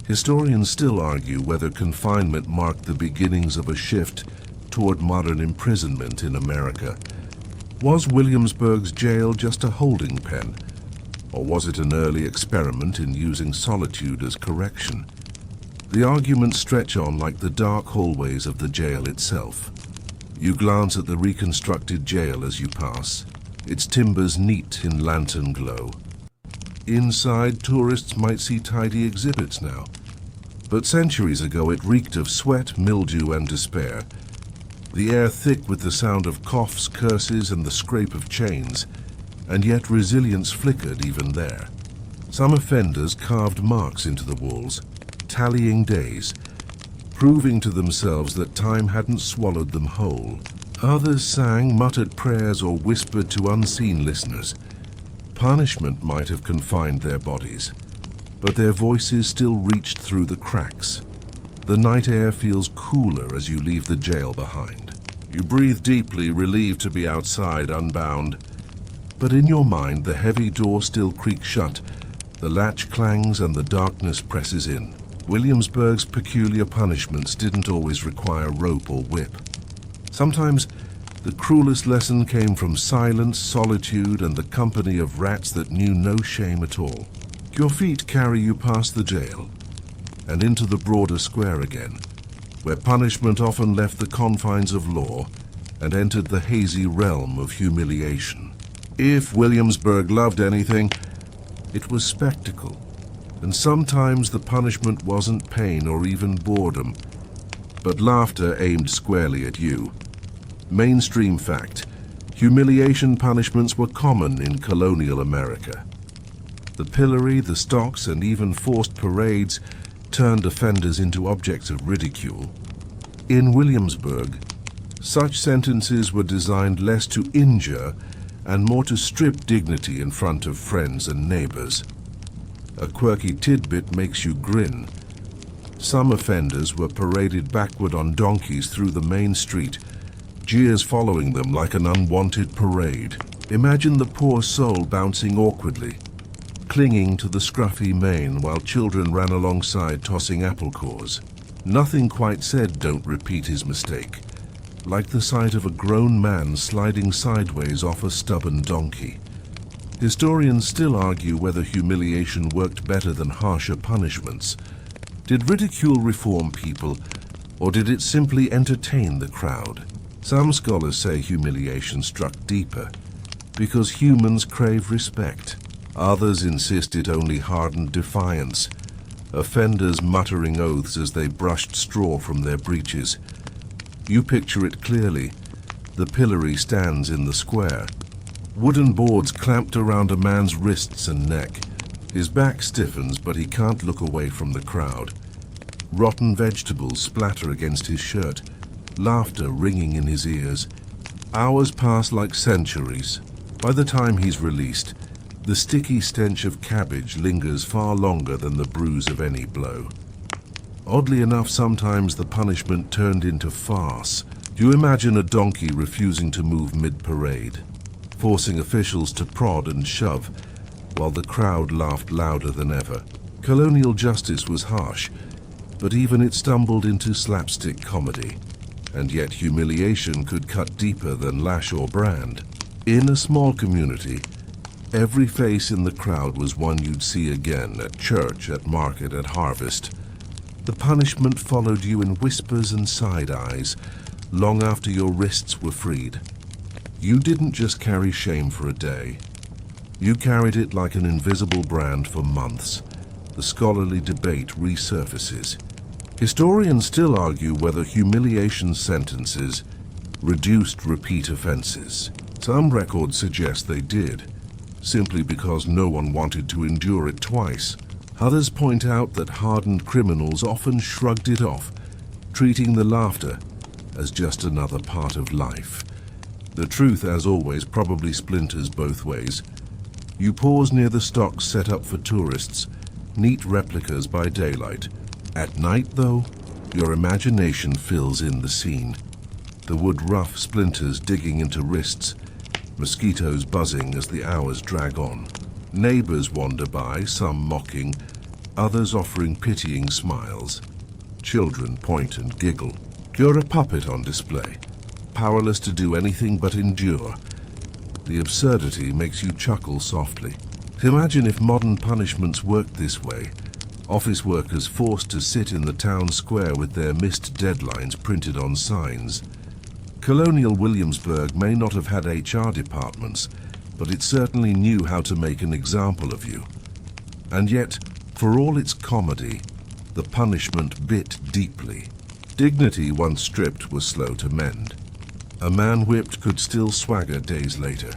Historians still argue whether confinement marked the beginnings of a shift toward modern imprisonment in America. Was Williamsburg's jail just a holding pen, or was it an early experiment in using solitude as correction? The arguments stretch on like the dark hallways of the jail itself. You glance at the reconstructed jail as you pass, its timbers neat in lantern glow. Inside, tourists might see tidy exhibits now, but centuries ago it reeked of sweat, mildew, and despair. The air thick with the sound of coughs, curses, and the scrape of chains, and yet resilience flickered even there. Some offenders carved marks into the walls, tallying days, proving to themselves that time hadn't swallowed them whole. Others sang, muttered prayers, or whispered to unseen listeners. Punishment might have confined their bodies, but their voices still reached through the cracks. The night air feels cooler as you leave the jail behind. You breathe deeply, relieved to be outside, unbound. But in your mind, the heavy door still creaks shut, the latch clangs, and the darkness presses in. Williamsburg's peculiar punishments didn't always require rope or whip. Sometimes the cruelest lesson came from silence, solitude, and the company of rats that knew no shame at all. Your feet carry you past the jail and into the broader square again, where punishment often left the confines of law and entered the hazy realm of humiliation. If Williamsburg loved anything, it was spectacle, and sometimes the punishment wasn't pain or even boredom, but laughter aimed squarely at you. Mainstream fact, humiliation punishments were common in colonial America. The pillory, the stocks, and even forced parades turned offenders into objects of ridicule. In Williamsburg, Such sentences were designed less to injure and more to strip dignity in front of friends and neighbors. A quirky tidbit makes you grin. Some offenders were paraded backward on donkeys through the main street, jeers following them like an unwanted parade. Imagine the poor soul bouncing awkwardly, clinging to the scruffy mane while children ran alongside tossing apple cores. Nothing quite said "don't repeat his mistake," like the sight of a grown man sliding sideways off a stubborn donkey. Historians still argue whether humiliation worked better than harsher punishments. Did ridicule reform people, or did it simply entertain the crowd? Some scholars say humiliation struck deeper, because humans crave respect. Others insist it only hardened defiance, offenders muttering oaths as they brushed straw from their breeches. You picture it clearly. The pillory stands in the square. Wooden boards clamped around a man's wrists and neck. His back stiffens, but he can't look away from the crowd. Rotten vegetables splatter against his shirt, laughter ringing in his ears. Hours pass like centuries. By the time he's released, the sticky stench of cabbage lingers far longer than the bruise of any blow. Oddly enough, sometimes the punishment turned into farce. You imagine a donkey refusing to move mid-parade, forcing officials to prod and shove, while the crowd laughed louder than ever. Colonial justice was harsh, but even it stumbled into slapstick comedy. And yet humiliation could cut deeper than lash or brand. In a small community, every face in the crowd was one you'd see again at church, at market, at harvest. The punishment followed you in whispers and side eyes, long after your wrists were freed. You didn't just carry shame for a day. You carried it like an invisible brand for months. The scholarly debate resurfaces. Historians still argue whether humiliation sentences reduced repeat offenses. Some records suggest they did, simply because no one wanted to endure it twice. Others point out that hardened criminals often shrugged it off, treating the laughter as just another part of life. The truth, as always, probably splinters both ways. You pause near the stocks set up for tourists, neat replicas by daylight. At night, though, your imagination fills in the scene. The wood rough splinters digging into wrists, mosquitoes buzzing as the hours drag on. Neighbors wander by, some mocking, others offering pitying smiles. Children point and giggle. You're a puppet on display, powerless to do anything but endure. The absurdity makes you chuckle softly. Imagine if modern punishments worked this way. Office workers forced to sit in the town square with their missed deadlines printed on signs. Colonial Williamsburg may not have had HR departments, but it certainly knew how to make an example of you. And yet, for all its comedy, the punishment bit deeply. Dignity, once stripped, was slow to mend. A man whipped could still swagger days later.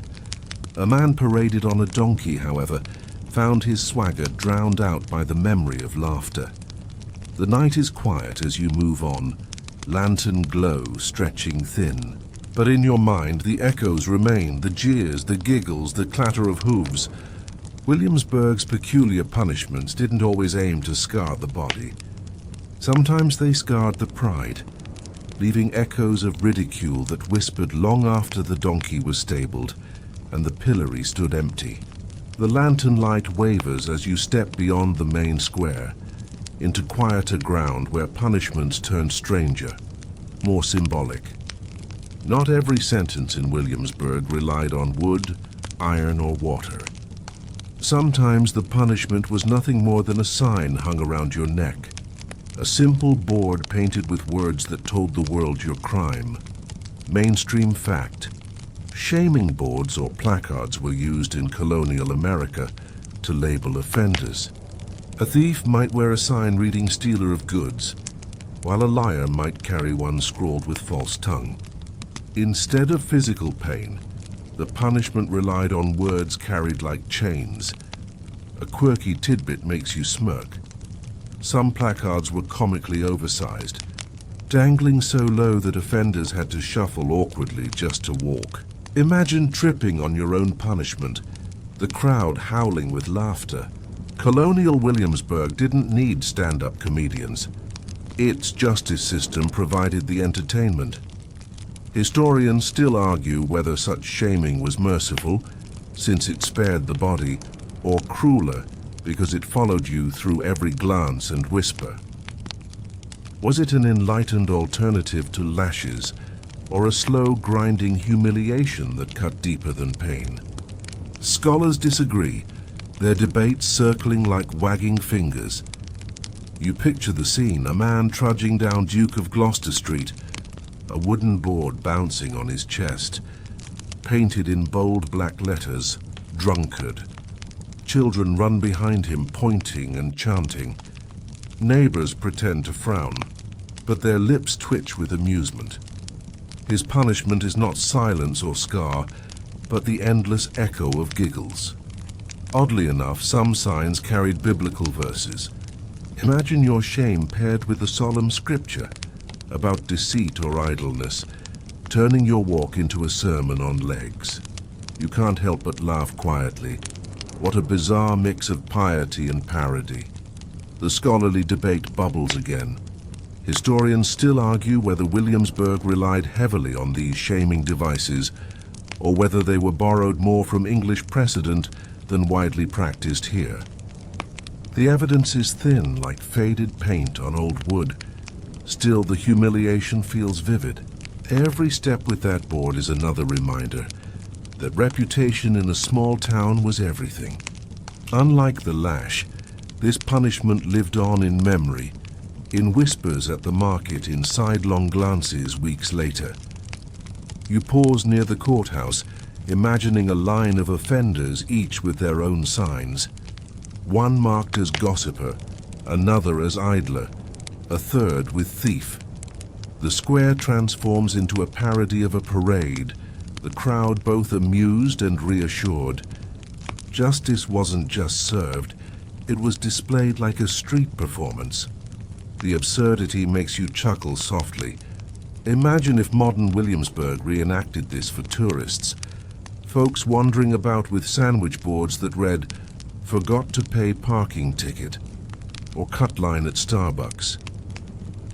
A man paraded on a donkey, however, found his swagger drowned out by the memory of laughter. The night is quiet as you move on, lantern glow stretching thin. But in your mind the echoes remain, the jeers, the giggles, the clatter of hooves. Williamsburg's peculiar punishments didn't always aim to scar the body. Sometimes they scarred the pride, leaving echoes of ridicule that whispered long after the donkey was stabled and the pillory stood empty. The lantern light wavers as you step beyond the main square, into quieter ground where punishments turn stranger, more symbolic. Not every sentence in Williamsburg relied on wood, iron, or water. Sometimes the punishment was nothing more than a sign hung around your neck, a simple board painted with words that told the world your crime. Mainstream fact. Shaming boards or placards were used in colonial America to label offenders. A thief might wear a sign reading "stealer of goods," while a liar might carry one scrawled with false tongue. Instead of physical pain, the punishment relied on words carried like chains. A quirky tidbit makes you smirk. Some placards were comically oversized, dangling so low that offenders had to shuffle awkwardly just to walk. Imagine tripping on your own punishment, the crowd howling with laughter. Colonial Williamsburg didn't need stand-up comedians. Its justice system provided the entertainment. Historians still argue whether such shaming was merciful, since it spared the body, or crueler, because it followed you through every glance and whisper. Was it an enlightened alternative to lashes, or a slow, grinding humiliation that cut deeper than pain? Scholars disagree, their debates circling like wagging fingers. You picture the scene, a man trudging down Duke of Gloucester Street, a wooden board bouncing on his chest, painted in bold black letters, drunkard. Children run behind him, pointing and chanting. Neighbors pretend to frown, but their lips twitch with amusement. His punishment is not silence or scar, but the endless echo of giggles. Oddly enough, some signs carried biblical verses. Imagine your shame paired with a solemn scripture about deceit or idleness, turning your walk into a sermon on legs. You can't help but laugh quietly. What a bizarre mix of piety and parody. The scholarly debate bubbles again. Historians still argue whether Williamsburg relied heavily on these shaming devices, or whether they were borrowed more from English precedent than widely practiced here. The evidence is thin, like faded paint on old wood. Still, the humiliation feels vivid. Every step with that board is another reminder that reputation in a small town was everything. Unlike the lash, this punishment lived on in memory, in whispers at the market, in sidelong glances weeks later. You pause near the courthouse, imagining a line of offenders, each with their own signs. One marked as gossiper, another as idler, a third with thief. The square transforms into a parody of a parade, the crowd both amused and reassured. Justice wasn't just served, it was displayed like a street performance. The absurdity makes you chuckle softly. Imagine if modern Williamsburg reenacted this for tourists. Folks wandering about with sandwich boards that read, "Forgot to pay parking ticket," or "Cut line at Starbucks."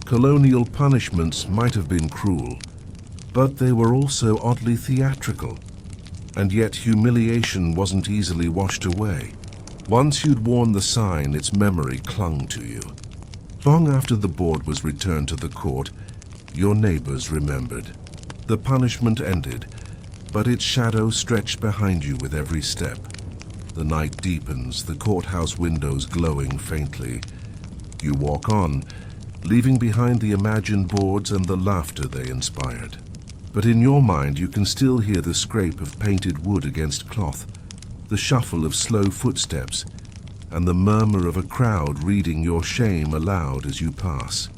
Colonial punishments might have been cruel, but they were also oddly theatrical. And yet humiliation wasn't easily washed away. Once you'd worn the sign, its memory clung to you. Long after the board was returned to the court, your neighbors remembered. The punishment ended, but its shadow stretched behind you with every step. The night deepens, the courthouse windows glowing faintly. You walk on, leaving behind the imagined boards and the laughter they inspired. But in your mind you can still hear the scrape of painted wood against cloth, the shuffle of slow footsteps, and the murmur of a crowd reading your shame aloud as you pass.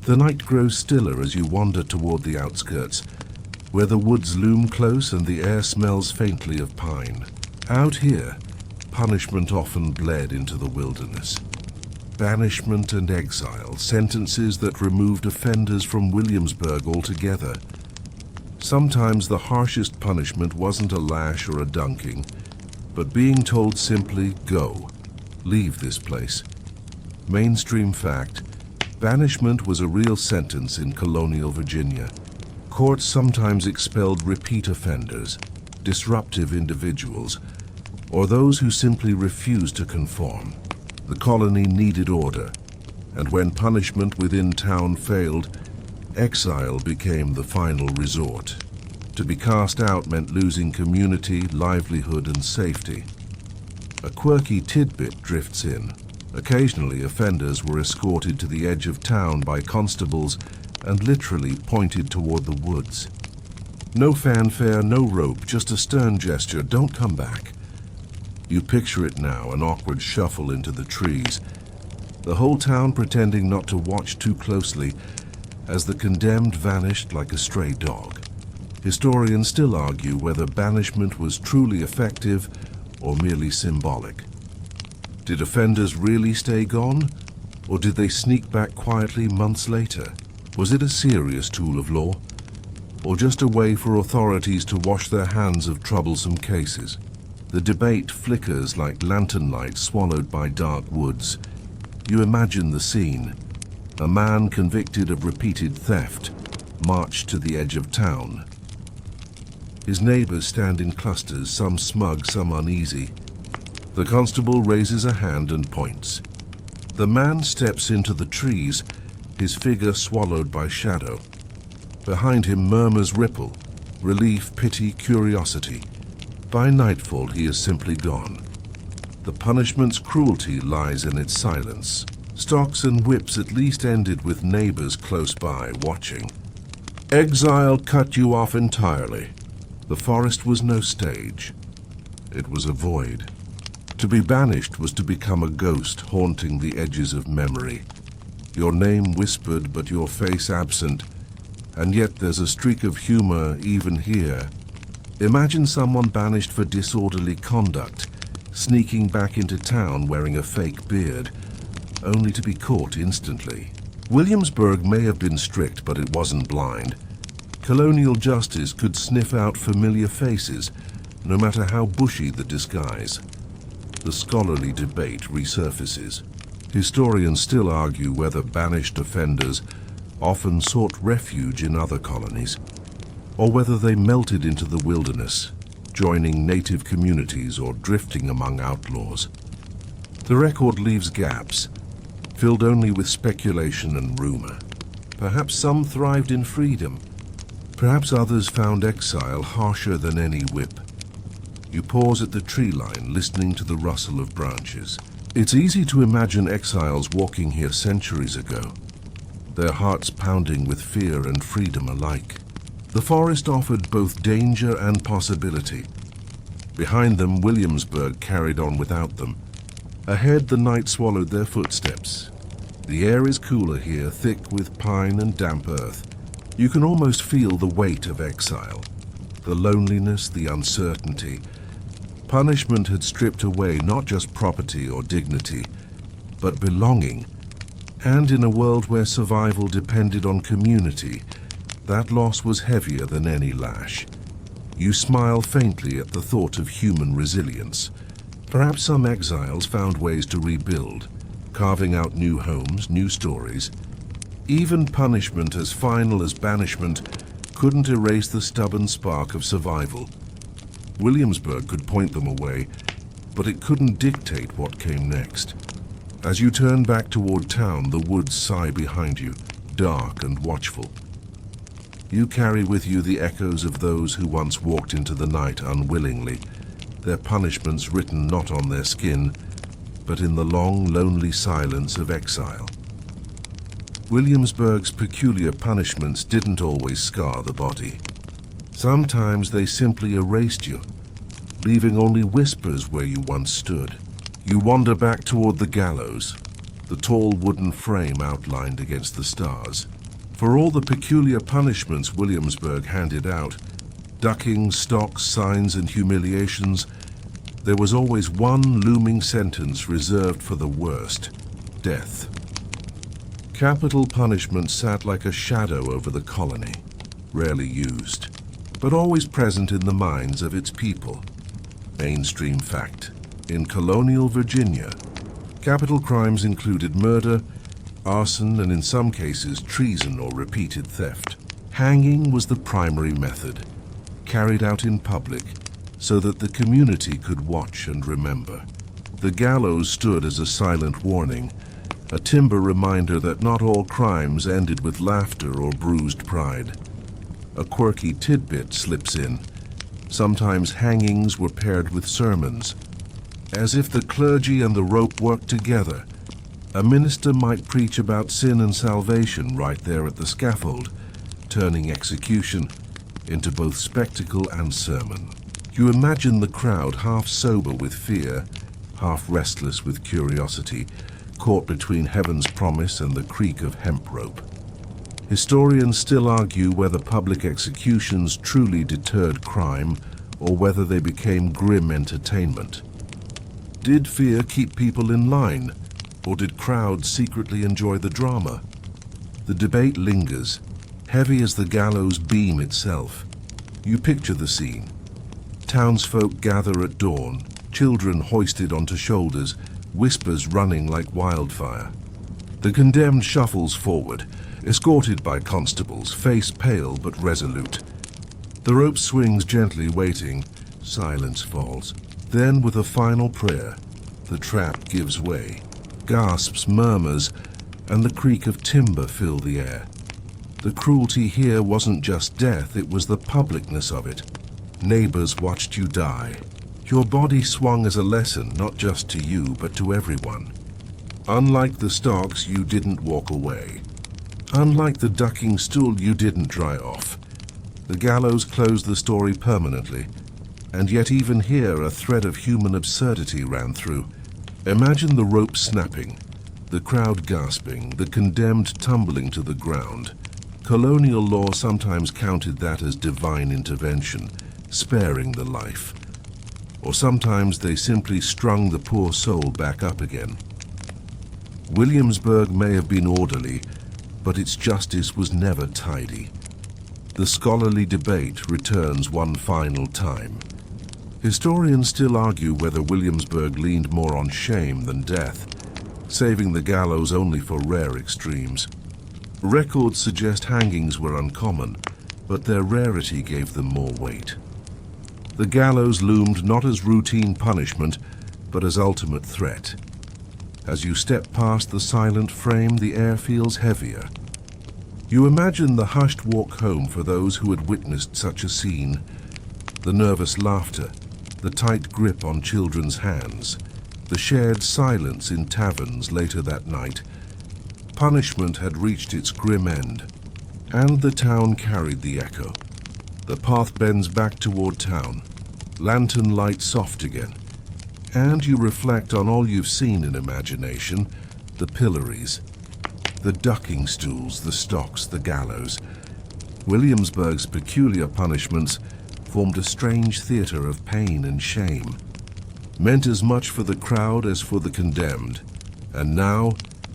The night grows stiller as you wander toward the outskirts, where the woods loom close and the air smells faintly of pine. Out here, punishment often bled into the wilderness. Banishment and exile, sentences that removed offenders from Williamsburg altogether. Sometimes the harshest punishment wasn't a lash or a dunking, but being told simply, "Go, leave this place." Mainstream fact, banishment was a real sentence in colonial Virginia. Courts sometimes expelled repeat offenders, disruptive individuals, or those who simply refused to conform. The colony needed order, and when punishment within town failed, exile became the final resort. To be cast out meant losing community, livelihood, and safety. A quirky tidbit drifts in. Occasionally, offenders were escorted to the edge of town by constables and literally pointed toward the woods. No fanfare, no rope, just a stern gesture, "Don't come back." You picture it now, an awkward shuffle into the trees, the whole town pretending not to watch too closely as the condemned vanished like a stray dog. Historians still argue whether banishment was truly effective or merely symbolic. Did offenders really stay gone, or did they sneak back quietly months later? Was it a serious tool of law, or just a way for authorities to wash their hands of troublesome cases? The debate flickers like lantern light swallowed by dark woods. You imagine the scene. A man convicted of repeated theft marched to the edge of town. His neighbors stand in clusters, some smug, some uneasy. The constable raises a hand and points. The man steps into the trees, his figure swallowed by shadow. Behind him murmurs ripple, relief, pity, curiosity. By nightfall he is simply gone. The punishment's cruelty lies in its silence. Stocks and whips at least ended with neighbors close by watching. Exile cut you off entirely. The forest was no stage. It was a void. To be banished was to become a ghost haunting the edges of memory. Your name whispered but your face absent, and yet there's a streak of humor even here. Imagine someone banished for disorderly conduct, sneaking back into town wearing a fake beard, only to be caught instantly. Williamsburg may have been strict, but it wasn't blind. Colonial justice could sniff out familiar faces, no matter how bushy the disguise. The scholarly debate resurfaces. Historians still argue whether banished offenders often sought refuge in other colonies, or whether they melted into the wilderness, joining native communities or drifting among outlaws. The record leaves gaps, filled only with speculation and rumor. Perhaps some thrived in freedom. Perhaps others found exile harsher than any whip. You pause at the tree line, listening to the rustle of branches. It's easy to imagine exiles walking here centuries ago, their hearts pounding with fear and freedom alike. The forest offered both danger and possibility. Behind them, Williamsburg carried on without them. Ahead, the night swallowed their footsteps. The air is cooler here, thick with pine and damp earth. You can almost feel the weight of exile, the loneliness, the uncertainty. Punishment had stripped away not just property or dignity, but belonging. And in a world where survival depended on community, that loss was heavier than any lash. You smile faintly at the thought of human resilience. Perhaps some exiles found ways to rebuild, carving out new homes, new stories. Even punishment as final as banishment couldn't erase the stubborn spark of survival. Williamsburg could point them away, but it couldn't dictate what came next. As you turn back toward town, the woods sigh behind you, dark and watchful. You carry with you the echoes of those who once walked into the night unwillingly, their punishments written not on their skin, but in the long, lonely silence of exile. Williamsburg's peculiar punishments didn't always scar the body. Sometimes they simply erased you, leaving only whispers where you once stood. You wander back toward the gallows, the tall wooden frame outlined against the stars. For all the peculiar punishments Williamsburg handed out, duckings, stocks, signs, and humiliations, there was always one looming sentence reserved for the worst: death. Capital punishment sat like a shadow over the colony, rarely used, but always present in the minds of its people. Mainstream fact. In colonial Virginia, capital crimes included murder, arson, and in some cases treason or repeated theft. Hanging was the primary method, carried out in public so that the community could watch and remember. The gallows stood as a silent warning, a timber reminder that not all crimes ended with laughter or bruised pride. A quirky tidbit slips in. Sometimes hangings were paired with sermons. As if the clergy and the rope worked together, a minister might preach about sin and salvation right there at the scaffold, turning execution into both spectacle and sermon. You imagine the crowd half sober with fear, half restless with curiosity, caught between heaven's promise and the creak of hemp rope. Historians still argue whether public executions truly deterred crime or whether they became grim entertainment. Did fear keep people in line, or did crowds secretly enjoy the drama? The debate lingers, heavy as the gallows beam itself. You picture the scene. Townsfolk gather at dawn, children hoisted onto shoulders, whispers running like wildfire. The condemned shuffles forward, escorted by constables, face pale but resolute. The rope swings gently, waiting. Silence falls. Then, with a final prayer, the trap gives way. Gasps, murmurs, and the creak of timber fill the air. The cruelty here wasn't just death, it was the publicness of it. Neighbors watched you die. Your body swung as a lesson, not just to you, but to everyone. Unlike the stocks, you didn't walk away. Unlike the ducking stool, you didn't dry off. The gallows closed the story permanently, and yet even here a thread of human absurdity ran through. Imagine the rope snapping, the crowd gasping, the condemned tumbling to the ground. Colonial law sometimes counted that as divine intervention, sparing the life. Or sometimes they simply strung the poor soul back up again. Williamsburg may have been orderly, but its justice was never tidy. The scholarly debate returns one final time. Historians still argue whether Williamsburg leaned more on shame than death, saving the gallows only for rare extremes. Records suggest hangings were uncommon, but their rarity gave them more weight. The gallows loomed not as routine punishment, but as ultimate threat. As you step past the silent frame, the air feels heavier. You imagine the hushed walk home for those who had witnessed such a scene, the nervous laughter, the tight grip on children's hands, the shared silence in taverns later that night. Punishment had reached its grim end, and the town carried the echo. The path bends back toward town, lantern light soft again, and you reflect on all you've seen in imagination, the pillories, the ducking stools, the stocks, the gallows. Williamsburg's peculiar punishments formed a strange theater of pain and shame, meant as much for the crowd as for the condemned. And now,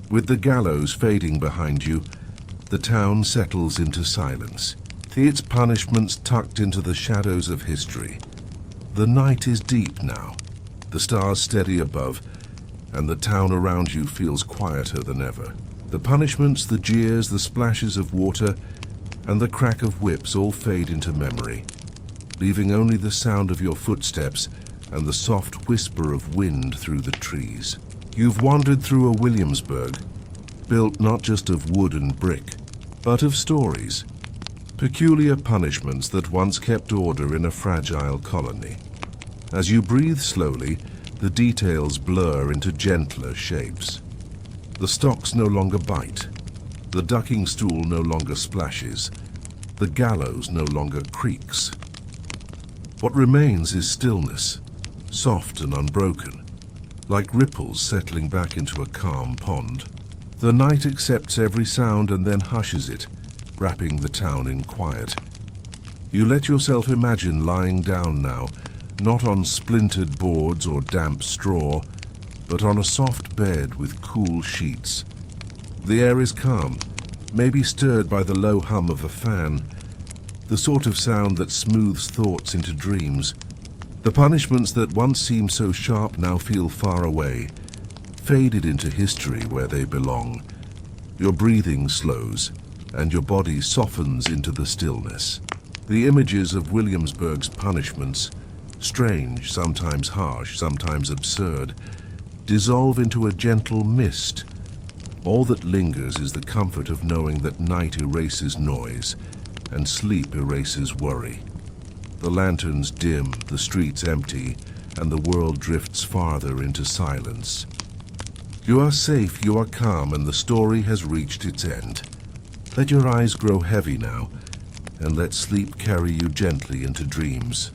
with the gallows fading behind you, the town settles into silence, its punishments tucked into the shadows of history. The night is deep now, the stars steady above, and the town around you feels quieter than ever. The punishments, the jeers, the splashes of water, and the crack of whips all fade into memory, leaving only the sound of your footsteps and the soft whisper of wind through the trees. You've wandered through a Williamsburg, built not just of wood and brick, but of stories, peculiar punishments that once kept order in a fragile colony. As you breathe slowly, the details blur into gentler shapes. The stocks no longer bite, the ducking stool no longer splashes, the gallows no longer creaks. What remains is stillness, soft and unbroken, like ripples settling back into a calm pond. The night accepts every sound and then hushes it, wrapping the town in quiet. You let yourself imagine lying down now, not on splintered boards or damp straw, but on a soft bed with cool sheets. The air is calm, maybe stirred by the low hum of a fan, the sort of sound that smooths thoughts into dreams. The punishments that once seemed so sharp now feel far away, faded into history where they belong. Your breathing slows, and your body softens into the stillness. The images of Williamsburg's punishments, strange, sometimes harsh, sometimes absurd, dissolve into a gentle mist. All that lingers is the comfort of knowing that night erases noise, and sleep erases worry. The lanterns dim, the streets empty, and the world drifts farther into silence. You are safe, you are calm, and the story has reached its end. Let your eyes grow heavy now, and let sleep carry you gently into dreams.